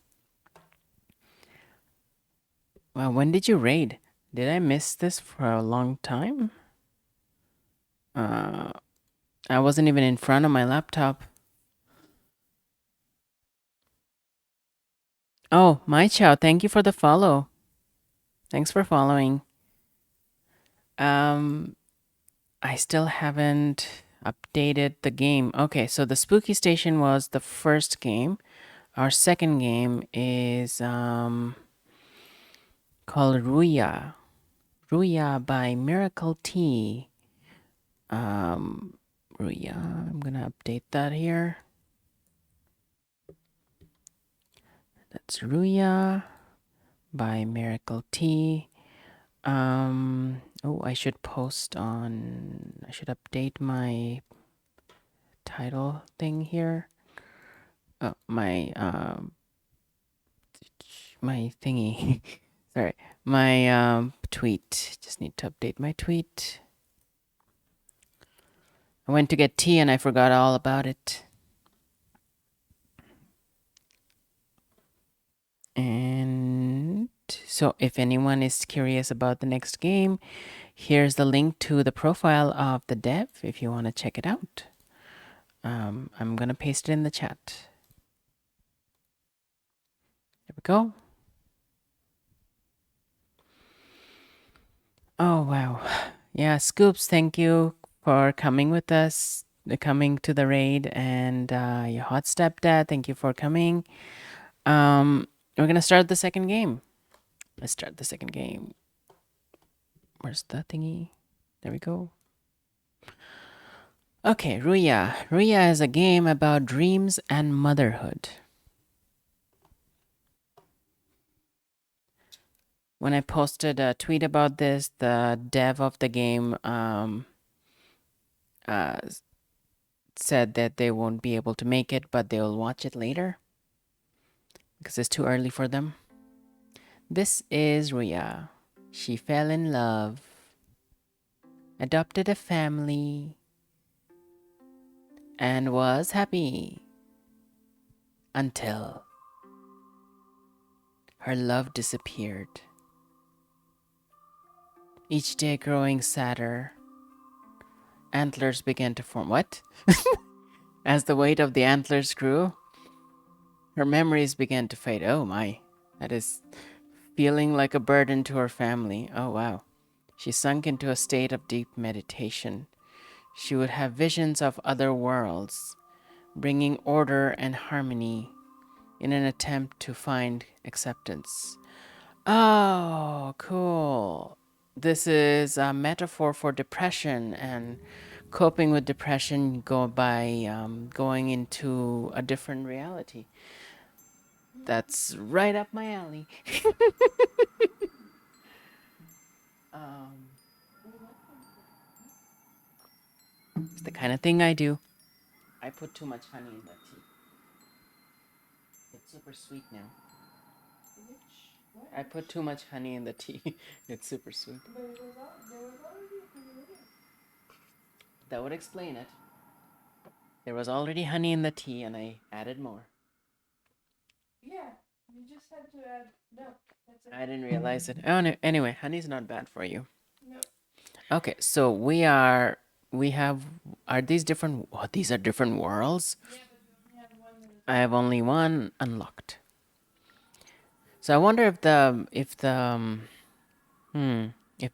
Well, when did you raid? Did I miss this for a long time? Uh, I wasn't even in front of my laptop. Oh, my chow, thank you for the follow. Thanks for following. Um, I still haven't updated the game. Okay, so the Spooky Station was the first game. Our second game is called Ruya. Ruya by Miracle Tea. Ruya. I'm gonna update that here. That's Ruya by Miracle Tea. Oh, I should update my title thing here. Oh, my thingy. Sorry, my tweet. Just need to update my tweet. I went to get tea and I forgot all about it. And so if anyone is curious about the next game, here's the link to the profile of the dev if you want to check it out. I'm going to paste it in the chat. There we go. Oh, wow. Yeah, Scoops, thank you for coming with us, coming to the raid. And your hot stepdad, thank you for coming. We're going to start the second game. Let's start the second game. Where's the thingy? There we go. Okay, Ruya. Ruya is a game about dreams and motherhood. When I posted a tweet about this, the dev of the game uh, said that they won't be able to make it, but they'll watch it later because it's too early for them. This is Ruya. She fell in love, adopted a family, and was happy until her love disappeared. Each day growing sadder, antlers began to form. What? As the weight of the antlers grew, her memories began to fade. Oh my, that is feeling like a burden to her family. Oh wow. She sunk into a state of deep meditation. She would have visions of other worlds, bringing order and harmony in an attempt to find acceptance. Oh, cool. This is a metaphor for depression and coping with depression by going into a different reality. That's right up my alley. um, it's the kind of thing I do. I put too much honey in that tea. It's super sweet now. I put too much honey in the tea. It's super sweet. But there was already a familiar. That would explain it. There was already honey in the tea and I added more. Yeah, you just had to add milk. That's it. I didn't realize it. Oh, no, anyway, honey's not bad for you. No. Okay, so are these different, oh, these are different worlds? Yeah, but you only have one that is. I have only one unlocked. So I wonder if the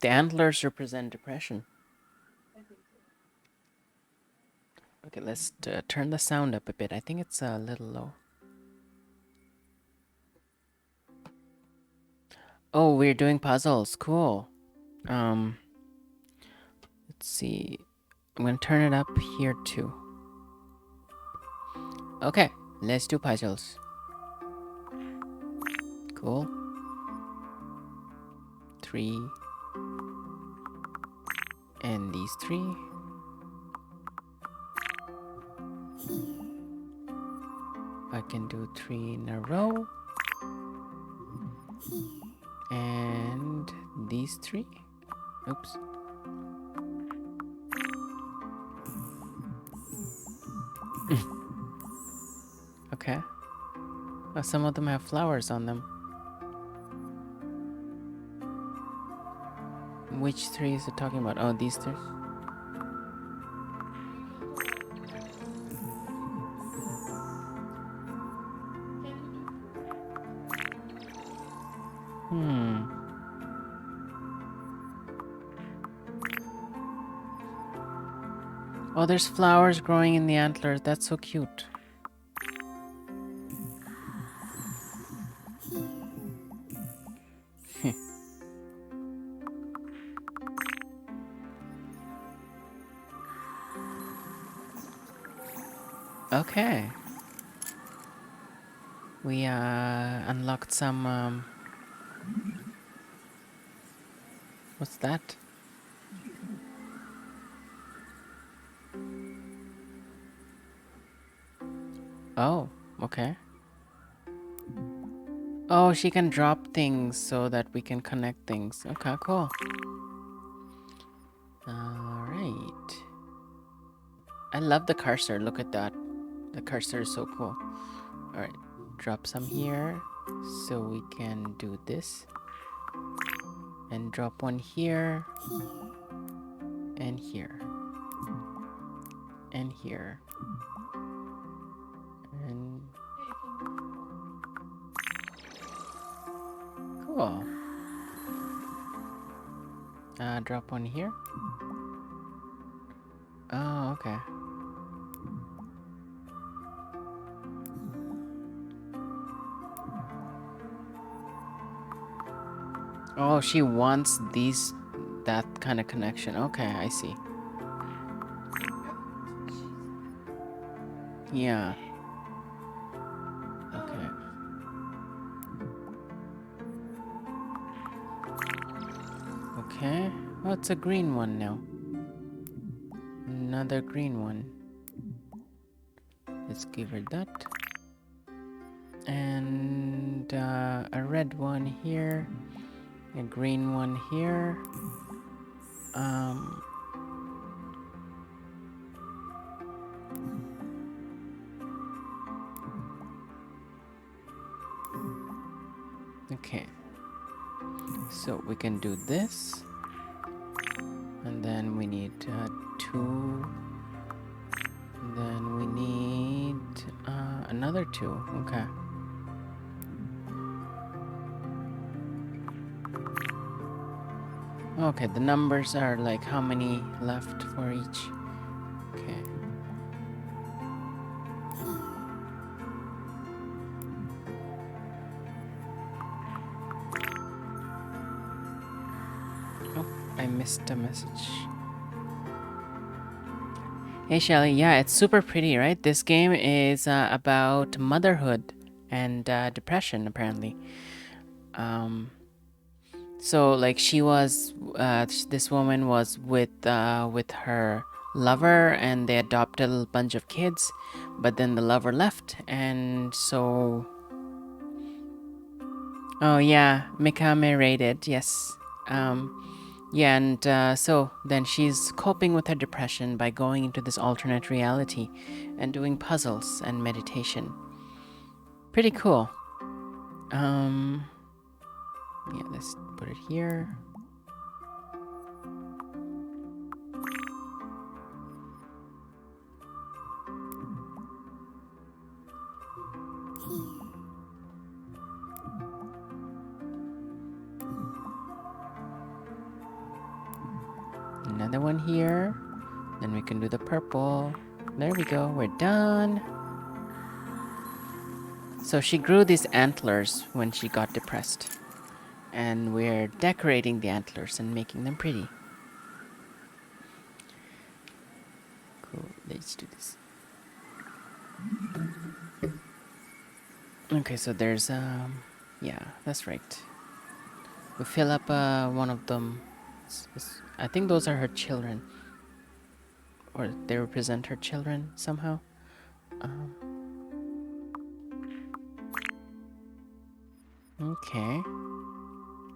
antlers represent depression. I think so. Okay, let's turn the sound up a bit. I think it's a little low. Oh, we're doing puzzles. Cool. Let's see. I'm gonna turn it up here too. Okay, let's do puzzles. Cool. 3. And these 3. I can do 3 in a row. And these 3. Oops. Okay. Oh, some of them have flowers on them. Which 3 is it talking about? Oh, these 3. Hmm. Oh, there's flowers growing in the antlers. That's so cute. Okay. We unlocked some what's that? Oh, okay. Oh, she can drop things so that we can connect things. Okay, cool. Alright. I love the cursor. Look at that. The cursor is so cool. Alright. Drop some here so we can do this. And drop one here. And here. And here. And cool. Drop one here. Oh, okay. Oh, she wants that kind of connection. Okay, I see. Yeah. Okay. Okay. Oh, it's a green one now. Another green one. Let's give her that. And a red one here. A green one here. Um... Okay. So we can do this. And then we need 2. And then we need another 2. Okay. Okay, the numbers are like how many left for each. Okay. Oh, I missed a message. Hey Shelly, yeah, it's super pretty, right? This game is about motherhood and depression, apparently. So like this woman was with her lover, and they adopted a bunch of kids, but then the lover left, and so. Oh yeah, Mikame rated, yes. Yeah, and so then she's coping with her depression by going into this alternate reality and doing puzzles and meditation. Pretty cool. Yeah, let's put it here. Another one here. Then we can do the purple. There we go. We're done. So she grew these antlers when she got depressed. And we're decorating the antlers and making them pretty. Cool. Let's do this. Okay, so there's yeah, that's right. We fill up one of them. I think those are her children, or they represent her children somehow. Um, okay.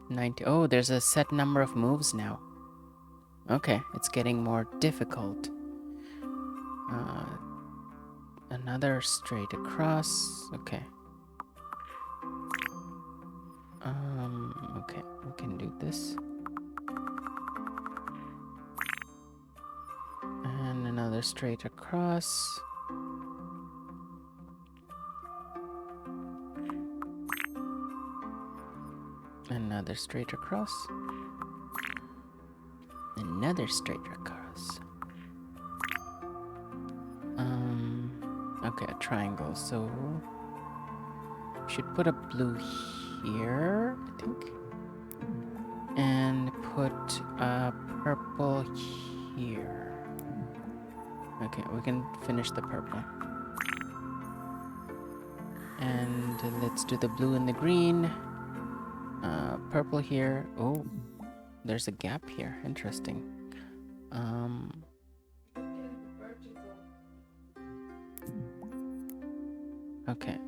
90. Oh, there's a set number of moves now. Okay, it's getting more difficult. Another straight across. Okay. Okay, we can do this. And another straight across. Another straight across. Another straight across. Okay, a triangle. So should put a blue here, I think. And put a purple here. Okay, we can finish the purple. And let's do the blue and the green. Purple here. Oh, there's a gap here. Interesting. Okay.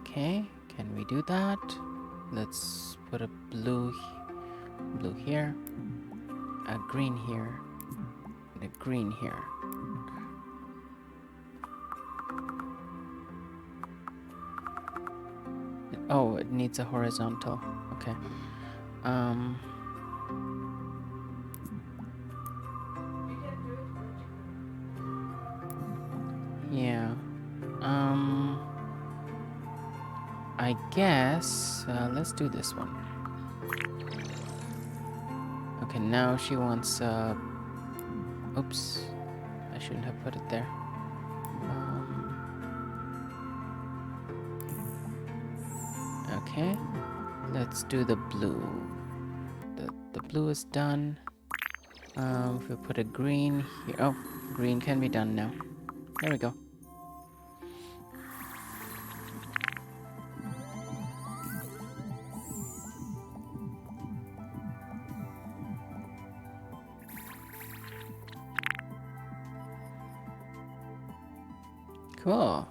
Okay, can we do that? Let's put a blue here, a green here, and a green here. Oh, it needs a horizontal. Okay. Yeah. I guess let's do this one. Okay, now she wants oops. I shouldn't have put it there. Okay. Let's do the blue. The blue is done. If we put a green here. Oh, green can be done now. There we go. Cool.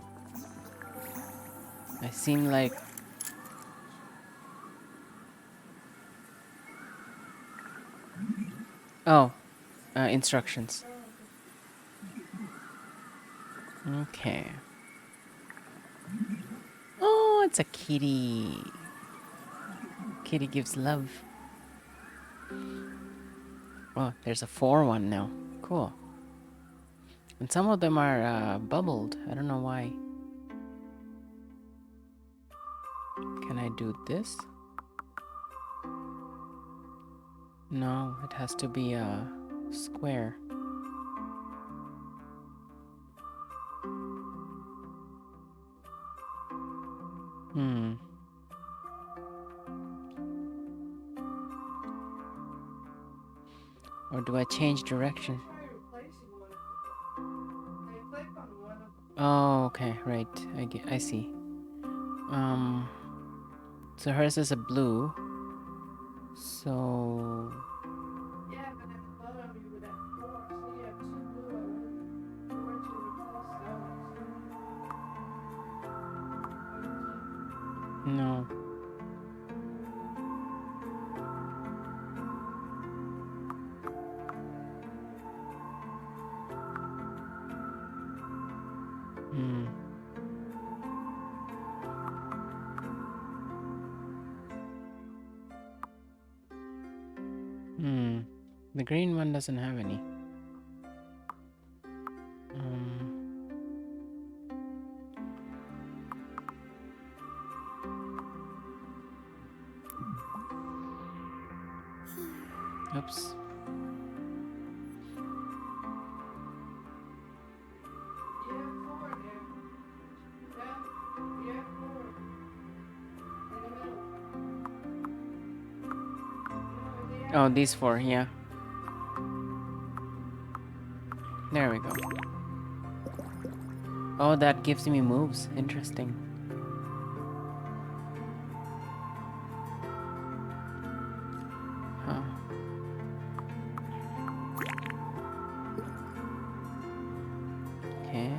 I seem like... Oh, instructions. Okay. Oh, it's a kitty. Kitty gives love. Oh, there's a 4-1 now. Cool. And some of them are bubbled. I don't know why. Can I do this? No, it has to be a square. Or do I change direction? Oh, okay, right. I see. So hers is a blue. So... Yeah, but at the bottom you would have 4, so you have 2 blue and 4 to replace those. No. The green one doesn't have any. Oops. Oh, these four, yeah. There we go. Oh, that gives me moves. Interesting. Huh. Okay,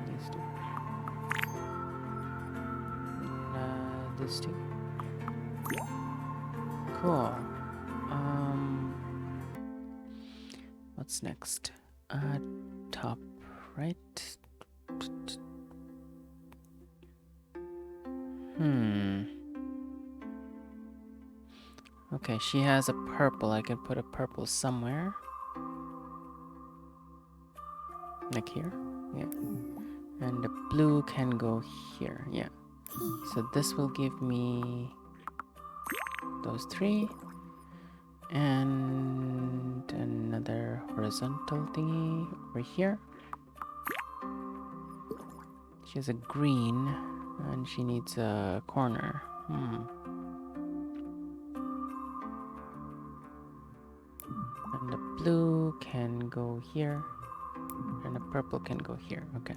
these two. These two. Cool. What's next? Top right. Okay, she has a purple. I can put a purple somewhere. Like here? Yeah. And the blue can go here. Yeah. So this will give me those three. And another horizontal thingy over here. She has a green, and she needs a corner. And the blue can go here, and the purple can go here. Okay.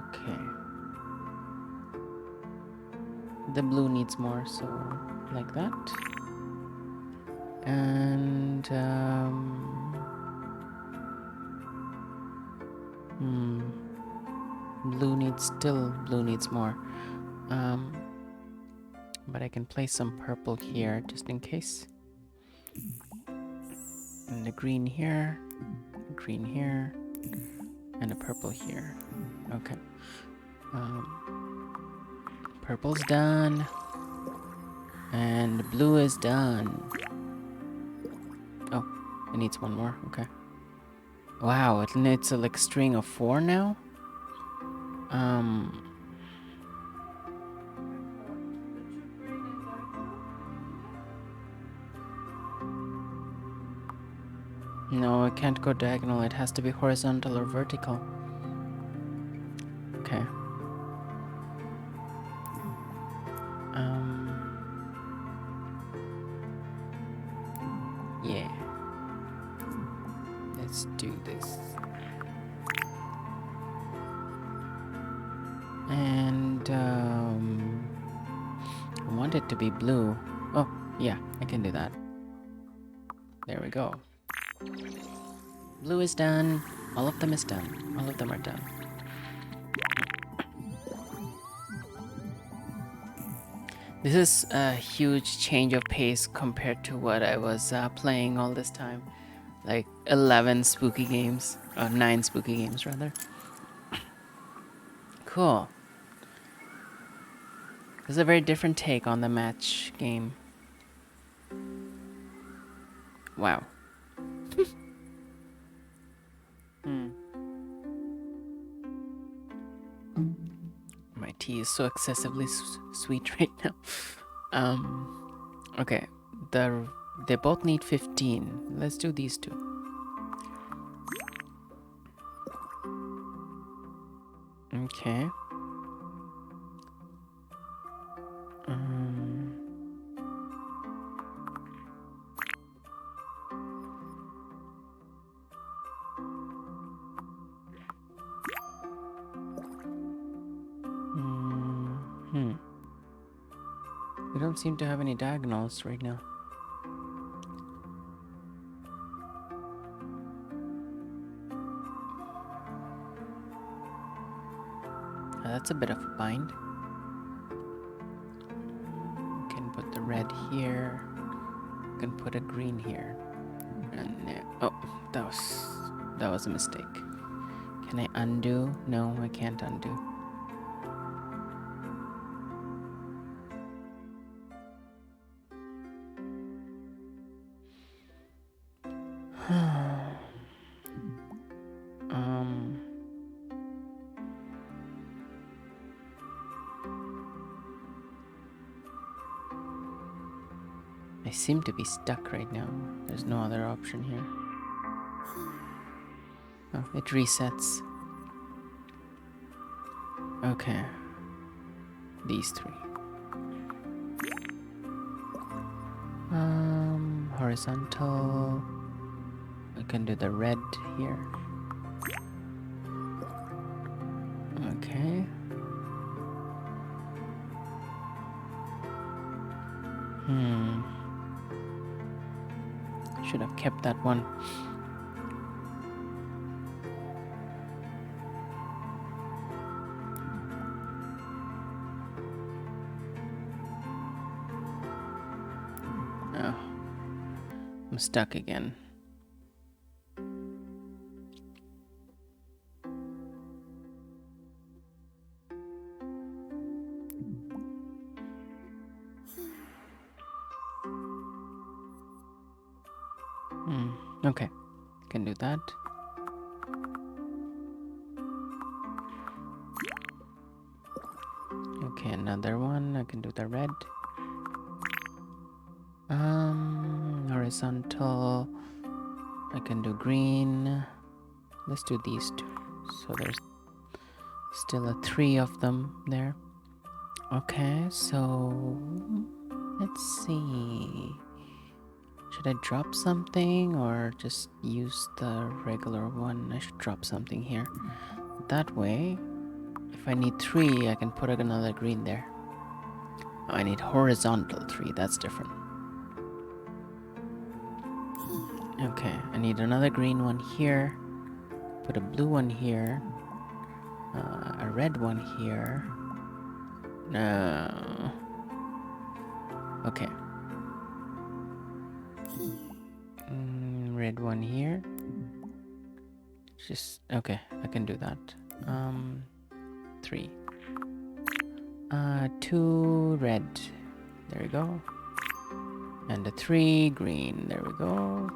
Okay. The blue needs more, so like that. And blue needs more. But I can place some purple here just in case. And the green here, and a purple here. Okay. Purple's done. And blue is done. Oh, it needs one more. Okay. Wow, it needs a like string of 4 now. No, it can't go diagonal. It has to be horizontal or vertical. Okay. Yeah. Let's do this. And I want it to be blue. Oh, yeah, I can do that. There we go. Blue is done. All of them is done. All of them are done. This is a huge change of pace compared to what I was playing all this time. Like 11 spooky games. Or 9 spooky games, rather. Cool. This is a very different take on the match game. Wow. My tea is so excessively sweet right now. Okay. They both need 15. Let's do these two. Okay. We don't seem to have any diagonals right now. That's a bit of a bind. We can put the red here. We can put a green here. And oh, that was a mistake. Can I undo? No, I can't undo. I seem to be stuck right now. There's no other option here. Oh, it resets. Okay. These three. Horizontal. I can do the red here. Okay. Should have kept that one. Oh, I'm stuck again. Okay, can do that. Okay, another one. I can do the red. Horizontal. I can do green. Let's do these two. So there's still a 3 of them there. Okay, so let's see. Should I drop something or just use the regular one? I should drop something here. That way, if I need 3, I can put another green there. Oh, I need horizontal 3, that's different. Okay, I need another green one here. Put a blue one here. A red one here. No. Okay. Red one here. Just okay. I can do that. 3. 2 red. There we go. And a 3 green. There we go.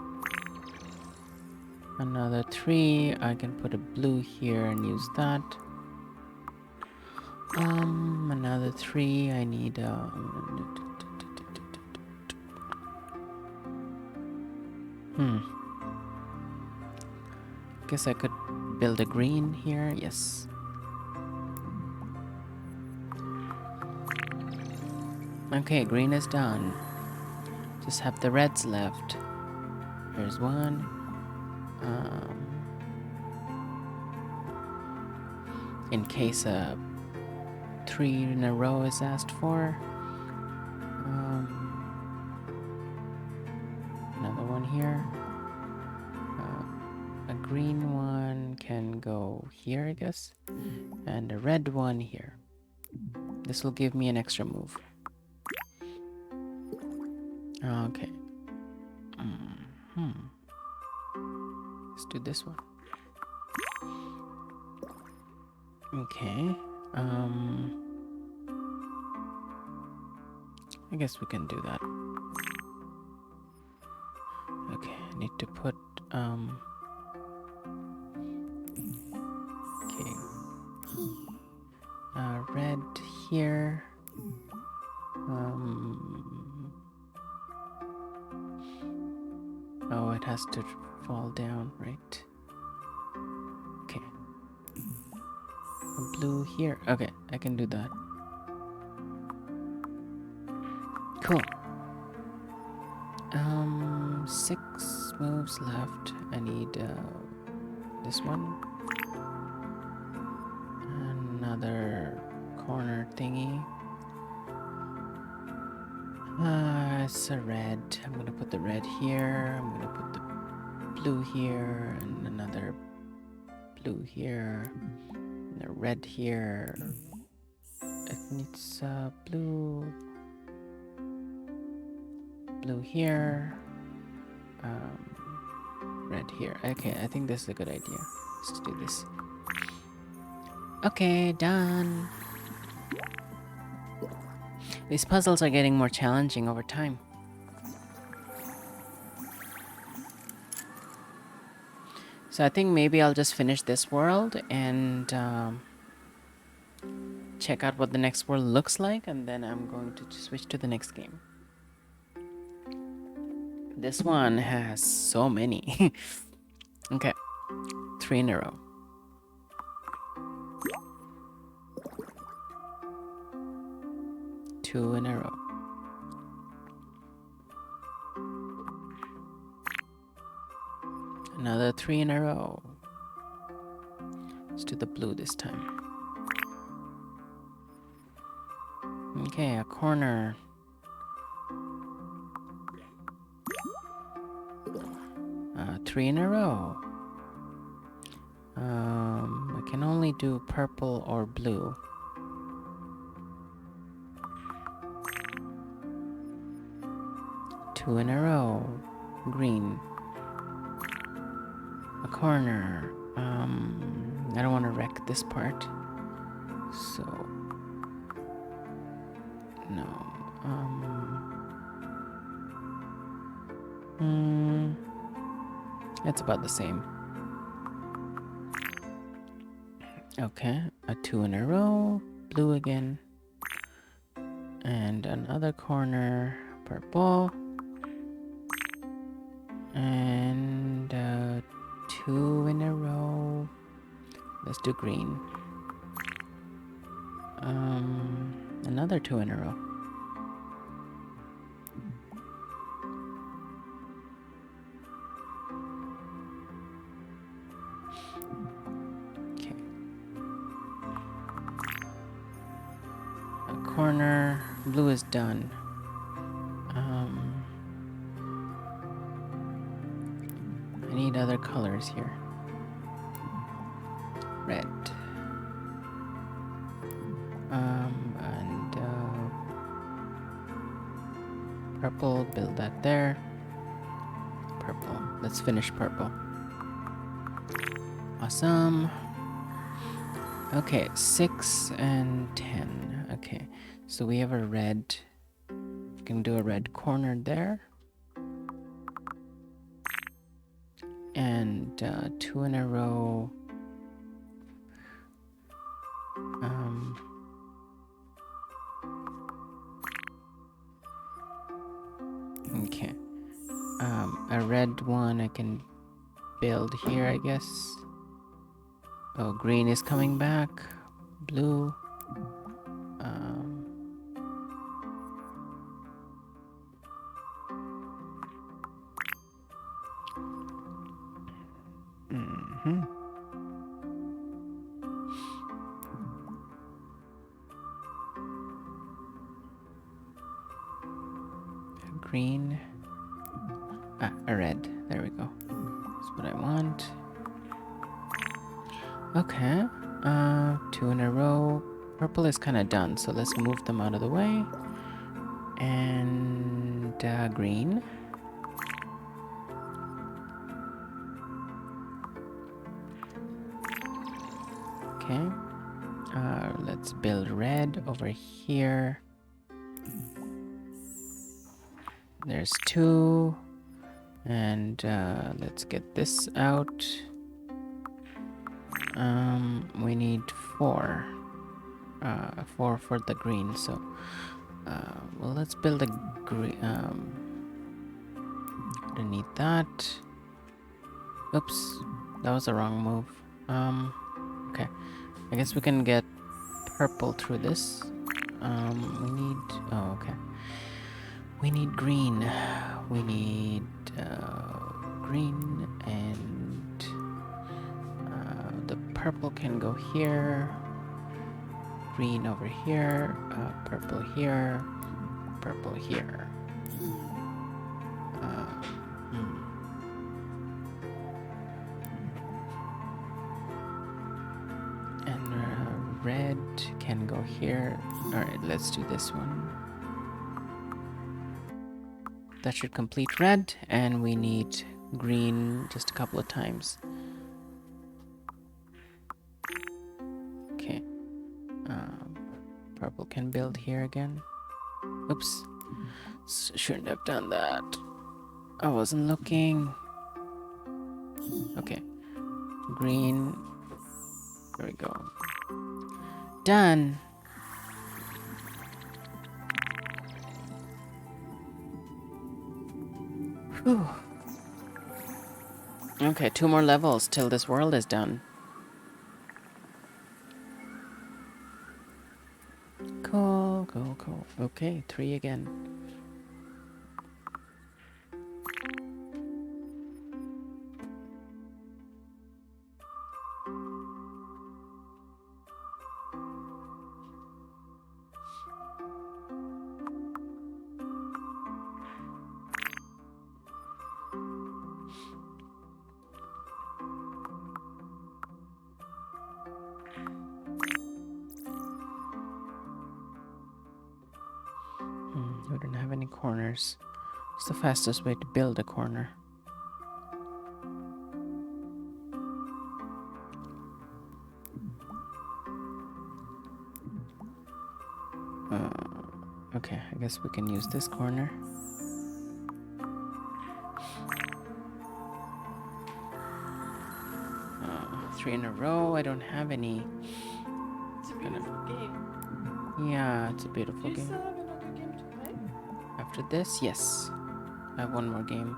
Another 3. I can put a blue here and use that. Another 3. I need Guess I could build a green here. Yes. Okay, green is done. Just have the reds left. Here's one. In case a 3 in a row is asked for. Another one here. A green one can go here, I guess. And a red one here. This will give me an extra move. Okay. Let's do this one. Okay. I guess we can do that. Okay, I need to put okay. Red here. Oh, it has to fall down, right? Okay. Blue here. Okay, I can do that. Cool. 6 moves left. I need this one. Another corner thingy. It's a red. I'm gonna put the red here. I'm gonna put the blue here and another blue here. And a red here. It needs blue. Blue here. Red here. Okay, I think this is a good idea. Let's do this. Okay, done. These puzzles are getting more challenging over time. So I think maybe I'll just finish this world and check out what the next world looks like, and then I'm going to switch to the next game. This one has so many. Okay, 3 in a row. 2 in a row. Another 3 in a row. Let's do the blue this time. Okay, a corner. 3 in a row. We can only do purple or blue. Two in a row. Green. A corner. I don't want to wreck this part. So... no. It's about the same. Okay, a 2 in a row. Blue again. And another corner. Purple. And 2 in a row. Let's do green. Another 2 in a row. Okay. A corner. Blue is done. I need other colors here. Red. And purple, build that there. Purple. Let's finish purple. Awesome. Okay, 6 and 10. Okay, so we have a red. We can do a red corner there. And 2 in a row. Okay. A red one I can build here, I guess. Oh, green is coming back. Blue. Green. A red. There we go. That's what I want. Okay. 2 in a row. Purple is kind of done, so let's move them out of the way. And green. Okay. Let's build red over here. There's 2. And let's get this out. We need 4. 4 for the green, so well, let's build a green. Don't need that. Oops, that was the wrong move. Okay, I guess we can get purple through this. We need. Oh, okay. We need green. We need green, and the purple can go here. Green over here. Purple here. Purple here. And red can go here. Alright, let's do this one. That should complete red, and we need green just a couple of times. Okay. Purple can build here again. Oops. Shouldn't have done that. I wasn't looking. Okay. Green. There we go. Done. Whew. Okay, 2 more levels till this world is done. Cool. Cool. Okay, 3 again. We don't have any corners. It's the fastest way to build a corner. Okay, I guess we can use this corner. Three in a row. I don't have any. It's a beautiful game. Yeah, it's a Do beautiful you game. still have another game to play? After this, yes. I have one more game.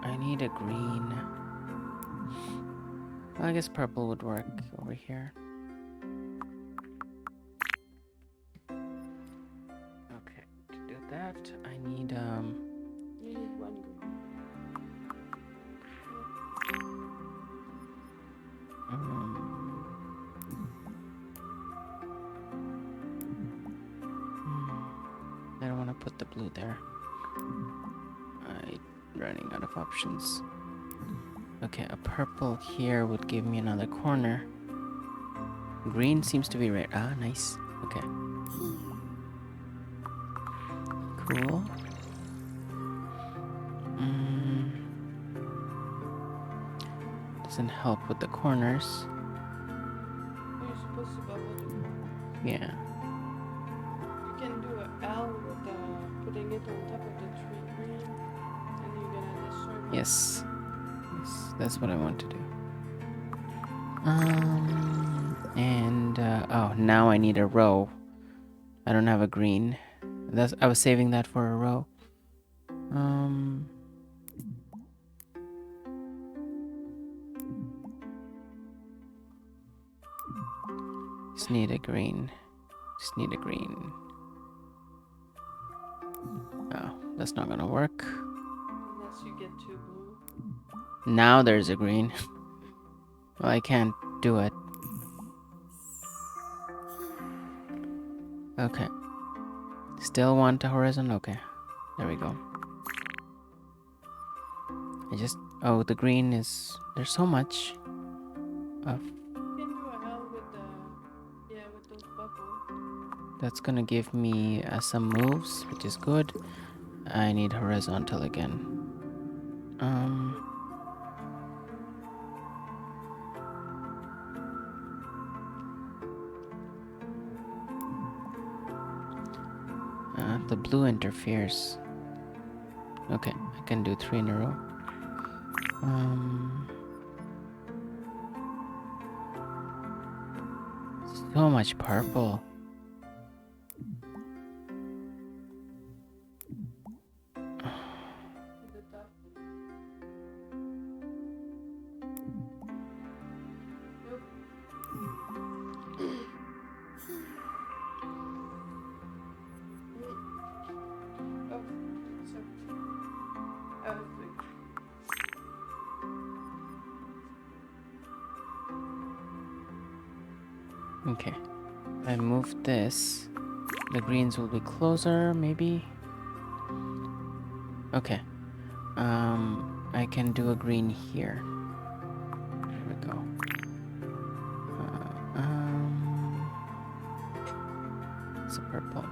I need a green. Well, I guess purple would work over here. Okay, to do that, I need You need one green. I don't want to put the blue there. I'm running out of options. Okay, a purple here would give me another corner. Green seems to be right. Ah, nice. Okay. Cool. Doesn't help with the corners. You're supposed to bubble the corner. Yeah. You can do a L with putting it on top of the tree green, and you're gonna destroy it. Yes. Yes, that's what I want to do. Oh, now I need a row. I don't have a green. I was saving that for a row. Just need a green. Oh, that's not gonna work. Unless you get two blue. Now there's a green. Well, I can't do it. Okay. Still want a horizon? Okay. There we go. Oh, the green is... There's so much of... You can do a L with those bubbles. That's gonna give me some moves, which is good. I need horizontal again. The blue interferes. Okay, I can do 3 in a row. So much purple. At the top. Oh, sorry. Okay. I moved this. The greens will be closer, maybe. Okay. I can do a green here. There we go. It's a purple.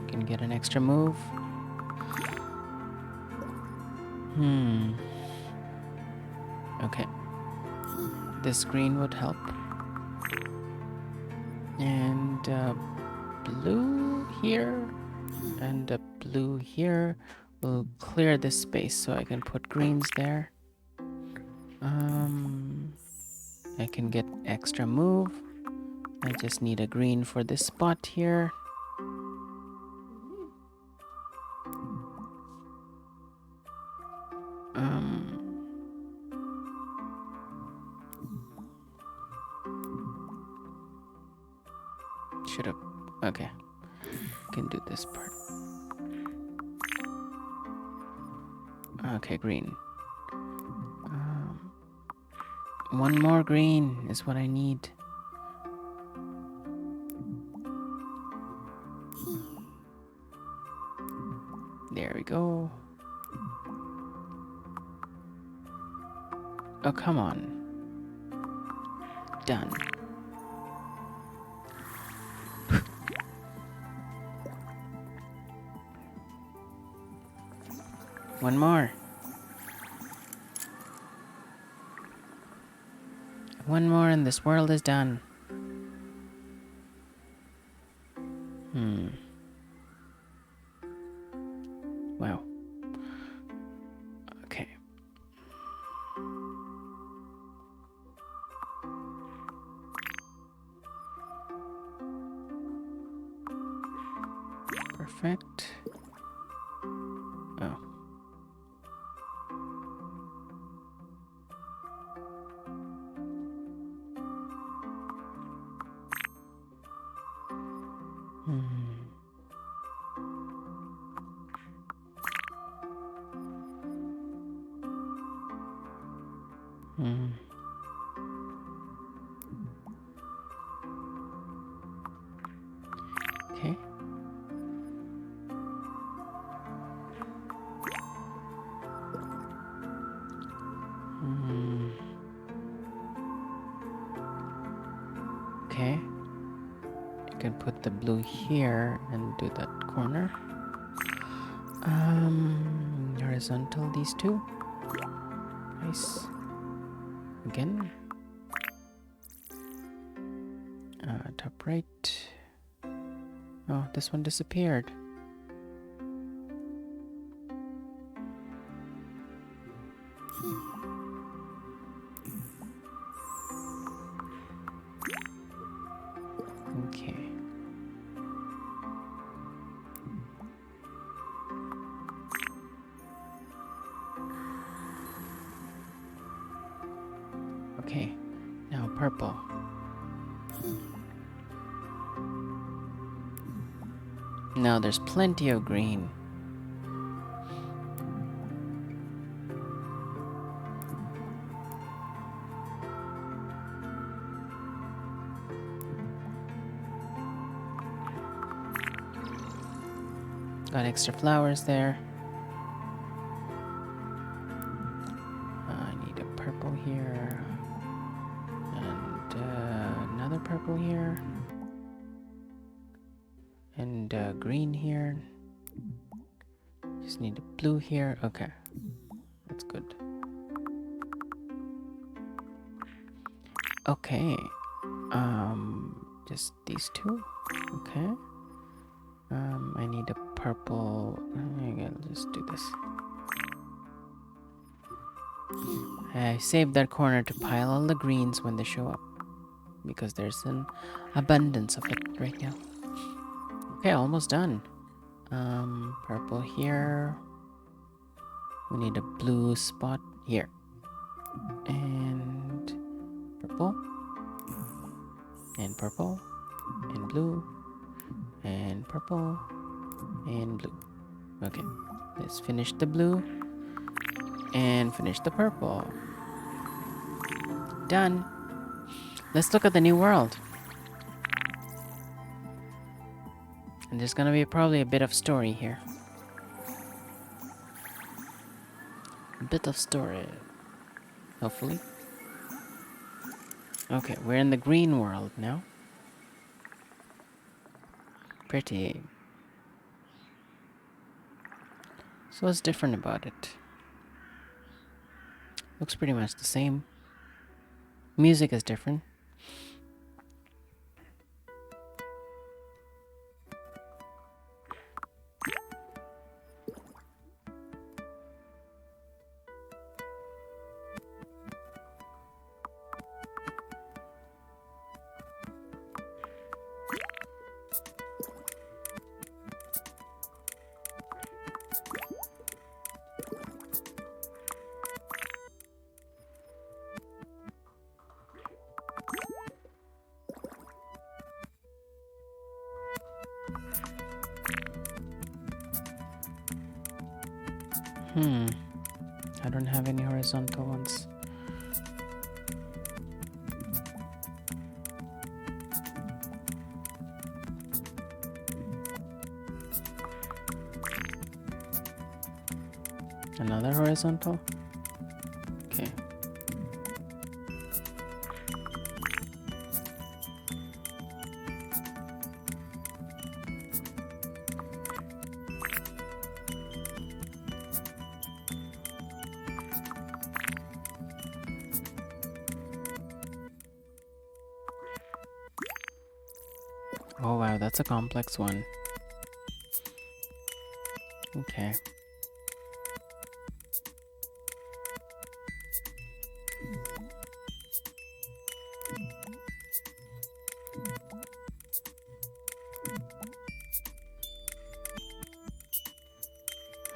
Can get an extra move. Okay. This green would help. And blue here and a blue here will clear this space so I can put greens there. I can get extra move. I just need a green for this spot here. should have. Okay. Can do this part. Okay, green. One more green is what I need. There we go. Oh, come on. Done. One more. One more and this world is done. Wow. Okay. Perfect. Oh. Okay. Okay. You can put the blue here and do that corner. Horizontal, these two. Nice. Again. Top right. Oh, this one disappeared. Okay. Okay. Now purple. Now there's plenty of green. Got extra flowers there. I need a purple here. And another purple here. And green here. Just need a blue here. Okay. That's good. Okay. Just these two. Okay. I need a purple. I'll just do this. I saved that corner to pile all the greens when they show up, because there's an abundance of it right now. Okay, almost done. Purple here. We need a blue spot here. And purple. And purple. And blue. And purple. And blue. Okay, let's finish the blue. And finish the purple. Done. Let's look at the new world. And there's gonna be probably a bit of story here. A bit of story. Hopefully. Okay, we're in the green world now. Pretty. So what's different about it? Looks pretty much the same. Music is different. I don't have any horizontal ones. Another horizontal? Okay. Oh wow, that's a complex one. Okay.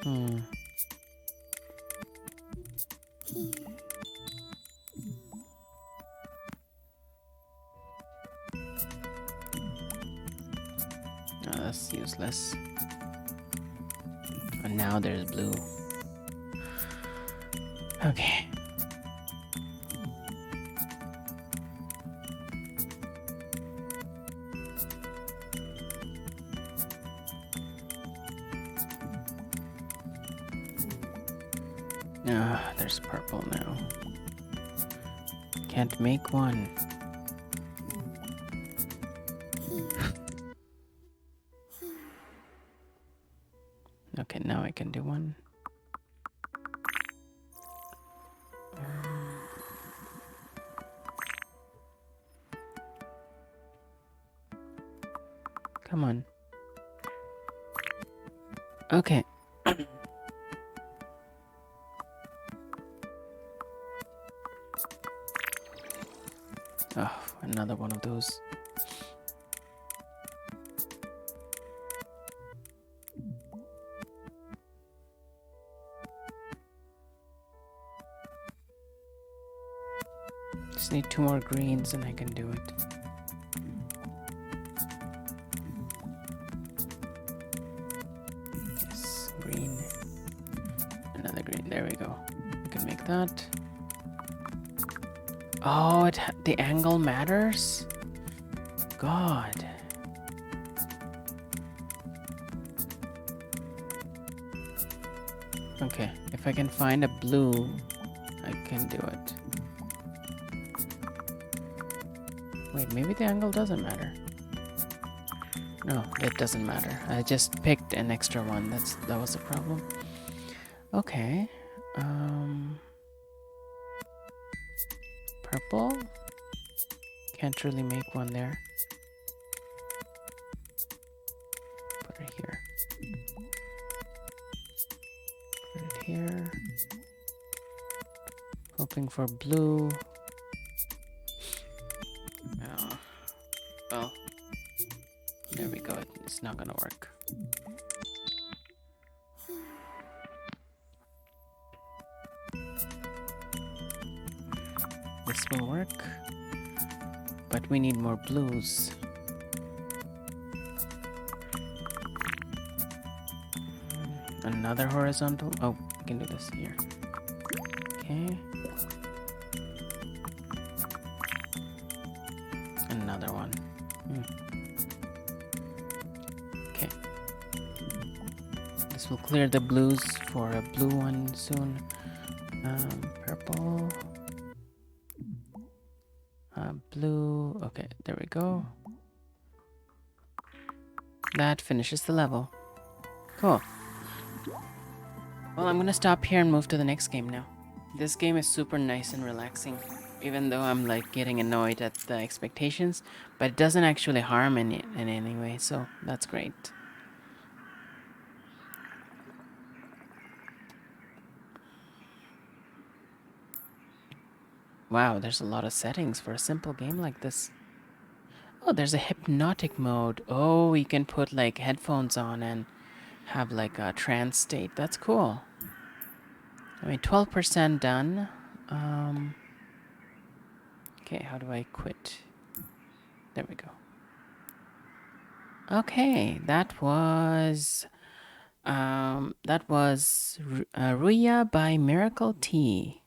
Hmm. Oh, that's useless. And now there's blue. Okay. Ah, there's purple now. Can't make one. Okay, now I can do one. Come on. Okay. Oh, another one of those. Just need 2 more greens and I can do it. Yes, green. Another green. There we go. We can make that. Oh, the angle matters? God. Okay, if I can find a blue, I can do it. Wait, maybe the angle doesn't matter. No, it doesn't matter. I just picked an extra one. That was the problem. Okay. Purple? Can't really make one there. Put it here. Put it here. Hoping for blue. Oh. Well. There we go. It's not gonna work. This will work. But we need more blues. Another horizontal. Oh, we can do this here. Okay. Another one. Okay. This will clear the blues for a blue one soon. Purple. Blue. Okay, there we go. That finishes the level. Cool. Well, I'm gonna stop here and move to the next game now. This game is super nice and relaxing, even though I'm like getting annoyed at the expectations, but it doesn't actually harm in any way, so that's great. Wow, there's a lot of settings for a simple game like this. Oh, there's a hypnotic mode. Oh, you can put like headphones on and have like a trance state. That's cool. I mean, 12% done. Okay, how do I quit? There we go. Okay, that was That was Ruya by Miracle Tea.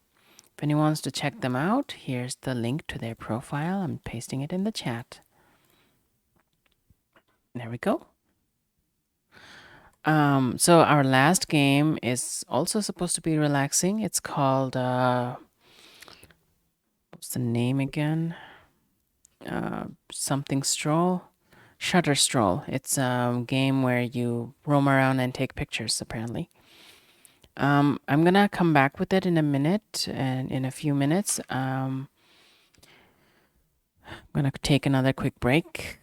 If anyone wants to check them out, here's the link to their profile. I'm pasting it in the chat. There we go. So our last game is also supposed to be relaxing. It's called what's the name again? Something Stroll. Shutter Stroll. It's a game where you roam around and take pictures, apparently. I'm gonna come back with it in a minute and in a few minutes. I'm gonna take another quick break.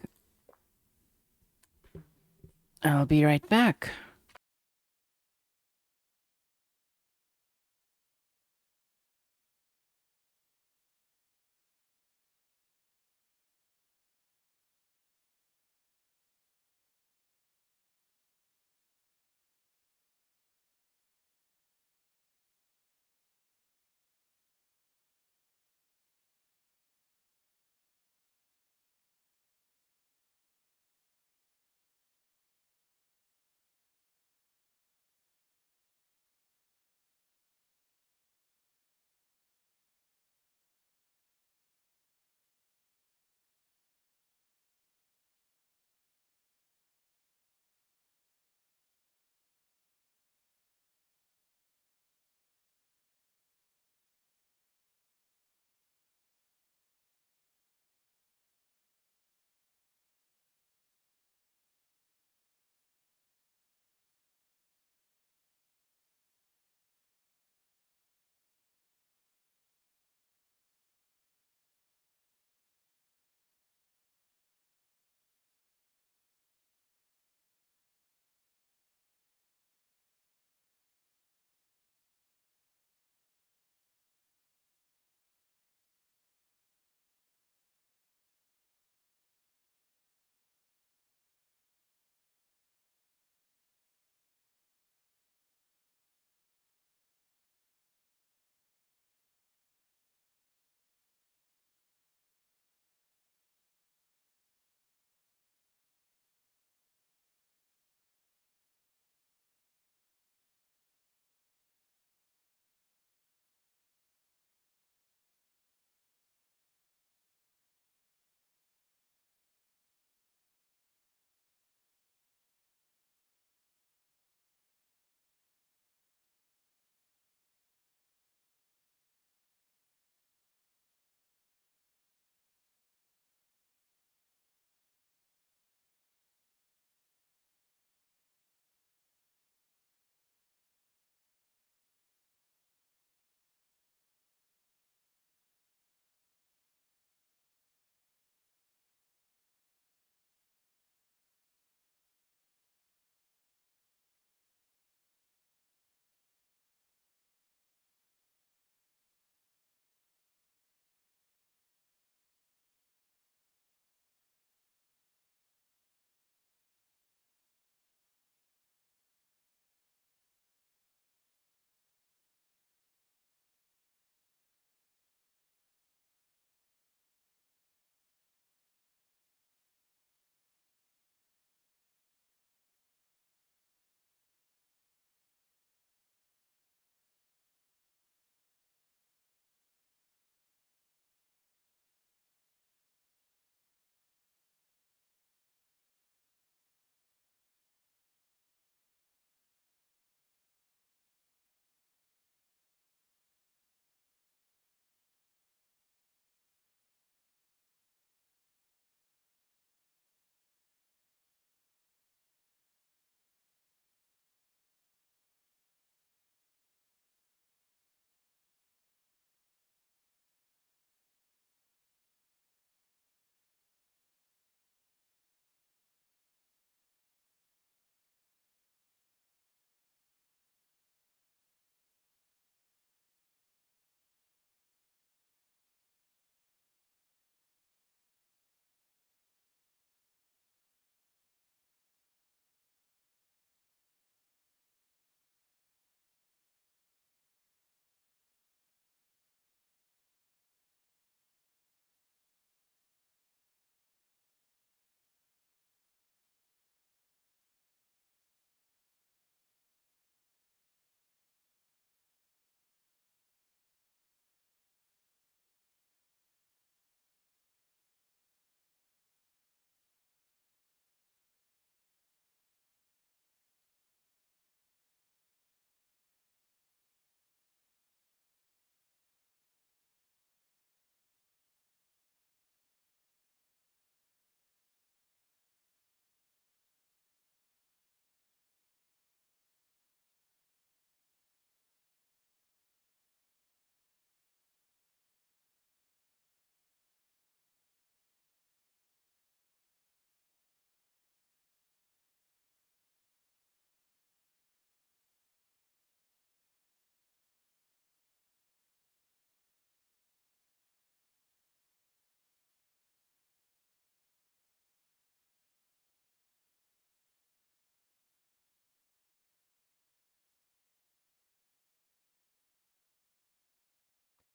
I'll be right back.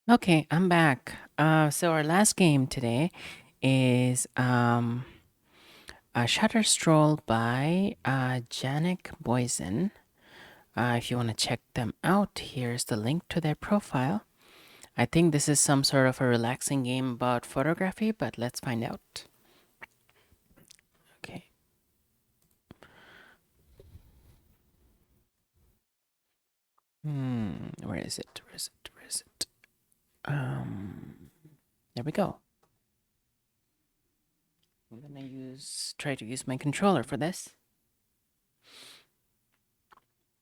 Okay, I'm back. So our last game today is a Shutter Stroll by Janik Boysen. If you want to check them out, here's the link to their profile. I think this is some sort of a relaxing game about photography, but let's find out. Okay. Where is it? Where is it? Where is it? There we go. I'm gonna try to use my controller for this.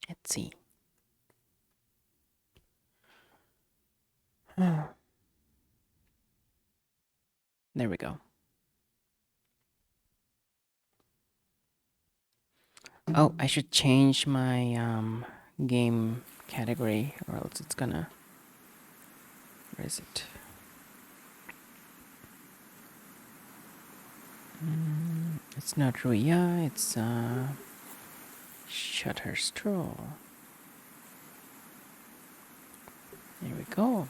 Let's see. There we go. Oh, I should change my game category, or else it's gonna. Where is it? It's not Ruya, it's Shutter Stroll. There we go.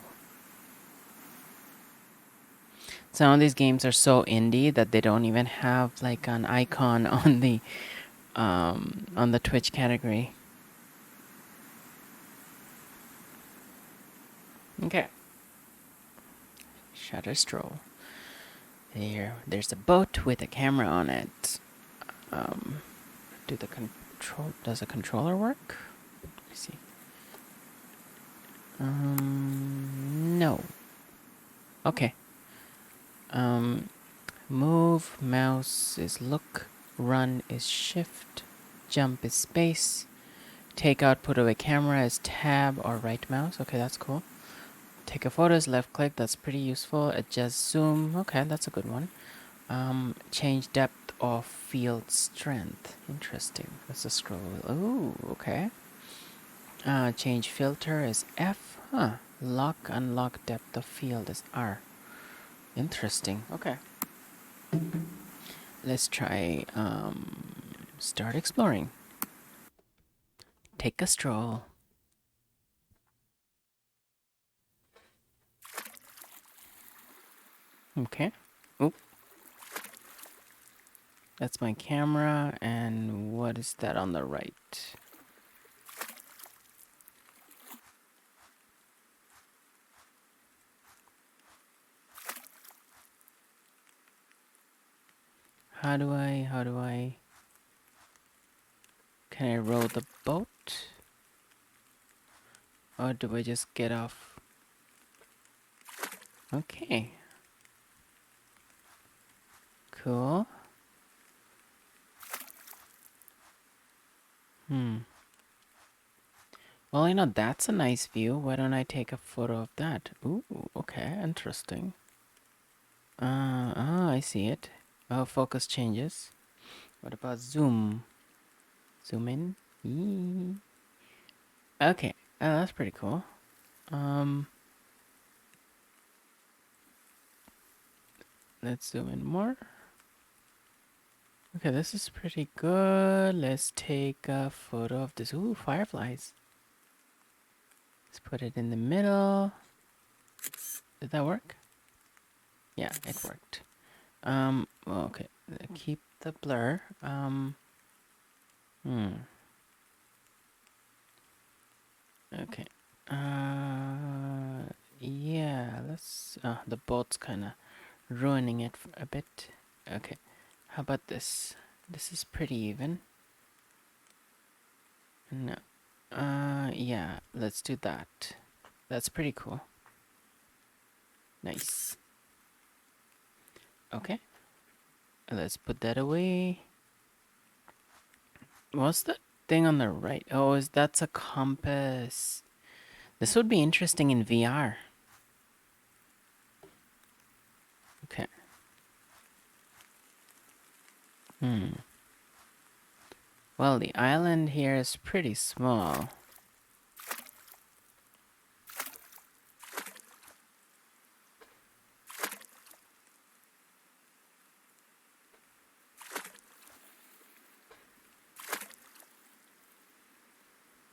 Some of these games are so indie that they don't even have like an icon on the Twitch category. Okay. Shutter Stroll. There's a boat with a camera on it. Does the controller work? Let me see. No. Okay. Move, mouse is look, run is shift, jump is space, take output of a camera is tab or right mouse. Okay, that's cool. Take a photo is left click, that's pretty useful. Adjust zoom, okay, that's a good one. Change depth of field strength. Interesting. That's a scroll. Oh, okay. Change filter is F. Huh. Lock, unlock depth of field is R. Interesting. Okay. Let's try start exploring. Take a stroll. Okay. Oop. That's my camera, and what is that on the right? How do I can I row the boat? Or do I just get off? Okay. Cool. Well, that's a nice view. Why don't I take a photo of that? Ooh, okay, interesting. I see it. Oh, focus changes. What about zoom? Zoom in. Yee. Okay. Oh, that's pretty cool. Let's zoom in more. Okay, this is pretty good. Let's take a photo of this. Ooh, fireflies. Let's put it in the middle. Did that work? Yeah, it worked. Well, okay. Keep the blur. Okay. Yeah, let's the boat's kind of ruining it a bit. Okay. How about this? This is pretty even. No. Yeah, let's do that. That's pretty cool. Nice. Okay. Let's put that away. What's the thing on the right? Oh, that's a compass. This would be interesting in VR. Okay. Well, the island here is pretty small.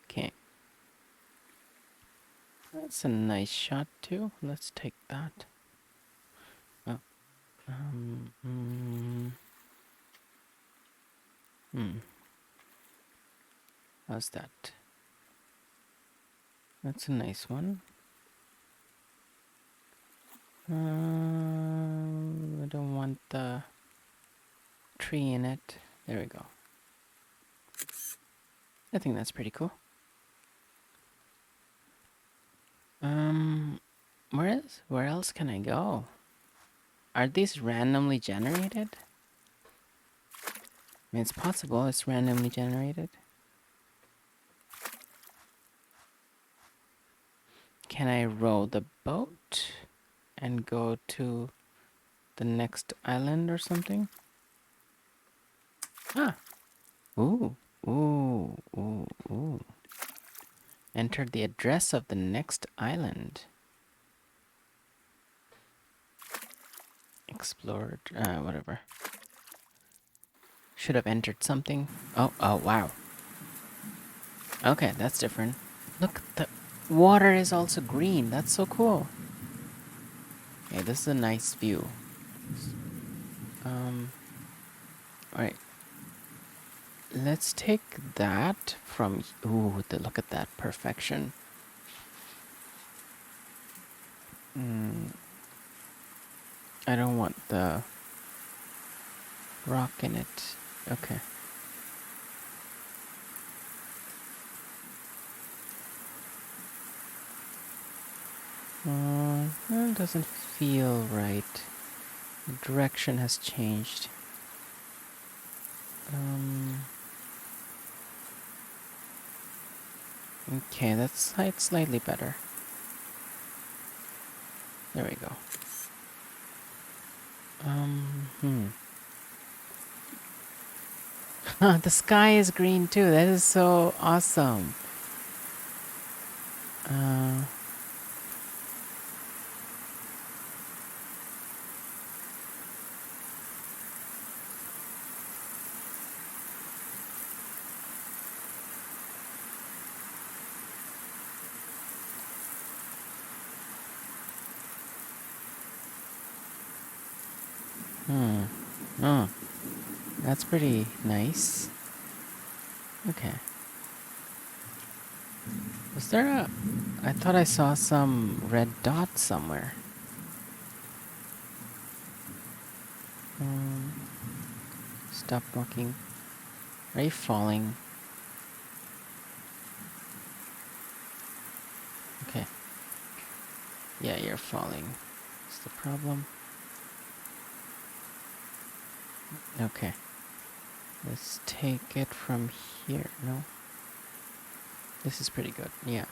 Okay. That's a nice shot too. Let's take that. Oh, um, mm, hmm. How's that? That's a nice one. I don't want the tree in it. There we go. I think that's pretty cool. Where else can I go? Are these randomly generated? I mean, it's possible it's randomly generated. Can I row the boat and go to the next island or something? Ah. Ooh. Ooh. Ooh. Ooh. Enter the address of the next island. Explored. Whatever. Should have entered something. Oh, wow. Okay, that's different. Look, the water is also green. That's so cool. Okay, this is a nice view. Alright. Let's take that from... Ooh, look at that perfection. I don't want the rock in it. Okay. It doesn't feel right. The direction has changed. Okay, that's slightly better. There we go. The sky is green too. That is so awesome. Oh, that's pretty nice. Okay. Was there a... I thought I saw some red dot somewhere. Stop walking. Are you falling? Okay. Yeah, you're falling. What's the problem? Okay. Let's take it from here. No? This is pretty good. Yeah.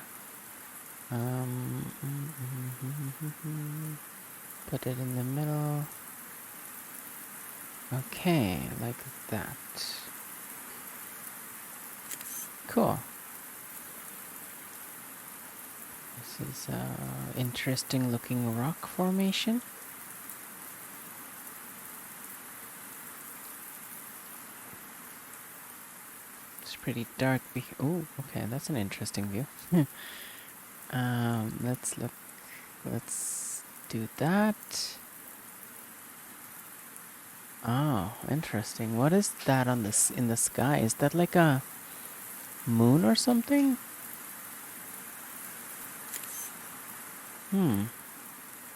Put it in the middle. Okay, like that. Cool. This is a interesting looking rock formation. It's pretty dark. Oh, okay, that's an interesting view. Let's look. Let's do that. Oh, interesting. What is that on this in the sky? Is that like a moon or something?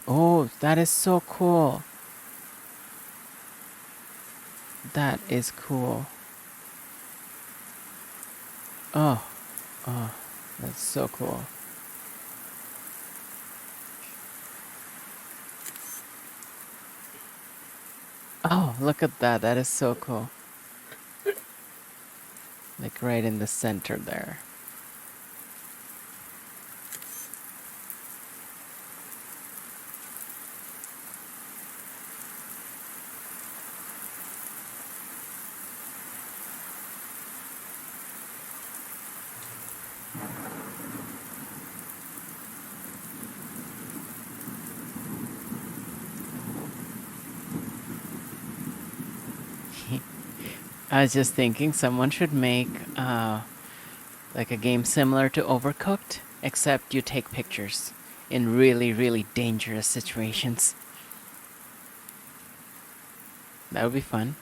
Oh, that is so cool. That is cool. Oh, that's so cool. Oh, look at that. That is so cool. Like right in the center there. I was just thinking someone should make like a game similar to Overcooked, except you take pictures in really, really dangerous situations. That would be fun.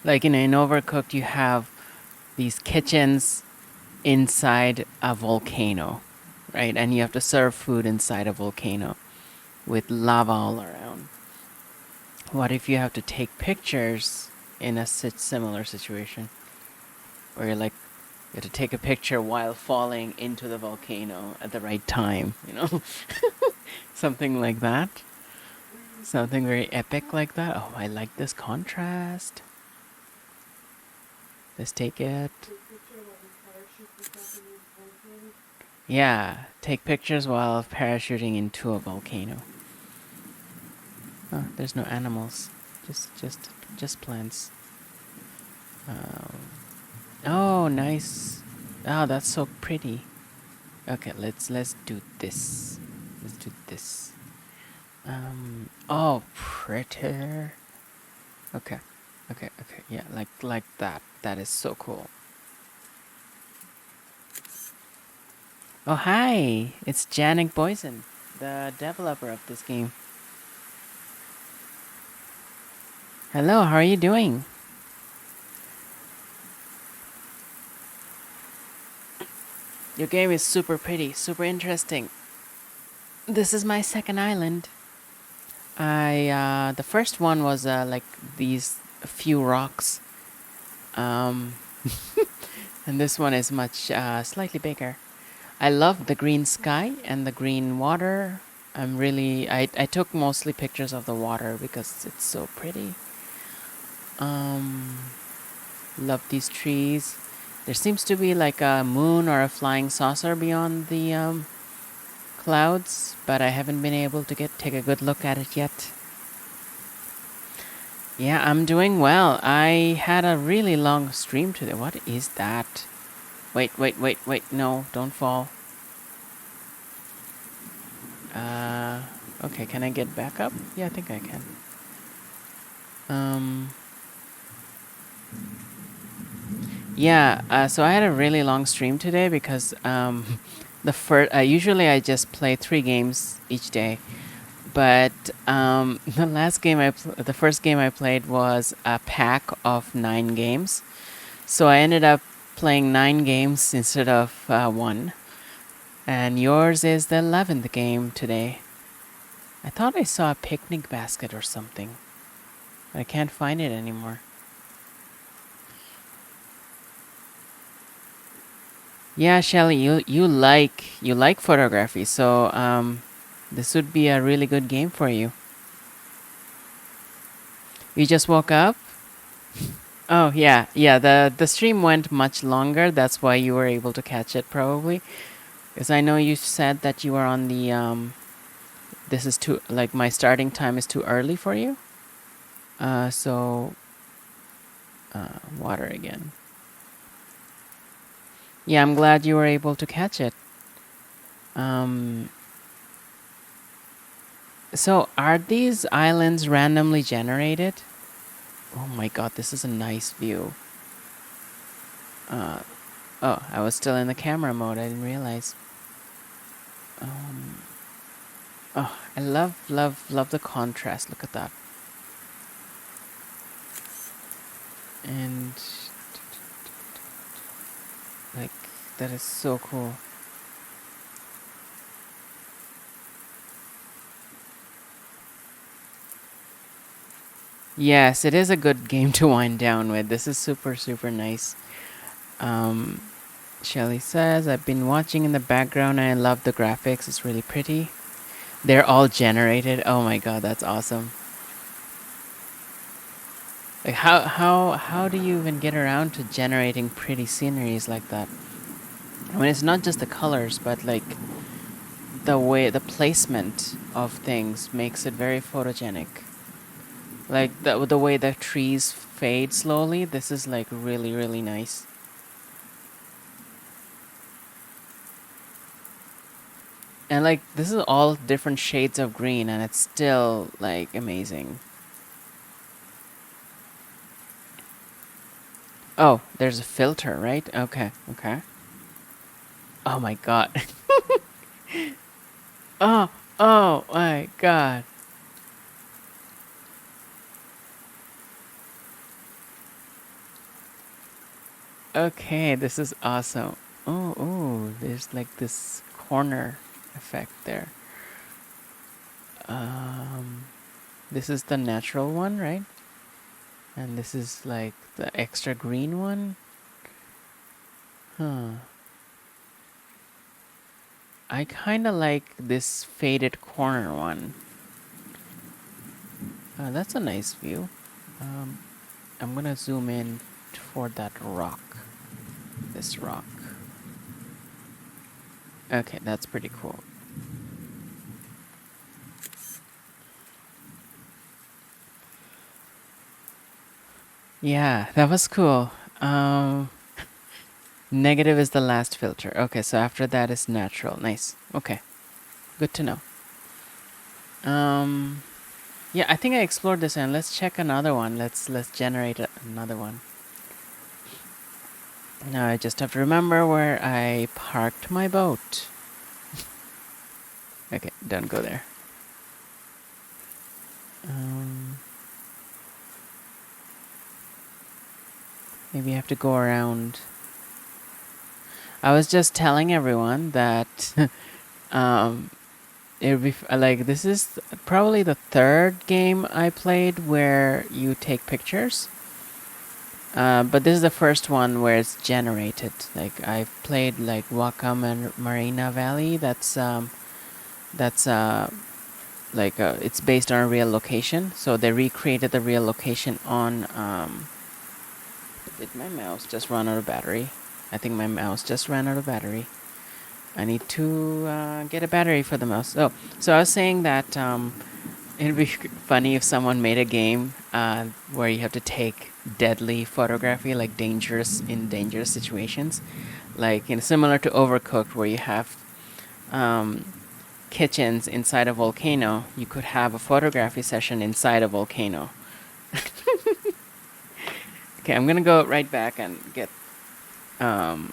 Like in Overcooked, you have these kitchens inside a volcano, right? And you have to serve food inside a volcano with lava all around. What if you have to take pictures in a similar situation where you're like, you have to take a picture while falling into the volcano at the right time, you know? Something like that. Something very epic like that. Oh, I like this contrast. Let's take it. Yeah, take pictures while parachuting into a volcano. Oh, there's no animals. Just plants. Oh, nice. Oh, that's so pretty. Okay, let's do this. Let's do this. Oh, pretty. Okay, okay. Yeah, like that. That is so cool. Oh, hi. It's Janik Boysen, the developer of this game. Hello, how are you doing? Your game is super pretty, super interesting. This is my second island. The first one was like these few rocks. Um, and this one is much slightly bigger. I love the green sky and the green water. I took mostly pictures of the water because it's so pretty. Love these trees. There seems to be like a moon or a flying saucer beyond the clouds, but I haven't been able to take a good look at it yet. Yeah, I'm doing well. I had a really long stream today. What is that? Wait. No, don't fall. Okay, can I get back up? Yeah, I think I can. Yeah, so I had a really long stream today because usually I just play 3 games each day, but the first game I played was a pack of 9 games, so I ended up playing 9 games instead of one. And yours is the 11th game today. I thought I saw a picnic basket or something, but I can't find it anymore. Yeah, Shelly, you like photography, so this would be a really good game for you. You just woke up? Oh yeah. The stream went much longer. That's why you were able to catch it probably. Because I know you said that you were on the This is too like my starting time is too early for you. So water again. Yeah, I'm glad you were able to catch it. So are these islands randomly generated? Oh my god, this is a nice view. Oh, I was still in the camera mode. I didn't realize. Oh, I love the contrast. Look at that. And like that is so cool. Yes, it is a good game to wind down with. This is super nice. Shelly says, I've been watching in the background and I love the graphics. It's really pretty. They're all generated. Oh my god, that's awesome. Like how do you even get around to generating pretty sceneries like that? I mean, it's not just the colors, but like the placement of things makes it very photogenic. Like the way the trees fade slowly, this is like really nice. And like this is all different shades of green and it's still like amazing. Oh, there's a filter, right? Okay, okay. Oh my god. Oh, oh my god. Okay, this is awesome. Oh, oh, there's like this corner effect there. Um, this is the natural one, right? And this is like the extra green one. Huh. I kind of like this faded corner one. That's a nice view. Um, I'm gonna zoom in for that rock. This rock. Okay, that's pretty cool. Yeah, that was cool. Negative is the last filter. Okay, so after that is natural. Nice. Okay, good to know. Um, yeah, I think I explored this and let's check another one. Let's generate another one. Now I just have to remember where I parked my boat. Okay, don't go there. Um, maybe I have to go around. I was just telling everyone that um, it'd be like this is probably the third game I played where you take pictures. But this is the first one where it's generated. Like I've played like Wakam and Marina Valley. That's like it's based on a real location. So they recreated the real location on. Did my mouse just run out of battery? I think my mouse just ran out of battery. I need to get a battery for the mouse. Oh, so I was saying that it'd be funny if someone made a game where you have to take deadly photography, like dangerous situations, like similar to Overcooked, where you have um, kitchens inside a volcano. You could have a photography session inside a volcano. Okay, I'm gonna go right back and um,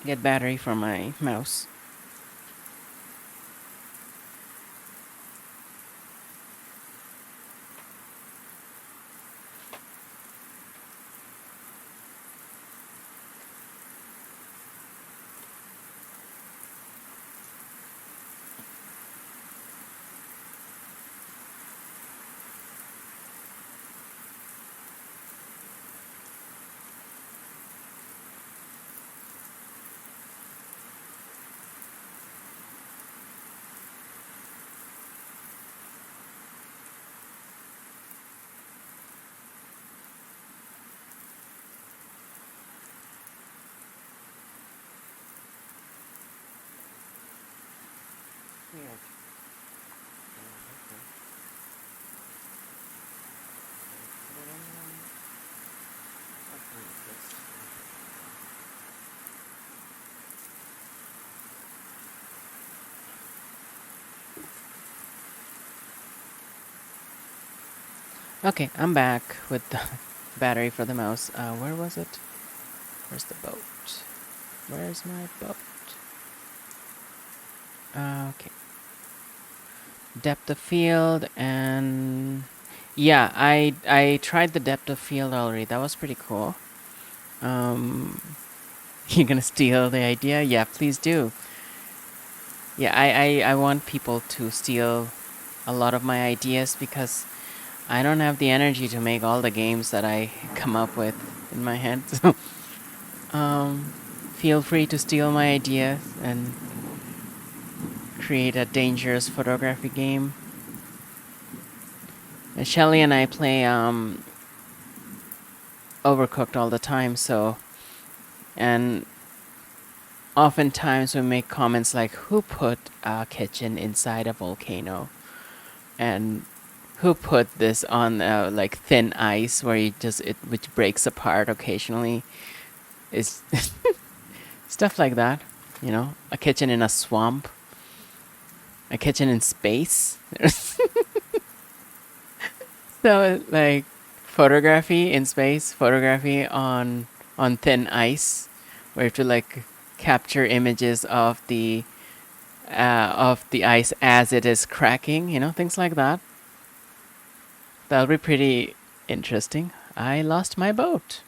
get battery for my mouse. Okay, I'm back with the battery for the mouse. Where was it? Where's the boat? Where's my boat? Okay. Depth of field and yeah, I tried the depth of field already. That was pretty cool. Um, you're gonna steal the idea? Yeah, please do. Yeah, I want people to steal a lot of my ideas because I don't have the energy to make all the games that I come up with in my head. So, um, feel free to steal my ideas and create a dangerous photography game. And Shelly and I play Overcooked all the time, so and oftentimes we make comments like, "Who put a kitchen inside a volcano?" and "Who put this on like thin ice where you just it which breaks apart occasionally?" Is stuff like that, a kitchen in a swamp, a kitchen in space. So like photography in space, photography on thin ice, where you have to like capture images of the ice as it is cracking. You know, things like that. That'll be pretty interesting. I lost my boat.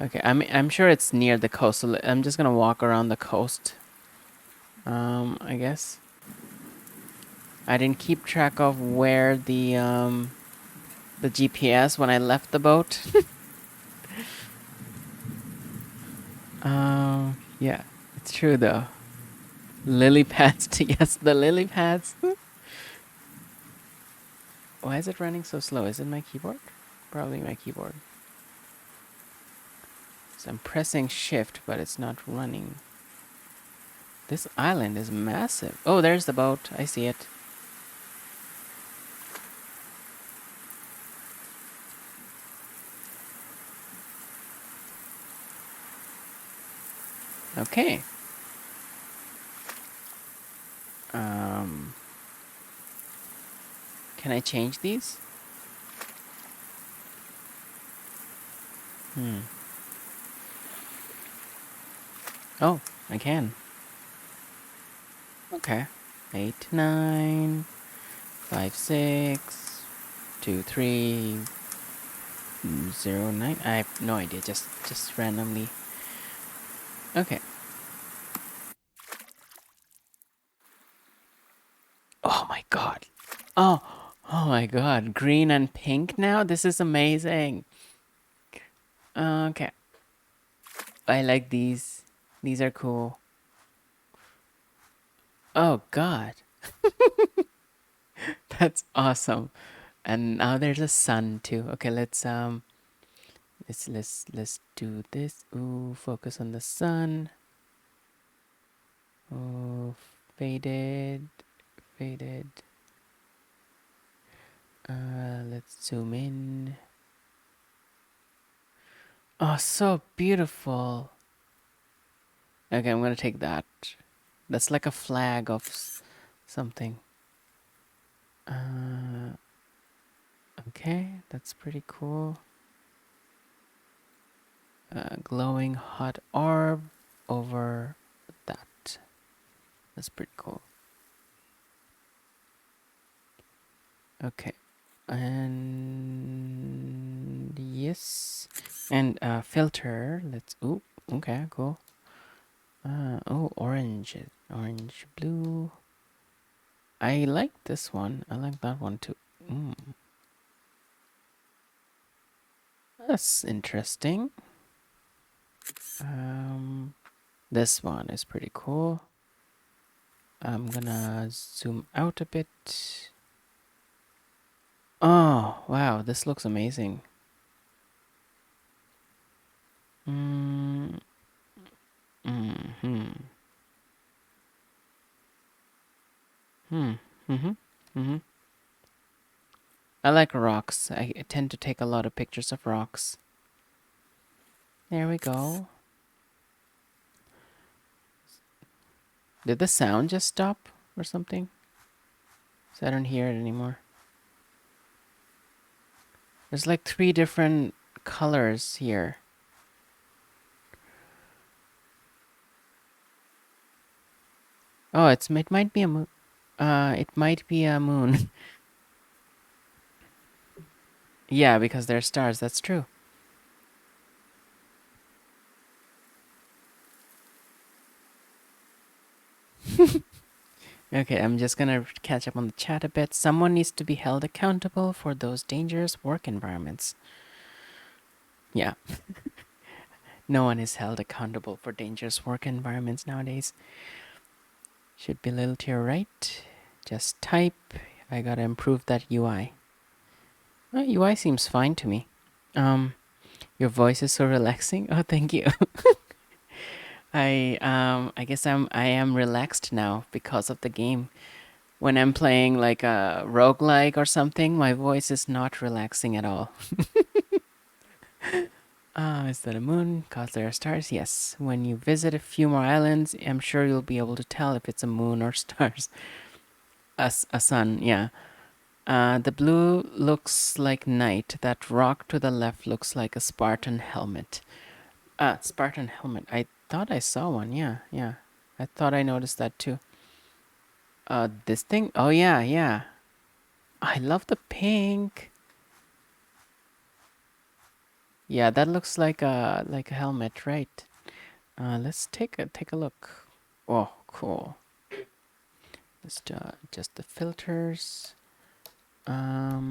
Okay, I'm sure it's near the coast. So I'm just gonna walk around the coast. I guess I didn't keep track of where the GPS when I left the boat. Yeah, it's true though. Lily pads. Yes, the lily pads. Why is it running so slow? Is it my keyboard? Probably my keyboard. So I'm pressing shift, but it's not running. This island is massive. Oh, there's the boat. I see it. Okay. Um, can I change these? Hmm. Oh, I can. Okay. 8, 9, 5, 6, 2, 3, 0, 9. I have no idea. Just randomly. Okay. Oh my god. Oh, oh my god. Green and pink now? This is amazing. Okay. I like these. These are cool. Oh god. That's awesome. And now there's a sun too. Okay, let's do this. Ooh, focus on the sun. Oh, faded, faded. Let's zoom in. Oh, so beautiful. Okay, I'm gonna take that. That's like a flag of something. Okay, that's pretty cool. Glowing hot orb over that. That's pretty cool. Okay. And yes. And filter. Let's. Ooh. Okay. Cool. Oh, orange. Orange, blue. I like this one. I like that one too. Mm, that's interesting. Um, this one is pretty cool. I'm gonna zoom out a bit. Oh, wow. This looks amazing. Mm, mm-hmm. Hmm. Mm-hmm. Mm-hmm. I like rocks. I tend to take a lot of pictures of rocks. There we go. Did the sound just stop or something? So I don't hear it anymore. There's like 3 different colors here. Oh, it might be a moon. It might be a moon. Yeah, because they're stars. That's true. Okay, I'm just gonna catch up on the chat a bit. Someone needs to be held accountable for those dangerous work environments. Yeah, no one is held accountable for dangerous work environments nowadays. Should be a little to your right. Just type. I gotta improve that UI. UI seems fine to me. Um, your voice is so relaxing. Oh, thank you. I guess I am relaxed now because of the game. When I'm playing like a roguelike or something, my voice is not relaxing at all. Is that a moon? Cause there are stars? Yes. When you visit a few more islands, I'm sure you'll be able to tell if it's a moon or stars. A sun, yeah. The blue looks like knight. That rock to the left looks like a Spartan helmet. Spartan helmet. I thought I saw one. Yeah, yeah. I thought I noticed that too. This thing? Oh yeah, yeah. I love the pink. Yeah, that looks like a helmet, right? Let's take a look. Oh, cool. Let's adjust the filters. Hmm.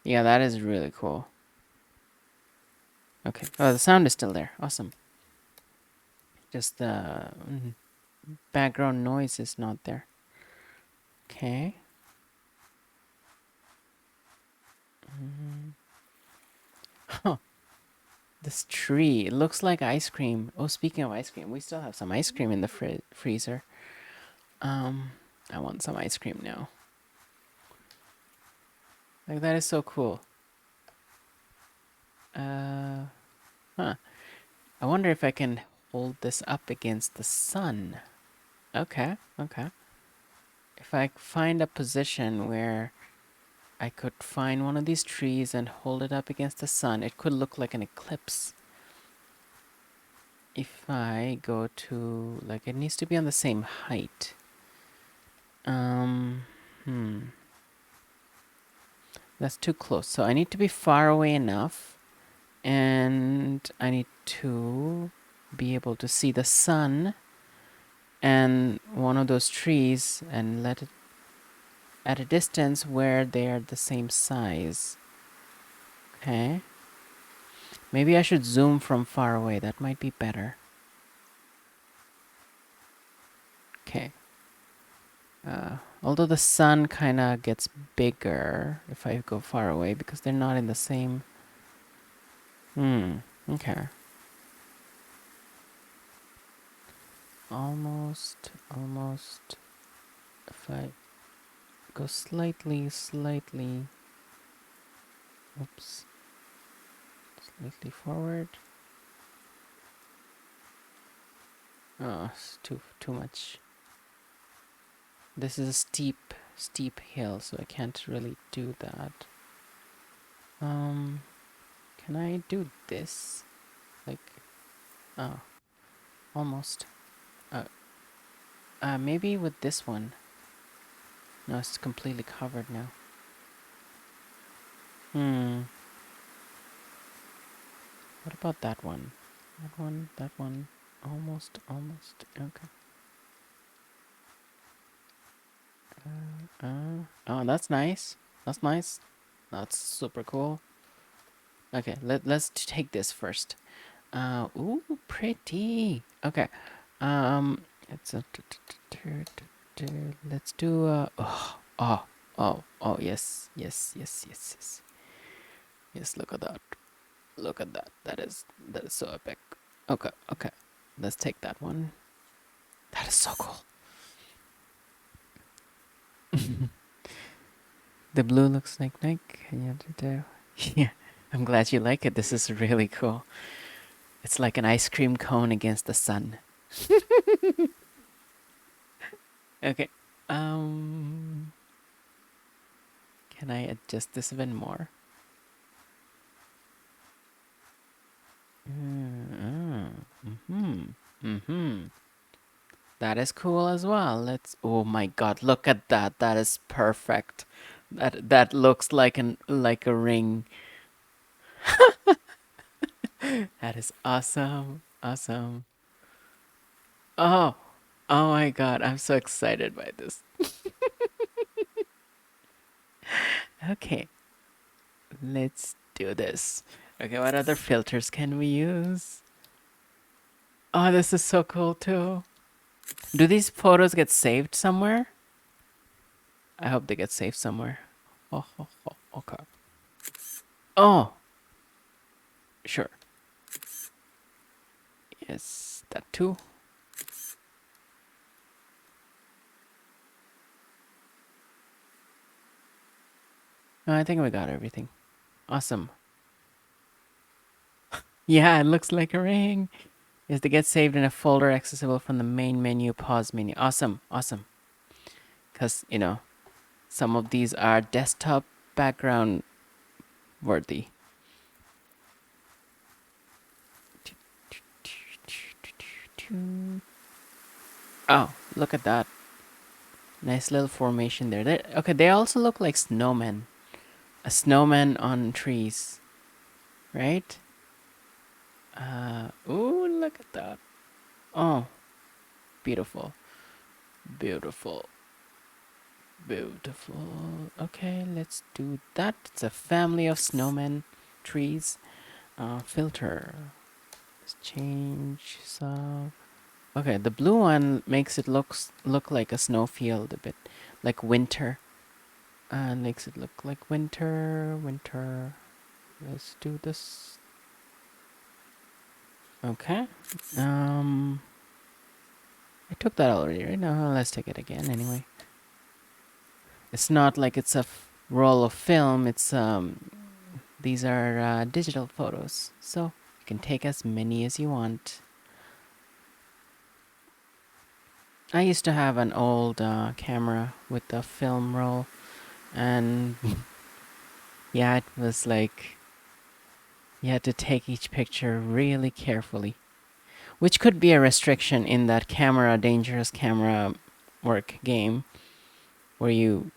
Yeah, that is really cool. Okay. Oh, the sound is still there. Awesome. Just the background noise is not there. Okay. Huh. This tree, it looks like ice cream. Oh, speaking of ice cream, we still have some ice cream in the freezer. I want some ice cream now. Like, that is so cool. Huh. I wonder if I can hold this up against the sun. Okay, okay. If I find a position where I could find one of these trees and hold it up against the sun, it could look like an eclipse. If I go to, like, it needs to be on the same height. Um, hmm. That's too close. So I need to be far away enough, and I need to be able to see the sun and one of those trees and let it at a distance where they are the same size. Okay. Maybe I should zoom from far away. That might be better. Okay. Although the sun kind of gets bigger if I go far away because they're not in the same. Okay. Almost. If I go slightly, oops, slightly forward. Oh, it's too much. This is a steep hill, so I can't really do that. Can I do this? Like, oh, almost. Maybe with this one. No, it's completely covered now. What about that one? That one. Almost. Okay. Oh, that's nice. That's nice. That's super cool. Okay, let's take this first. Ooh, pretty. Okay. It's a. Let's do. Oh. Yes. Yes. Look at that. Look at that. That is so epic. Okay. Let's take that one. That is so cool. The blue looks like Nike. Yeah, I'm glad you like it. This is really cool. It's like an ice cream cone against the sun. Okay. Um, can I adjust this even more? That is cool as well. Let's. Oh my God! Look at that. That is perfect. That looks like a ring. That is awesome. Awesome. Oh, oh my God! I'm so excited by this. Okay, let's do this. Okay, what other filters can we use? Oh, this is so cool too. Do these photos get saved somewhere? I hope they get saved somewhere. Oh, okay. Oh, sure. Yes, that too. I think we got everything. Awesome. Yeah, it looks like a ring. Is to get saved in a folder accessible from the main menu, pause menu. Awesome. because, some of these are desktop background worthy. Oh, look at that. Nice little formation there. Okay, they also look like snowmen. A snowman on trees, right? Ooh, look at that. Oh, beautiful. Beautiful. Beautiful. Okay, let's do that. It's a family of snowmen trees. Filter. Let's change some. Okay, the blue one makes it look like a snowfield a bit, like winter. And makes it look like winter. Winter. Let's do this. Okay. I took that already, right? No, let's take it again anyway. It's not like it's a roll of film. It's these are digital photos, so you can take as many as you want. I used to have an old camera with a film roll, and yeah, it was like you had to take each picture really carefully, which could be a restriction in that dangerous camera work game, where you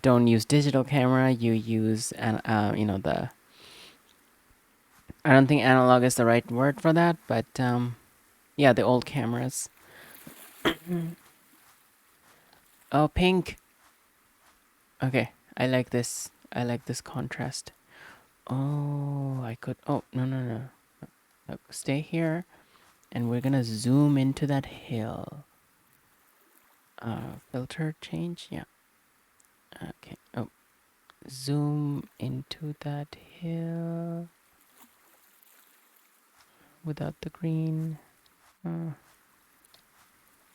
don't use digital camera, you use the I don't think analog is the right word for that, but yeah, the old cameras. Oh, pink. Okay, I like this. I like this contrast. Oh, I could. Oh, no, no, no. Look, stay here, and we're gonna zoom into that hill. Filter change. Yeah. Okay. Oh, zoom into that hill without the green. Uh,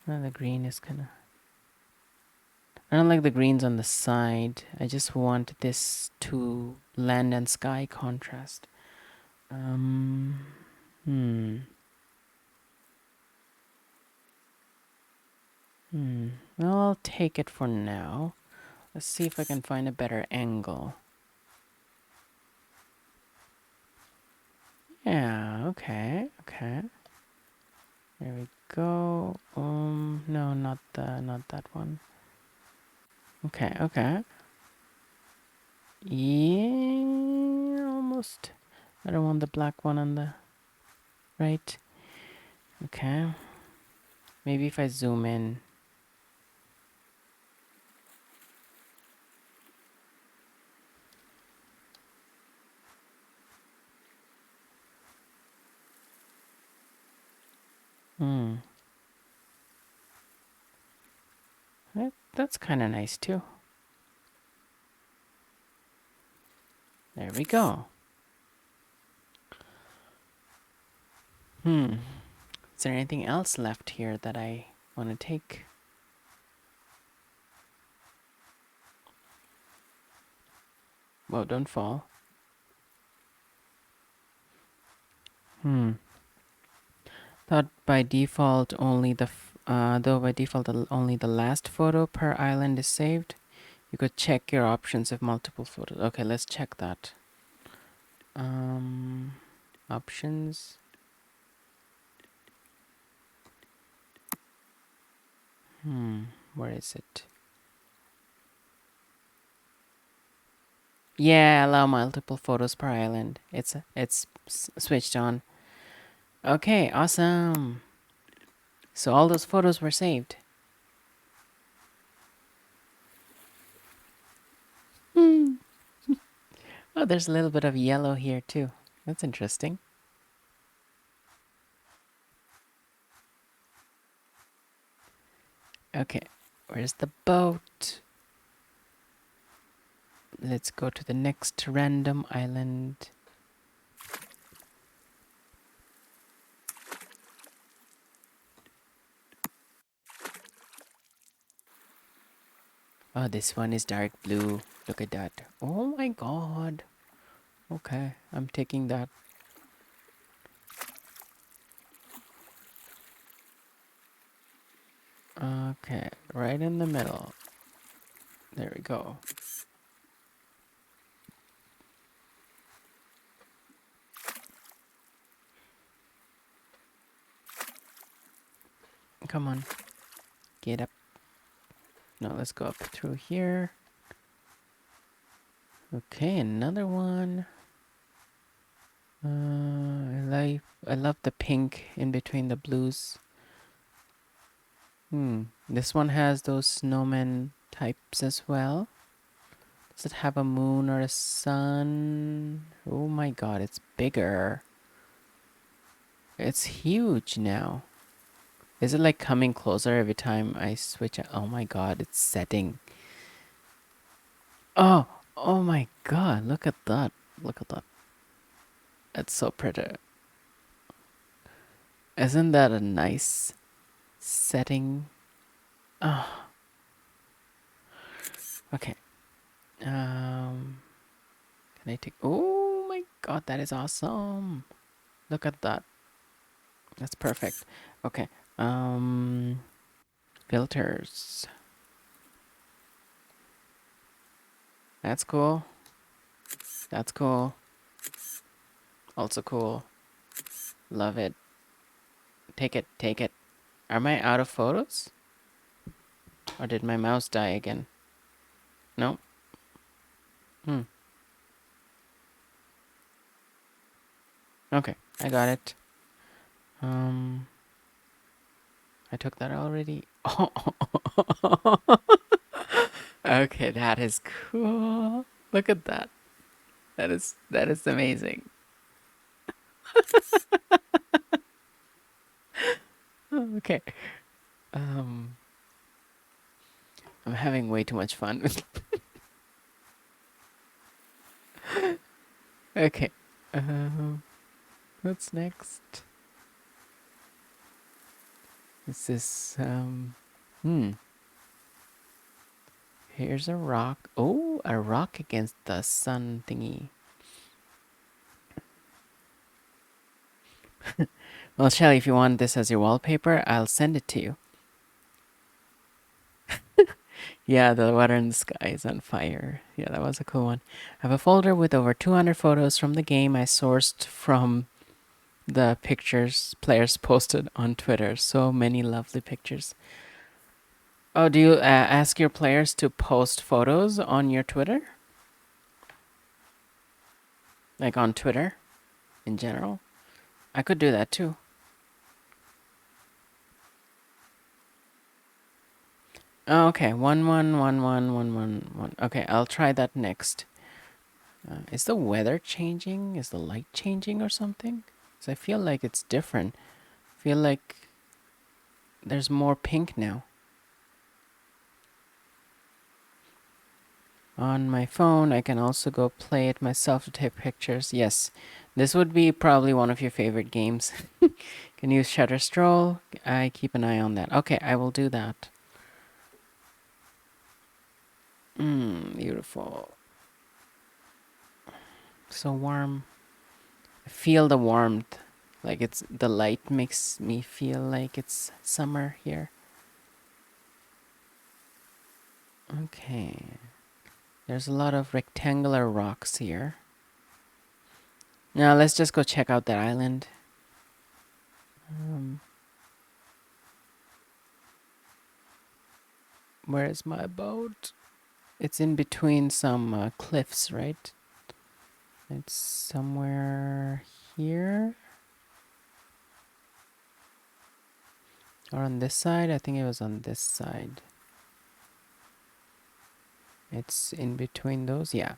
the green is kind of. I don't like the greens on the side. I just want this to land and sky contrast. Um, hmm. Well, I'll take it for now. Let's see if I can find a better angle. Yeah, okay, okay. There we go. No, not that one. Okay, okay. Yeah, almost. I don't want the black one on the right. Okay. Maybe if I zoom in. Hmm. That's kind of nice too. There we go. Is there anything else left here that I want to take? Whoa, don't fall. Thought by default only though by default only the last photo per island is saved. You could check your options if multiple photos. Okay, let's check that. Options. Where is it? Yeah, allow multiple photos per island. It's switched on. Okay, awesome. So all those photos were saved. Oh, there's a little bit of yellow here too. That's interesting. Okay, where's the boat? Let's go to the next random island. Oh, this one is dark blue. Look at that. Oh my god. Okay, I'm taking that. Okay, right in the middle. There we go. Come on. Get up. Now let's go up through here. Okay, another one. I love the pink in between the blues. This one has those snowman types as well. Does it have a moon or a sun? Oh my god, it's bigger. It's huge now. Is it like coming closer every time I switch it? Oh my god, it's setting. Oh, oh my god, look at that. Look at that. It's so pretty. Isn't that a nice setting? Oh, okay. Can I take... Oh my god, that is awesome. Look at that. That's perfect. Okay. Filters. That's cool. That's cool. Also cool. Love it. Take it, take it. Am I out of photos? Or did my mouse die again? No? Okay, I got it. I took that already. Okay, that is cool. Look at that. That is amazing. Okay. I'm having way too much fun. Okay. What's next? Is this here's a rock. Oh, a rock against the sun thingy. Well, Shelly, if you want this as your wallpaper, I'll send it to you. Yeah, the water in the sky is on fire. Yeah, that was a cool one. I have a folder with over 200 photos from the game I sourced from the pictures players posted on Twitter. So many lovely pictures. Oh, do you ask your players to post photos on your Twitter? Like on Twitter in general? I could do that too. Oh, okay, 1 1 1 1 1 1. Okay, I'll try that next. Is the weather changing? Is the light changing or something? Because I feel like it's different. I feel like there's more pink now. On my phone, I can also go play it myself to take pictures. Yes, this would be probably one of your favorite games. Can use Shutter Stroll. I keep an eye on that. Okay, I will do that. Beautiful. So warm. I feel the warmth. Like it's the light makes me feel like it's summer here. Okay. There's a lot of rectangular rocks here. Now let's just go check out that island. Where is my boat? It's in between some cliffs, right? It's somewhere here. Or on this side? I think it was on this side. It's in between those? Yeah.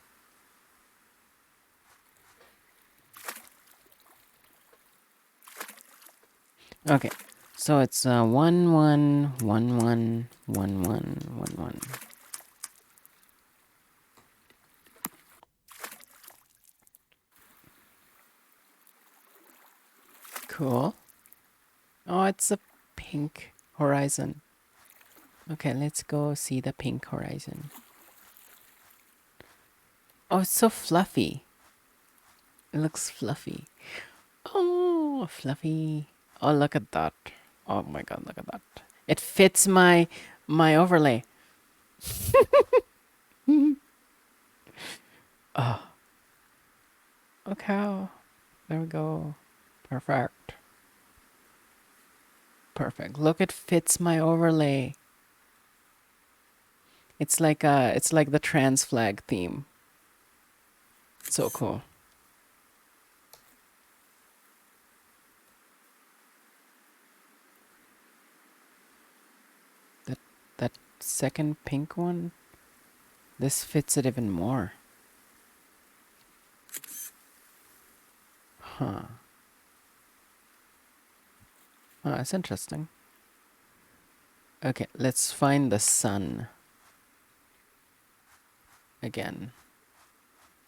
Okay. So it's 1 1 1 1 1 1 1 1. Cool. Oh, it's a pink horizon. Okay, let's go see the pink horizon. Oh, it's so fluffy. It looks fluffy. Oh, fluffy. Oh, look at that. Oh my god, look at that. It fits my overlay. Oh, okay. There we go. Perfect. Perfect. Look, it fits my overlay. It's like the trans flag theme. So cool. That that second pink one, this fits it even more. Huh. Oh, that's interesting. Okay, let's find the sun again.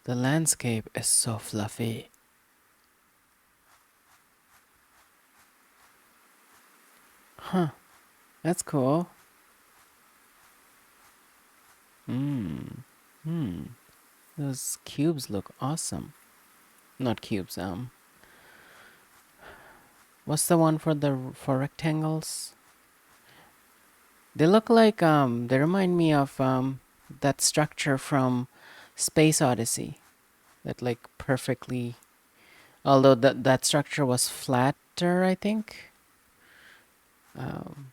The landscape is so fluffy. Huh. That's cool. Hmm. Hmm. Those cubes look awesome. Not cubes, what's the one for rectangles? They look like they remind me of that structure from Space Odyssey. That like perfectly, although that structure was flatter, I think.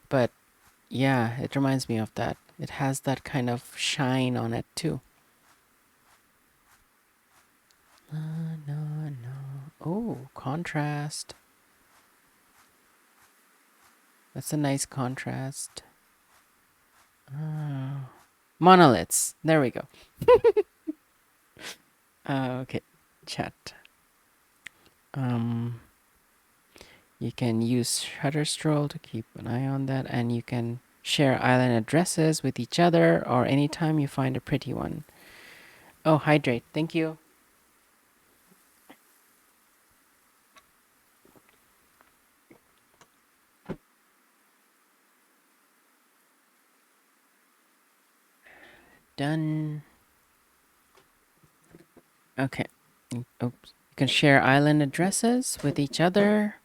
But yeah, it reminds me of that. It has that kind of shine on it too. No, no. Oh, contrast. That's a nice contrast. Monoliths. There we go. Okay, chat. Um, you can use Shutter Stroll to keep an eye on that, and you can share island addresses with each other or anytime you find a pretty one. Oh, hydrate. Thank you. Done. Okay. Oops. You can share island addresses with each other.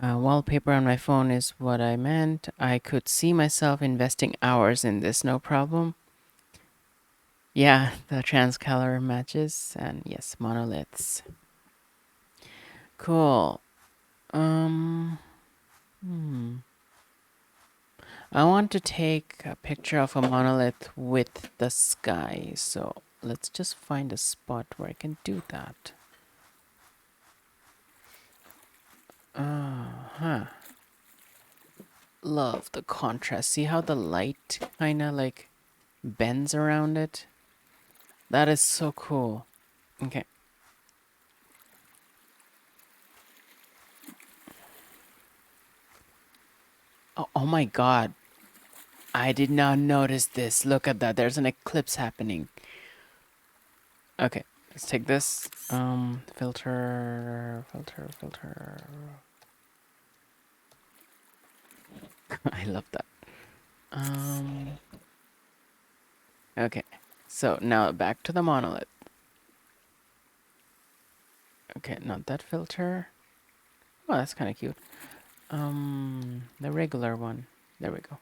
Wallpaper on my phone is what I meant. I could see myself investing hours in this, no problem. Yeah, the trans color matches, and yes, monoliths. Cool. Um, I want to take a picture of a monolith with the sky, so let's just find a spot where I can do that. Huh. Love the contrast. See how the light kind of like bends around it? That is so cool. Okay. Oh my god. I did not notice this. Look at that. There's an eclipse happening. Okay. Let's take this. Filter. I love that. Okay. So now back to the monolith. Okay, not that filter. Oh, that's kind of cute. The regular one. There we go.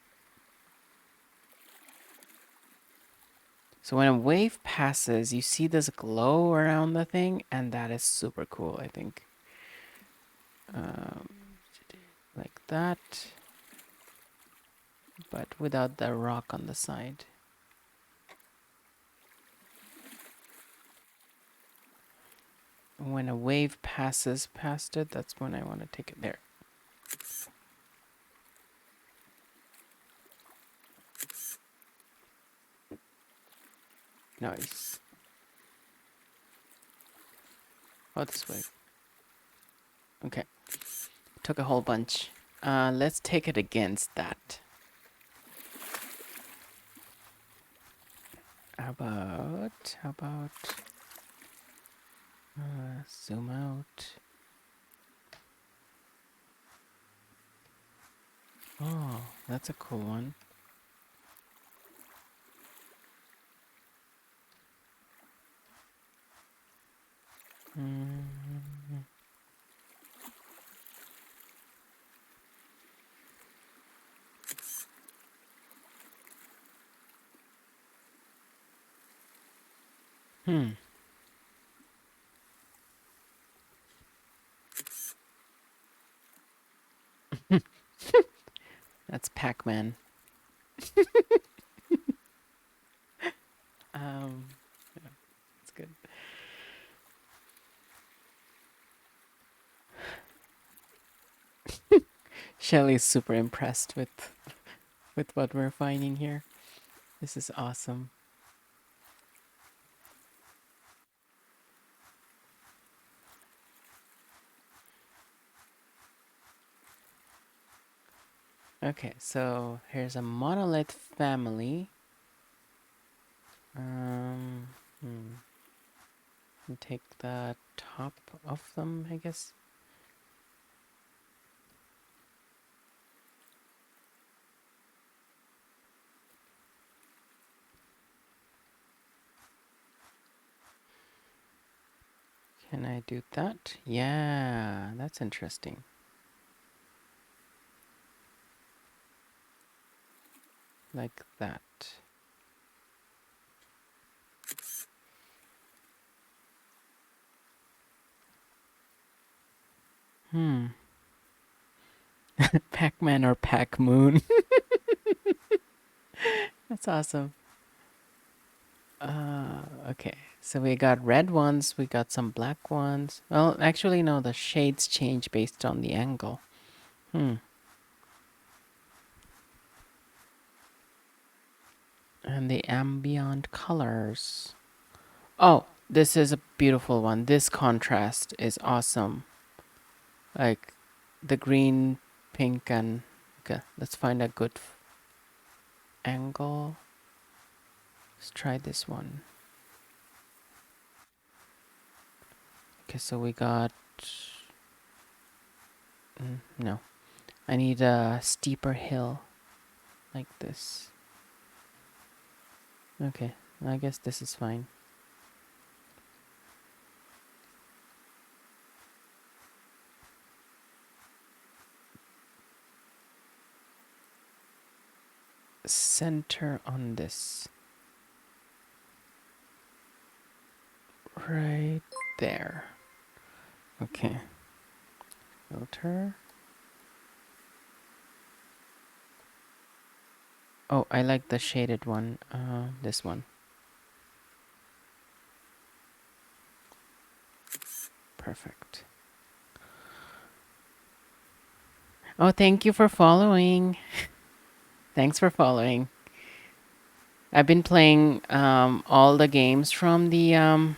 So when a wave passes, you see this glow around the thing, and that is super cool, I think. Like that, but without the rock on the side. When a wave passes past it, that's when I want to take it there. Nice. Oh, this way. Okay. Took a whole bunch. Let's take it against that. How about zoom out. Oh, that's a cool one. Hmm. That's Pac-Man. Yeah, that's good. Shelly's super impressed with what we're finding here. This is awesome. Okay, so here's a monolith family. Um, hmm. Take the top of them, I guess. Can I do that? Yeah, that's interesting. Like that. Hmm. Pac-Man or Pac-Moon. That's awesome. Okay. So we got red ones, we got some black ones. Well, actually, no, the shades change based on the angle. Hmm. And the ambient colors. Oh, this is a beautiful one. This contrast is awesome. Like the green, pink, and okay. Let's find a good angle. Let's try this one. Okay, so we got. No, I need a steeper hill like this. Okay, I guess this is fine. Center on this. Right there. Okay. Filter. Oh, I like the shaded one. This one. Perfect. Oh, thank you for following. Thanks for following. I've been playing all the games from the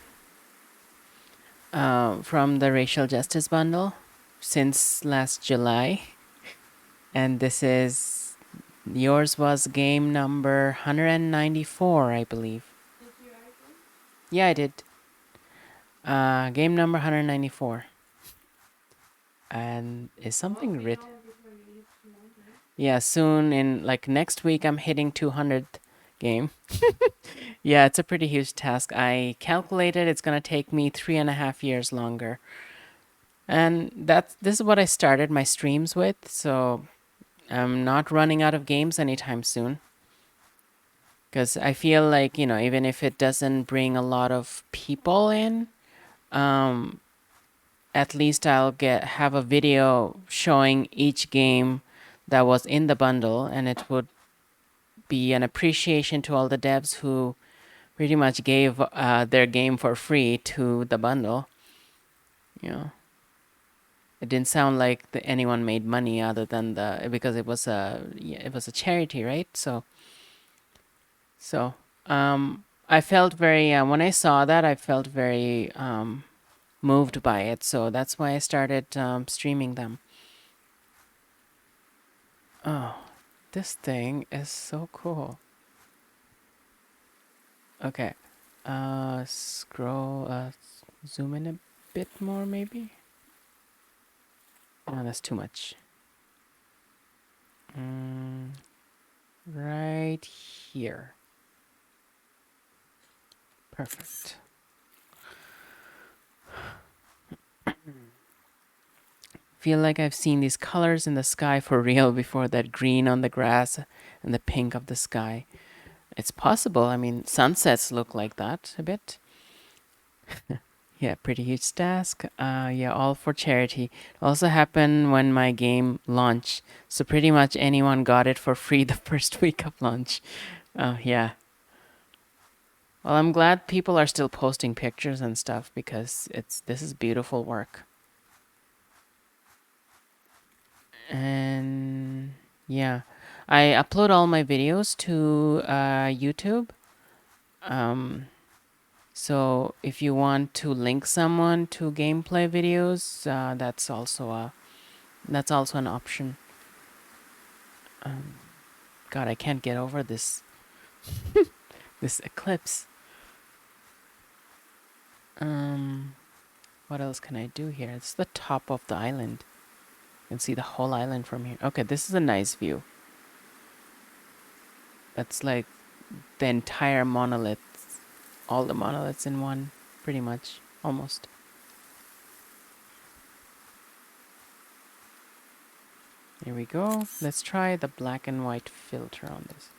racial justice bundle since last July, and this is yours was game number 194, I believe. Did you add them? Yeah, I did. Game number 194. And is Well, something be written? long before you hit 200. Yeah, soon in like next week I'm hitting 200th game. Yeah, it's a pretty huge task. I calculated it's gonna take me 3.5 years longer. And this is what I started my streams with, so I'm not running out of games anytime soon. Because I feel like, even if it doesn't bring a lot of people in, um, at least I'll have a video showing each game that was in the bundle, and it would be an appreciation to all the devs who pretty much gave their game for free to the bundle. You know, it didn't sound like anyone made money other than because it was a charity, right? So I felt very when I saw that I felt very moved by it. So that's why I started streaming them. Oh, this thing is so cool. Okay. Scroll, zoom in a bit more, maybe? Oh, that's too much. Right here. Perfect. Feel like I've seen these colors in the sky for real before, that green on the grass and the pink of the sky. It's possible. I mean, sunsets look like that a bit. Yeah, pretty huge task. Yeah, all for charity. Also happened when my game launched, so pretty much anyone got it for free the first week of launch. Yeah. Well, I'm glad people are still posting pictures and stuff because this is beautiful work. And yeah, I upload all my videos to YouTube. Um, so if you want to link someone to gameplay videos, that's also an option. God, I can't get over this eclipse. Um, what else can I do here? It's the top of the island. You can see the whole island from here. Okay, this is a nice view. That's like the entire monolith, all the monoliths in one, pretty much, almost. Here we go. Let's try the black and white filter on this.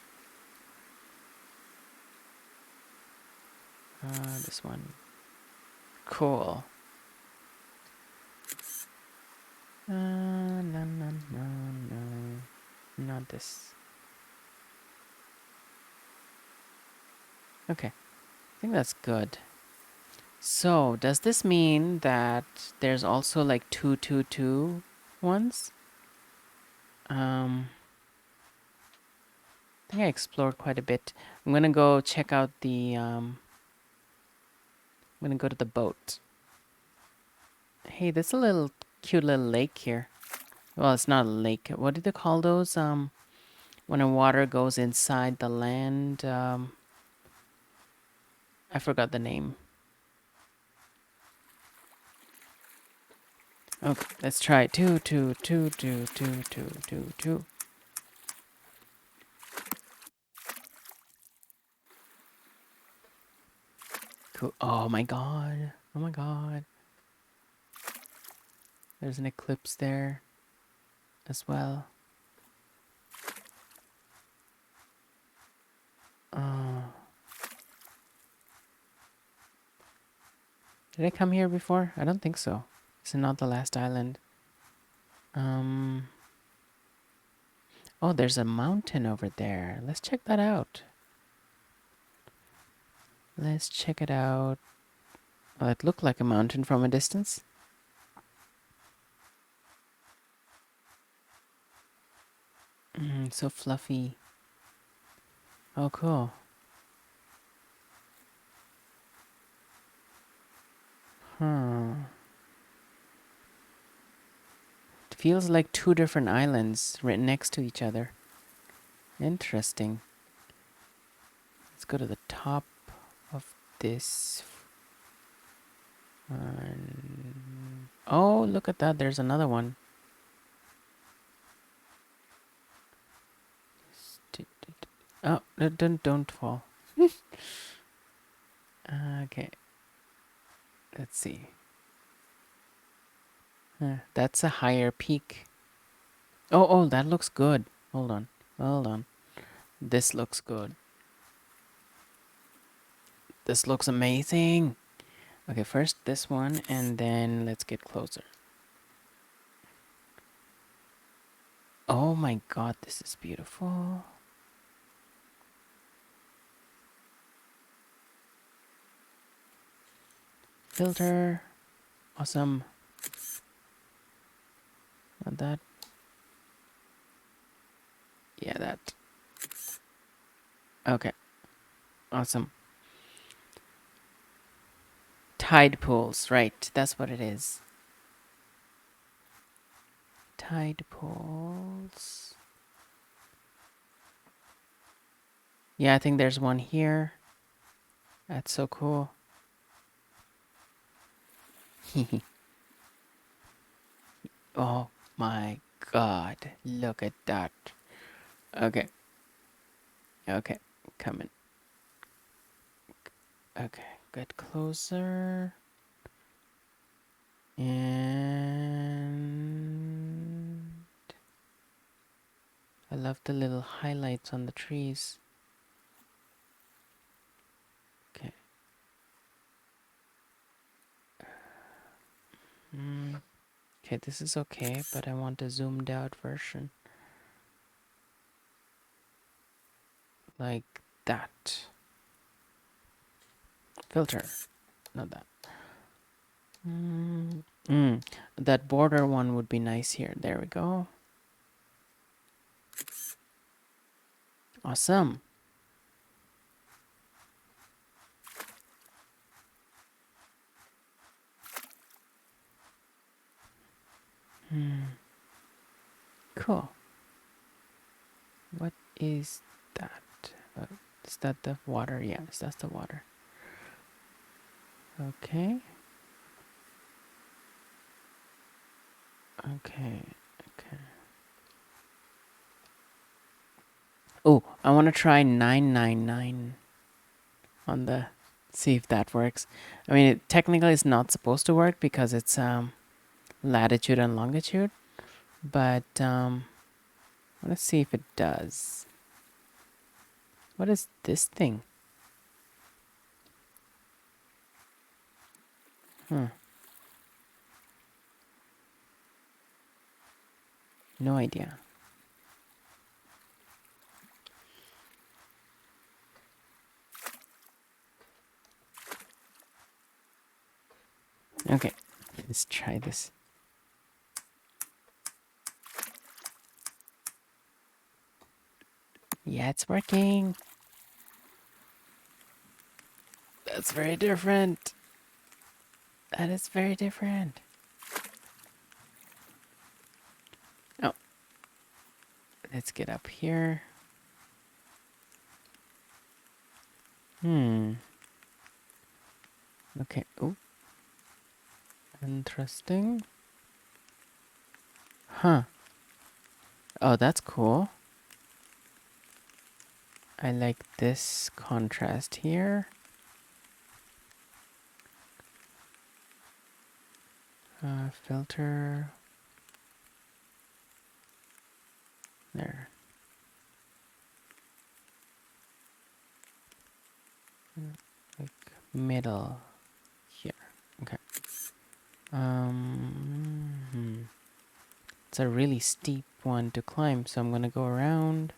This one. Cool. No, no, no, no. Not this. Okay. I think that's good. So, does this mean that there's also like 222 ones? I think I explored quite a bit. I'm gonna go check out I'm gonna go to the boat. Hey, there's a little cute little lake here. Well, it's not a lake. What do they call those? When the water goes inside the land. I forgot the name. Okay, let's try it. Two, two, two, two, two, two, two, two. Cool. Oh my god. Oh my god. There's an eclipse there as well. Oh. Did I come here before? I don't think so. This is not the last island. Um. Oh, there's a mountain over there. Let's check that out. Let's check it out. Well, it looked like a mountain from a distance. So fluffy. Oh, cool. Huh. It feels like two different islands right next to each other. Interesting. Let's go to the top of this one. Oh, look at that. There's another one. Oh, don't fall. Okay. Let's see. That's a higher peak. Oh, that looks good. Hold on. Hold on. This looks good. This looks amazing. Okay, first this one, and then let's get closer. Oh my god, this is beautiful. Filter. Awesome. Not that. Yeah, that. Okay. Awesome. Tide pools, right. That's what it is. Tide pools. Yeah, I think there's one here. That's so cool. Oh my god. Look at that. Okay. Okay. Coming. Okay. Get closer. And I love the little highlights on the trees. Okay. Okay, this is okay, but I want a zoomed out version. Like that. Filter. Not that. That border one would be nice here. There we go. Awesome. Cool. What is that? Is that the water? Yes, that's the water. Okay. Okay. Okay. Oh, I want to try 999 on the, see if that works. I mean, it technically it's not supposed to work because it's latitude and longitude, but let's see if it does. What is this thing? No idea. Okay, let's try this. Yeah, it's working. That's very different. That is very different. Oh, let's get up here. Okay. Oh, interesting. Huh. Oh, that's cool. I like this contrast here. Filter. There. Like middle here. Okay. It's a really steep one to climb, so I'm gonna go around.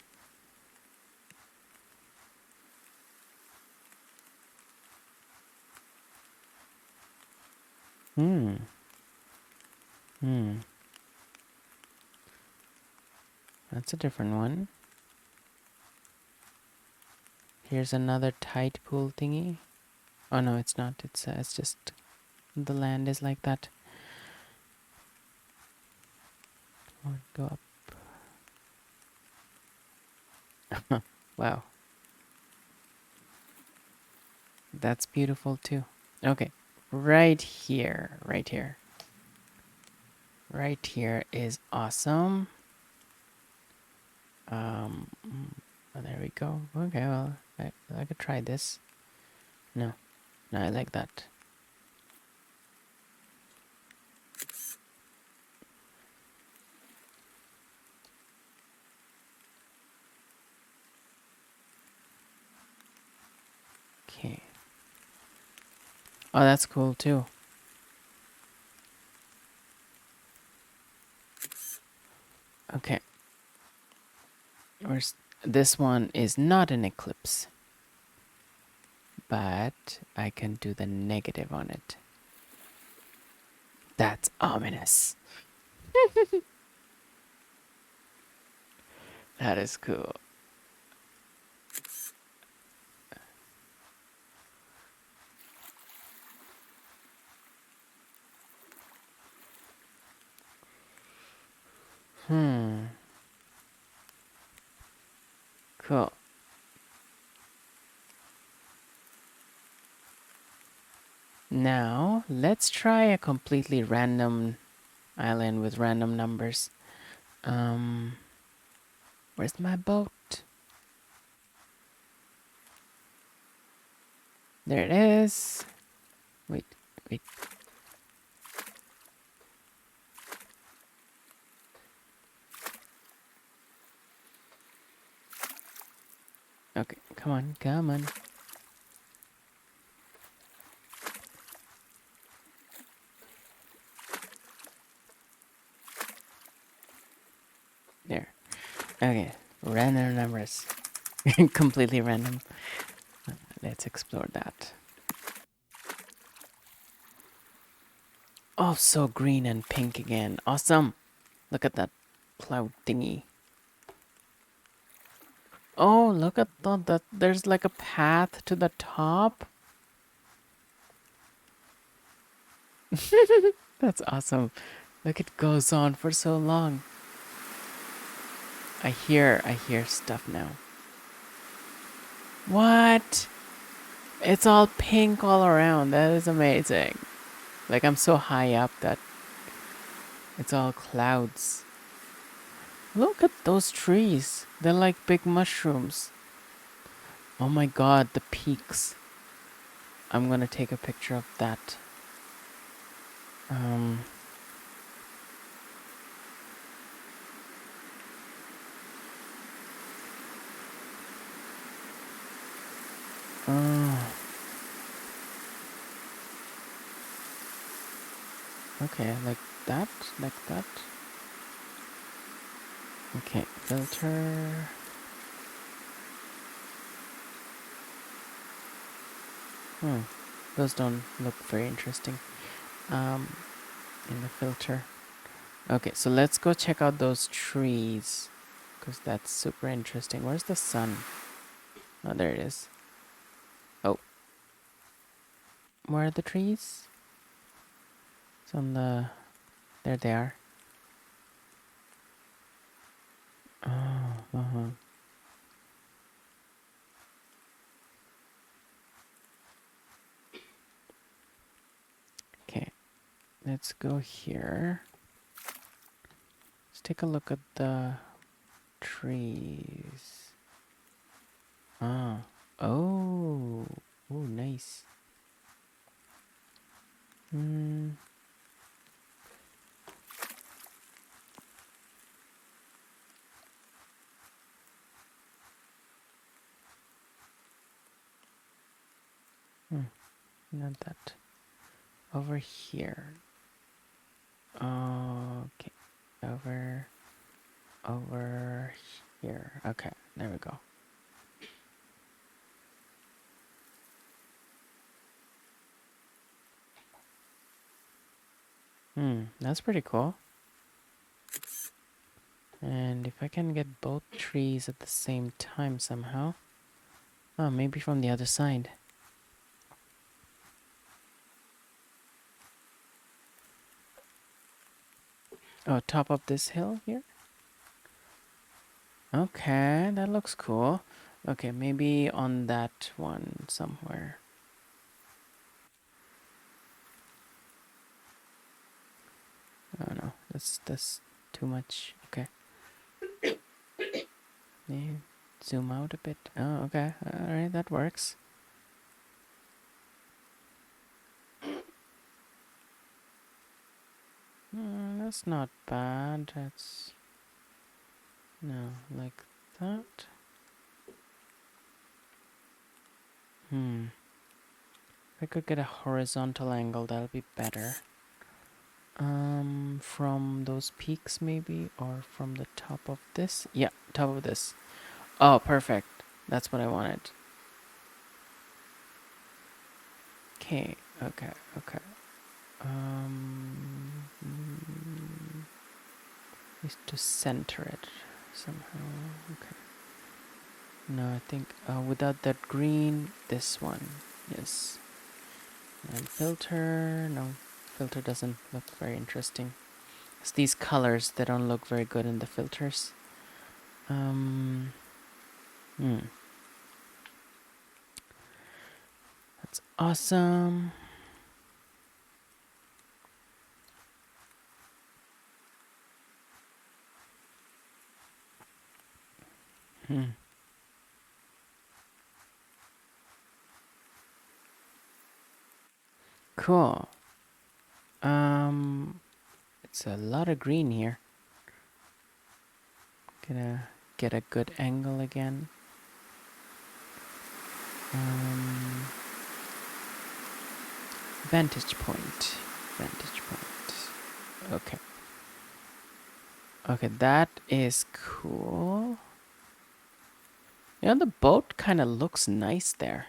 That's a different one. Here's another tide pool thingy. Oh no, it's not. It's just the land is like that. Go up. Wow. That's beautiful too. Okay. Right here. Right here. Right here is awesome. Oh, there we go. Okay, well, I could try this. No. No, I like that. Okay. Oh, that's cool too. Okay. This one is not an eclipse, but I can do the negative on it. That's ominous. That is cool. Cool. Now, let's try a completely random island with random numbers. Where's my boat? There it is. Wait, wait. Okay, come on, come on. Okay, random numbers. Completely random. Let's explore that. Oh, so green and pink again. Awesome. Look at that cloud thingy. Oh, look at that. There's like a path to the top. That's awesome. Look, it goes on for so long. I hear stuff now. What? It's all pink all around. That is amazing. Like I'm so high up that it's all clouds. Look at those trees. They're like big mushrooms. Oh my god, the peaks. I'm gonna take a picture of that. Um, oh, okay, like that. Okay, filter. Hmm, those don't look very interesting. Um, in the filter. Okay, so let's go check out those trees, because that's super interesting. Where's the sun? Oh, there it is. Oh, where are the trees? It's on the... There they are. Oh, uh-huh. Okay, let's go here. Let's take a look at the trees. Ah, oh, oh, nice. Hmm. Not that. Over here. Okay. Over here. Okay, there we go. That's pretty cool. And if I can get both trees at the same time somehow. Oh, maybe from the other side. Oh, top of this hill here? Okay, that looks cool. Okay, maybe on that one somewhere. Oh no, that's too much. Okay. Yeah, zoom out a bit. Oh, okay. Alright, that works. That's not bad. That's... No, like that. If I could get a horizontal angle, that'll be better. From those peaks maybe, or from the top of this? Yeah, top of this. Oh, perfect. That's what I wanted. Okay, okay. Is to center it somehow. Okay. No, I think without that green, this one. Yes. And filter. No, filter doesn't look very interesting. It's these colors that don't look very good in the filters. That's awesome. Cool. It's a lot of green here. Gonna get a good angle again. Vantage point. Vantage point. Okay. Okay, that is cool. Yeah, the boat kind of looks nice there.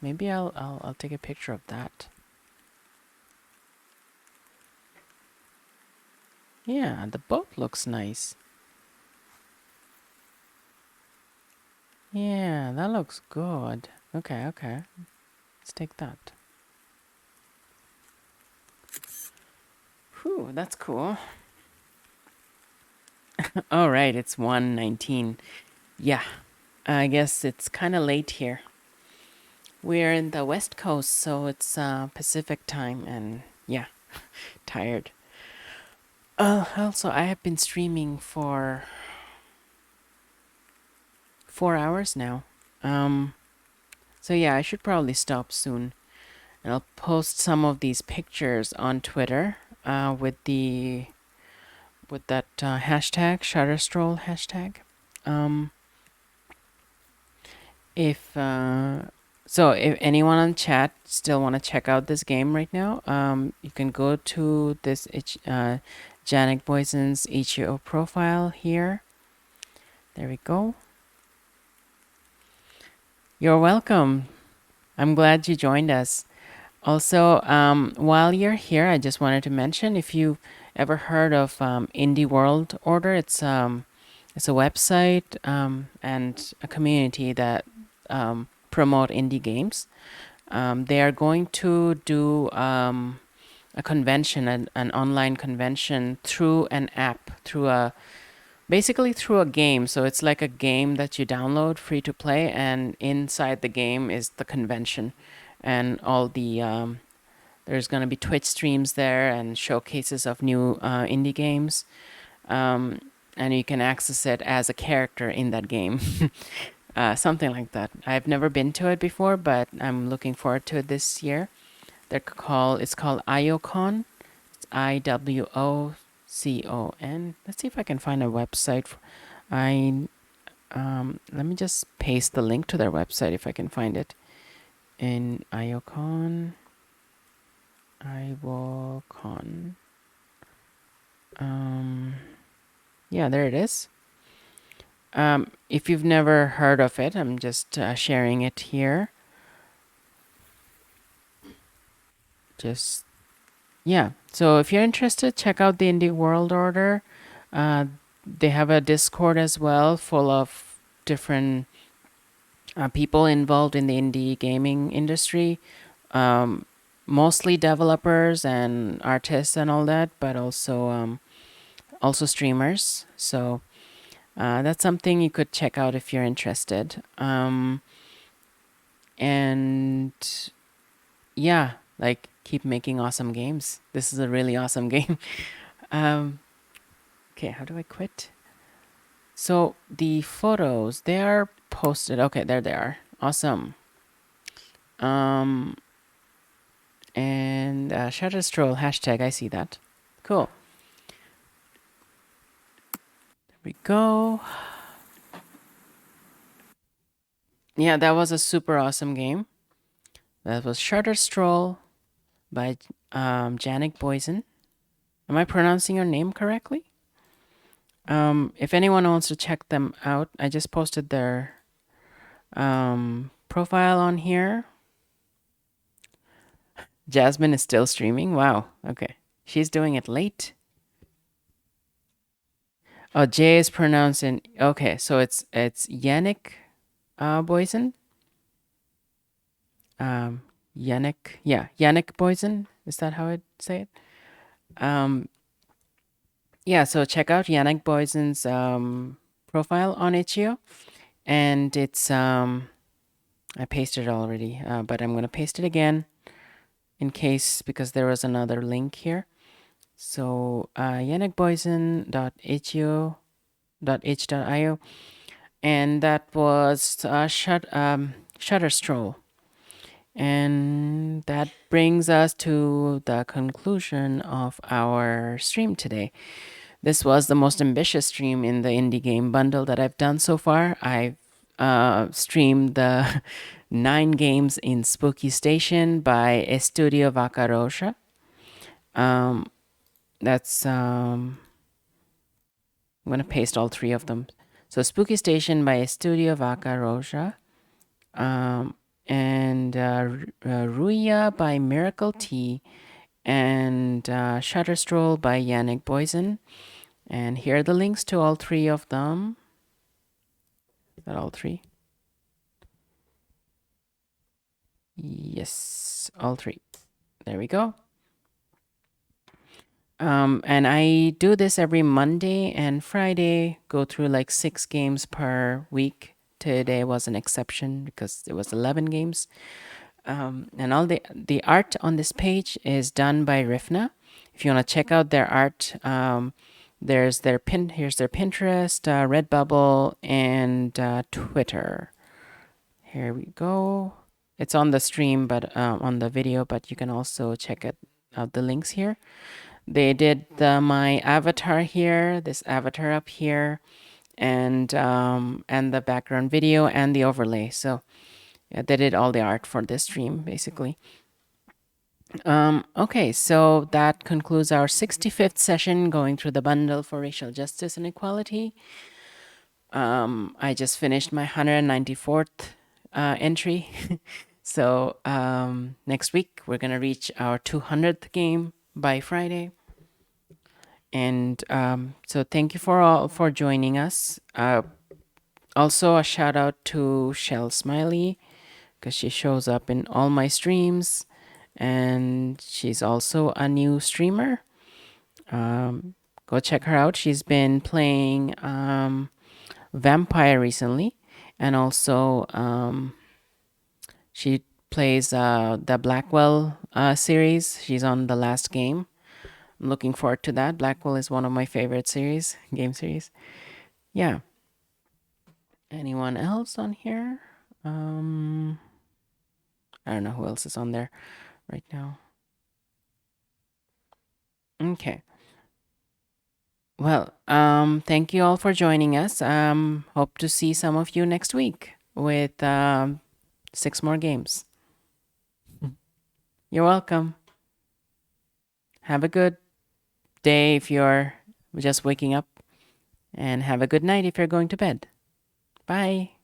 Maybe I'll take a picture of that. Yeah, the boat looks nice. Yeah, that looks good. Okay, okay. Let's take that. Whew, that's cool. All right, it's 1:19. Yeah, I guess it's kind of late here. We're in the West Coast, so it's Pacific time, and yeah, tired. Also, I have been streaming for 4 hours now. Um, so yeah, I should probably stop soon. And I'll post some of these pictures on Twitter with that hashtag Stroll hashtag. Um, if so, if anyone on chat still want to check out this game right now, you can go to this Janik Boysen's HEO profile here. There we go. You're welcome. I'm glad you joined us. Also, while you're here, I just wanted to mention if you ever heard of Indie World Order, it's a website and a community that promote indie games. They are going to do a convention, an online convention through an app, basically through a game. So it's like a game that you download free to play, and inside the game is the convention, and all the there's going to be Twitch streams there and showcases of new indie games. And you can access it as a character in that game. Something like that. I've never been to it before, but I'm looking forward to it this year. It's called IOCon. It's IWOCON. Let's see if I can find a website. I Let me just paste the link to their website if I can find it. In IOCon. IWOCon. Yeah, there it is. If you've never heard of it, I'm just sharing it here. Just Yeah. So if you're interested, check out the Indie World Order. Uh, they have a Discord as well, full of different people involved in the indie gaming industry. Um, Mostly developers and artists and all that, but also streamers. So that's something you could check out if you're interested. And yeah, like keep making awesome games. This is a really awesome game. Um, okay, how do I quit? So the photos, they are posted. Okay, there they are. Awesome. Um, and Shutter Stroll hashtag, I see that. Cool. There we go. Yeah, that was a super awesome game. That was Shutter Stroll by Janik Boysen. Am I pronouncing your name correctly? If anyone wants to check them out, I just posted their profile on here. Jasmine is still streaming. Wow. Okay. She's doing it late. Oh, J is pronounced in. Okay, so it's Yannick Boysen. Um, Yannick. Yeah, Yannick Boysen. Is that how I'd say it? Um, yeah. So check out Yannick Boysen's profile on itch.io, and it's I pasted it already, but I'm gonna paste it again in case because there was another link here. So yannickboysen.itch.io, and that was Shutter Stroll. And that brings us to the conclusion of our stream today. This was the most ambitious stream in the indie game bundle that I've done so far. I've streamed the 9 games in Spooky Station by Estudio Vacarosa. Um, that's I'm going to paste all 3 of them. So Spooky Station by Studio Vaca Roja. And Ruya by Miracle Tea. And Shutter Stroll by Yannick Boysen. And here are the links to all 3 of them. Is that all 3? Yes, all 3. There we go. And I do this every Monday and Friday, go through like 6 games per week. Today was an exception because it was 11 games. And all the art on this page is done by Rifna. If you want to check out their art, here's their Pinterest, Redbubble, and Twitter. Here we go. It's on the stream, but on the video, but you can also check out the links here. They did my avatar here, this avatar up here, and the background video and the overlay. So yeah, they did all the art for this stream, basically. Okay, so that concludes our 65th session going through the bundle for racial justice and equality. I just finished my 194th entry. So next week we're gonna reach our 200th game by Friday. And so thank you for joining us. Also a shout out to Shell Smiley because she shows up in all my streams, and she's also a new streamer. Go check her out. She's been playing Vampire recently, and also she plays the Blackwell series. She's on the last game. I'm looking forward to that. Blackwell is one of my favorite game series. Yeah. Anyone else on here? I don't know who else is on there right now. Okay. Well, thank you all for joining us. Hope to see some of you next week with 6 more games. You're welcome. Have a good day if you're just waking up, and have a good night if you're going to bed. Bye.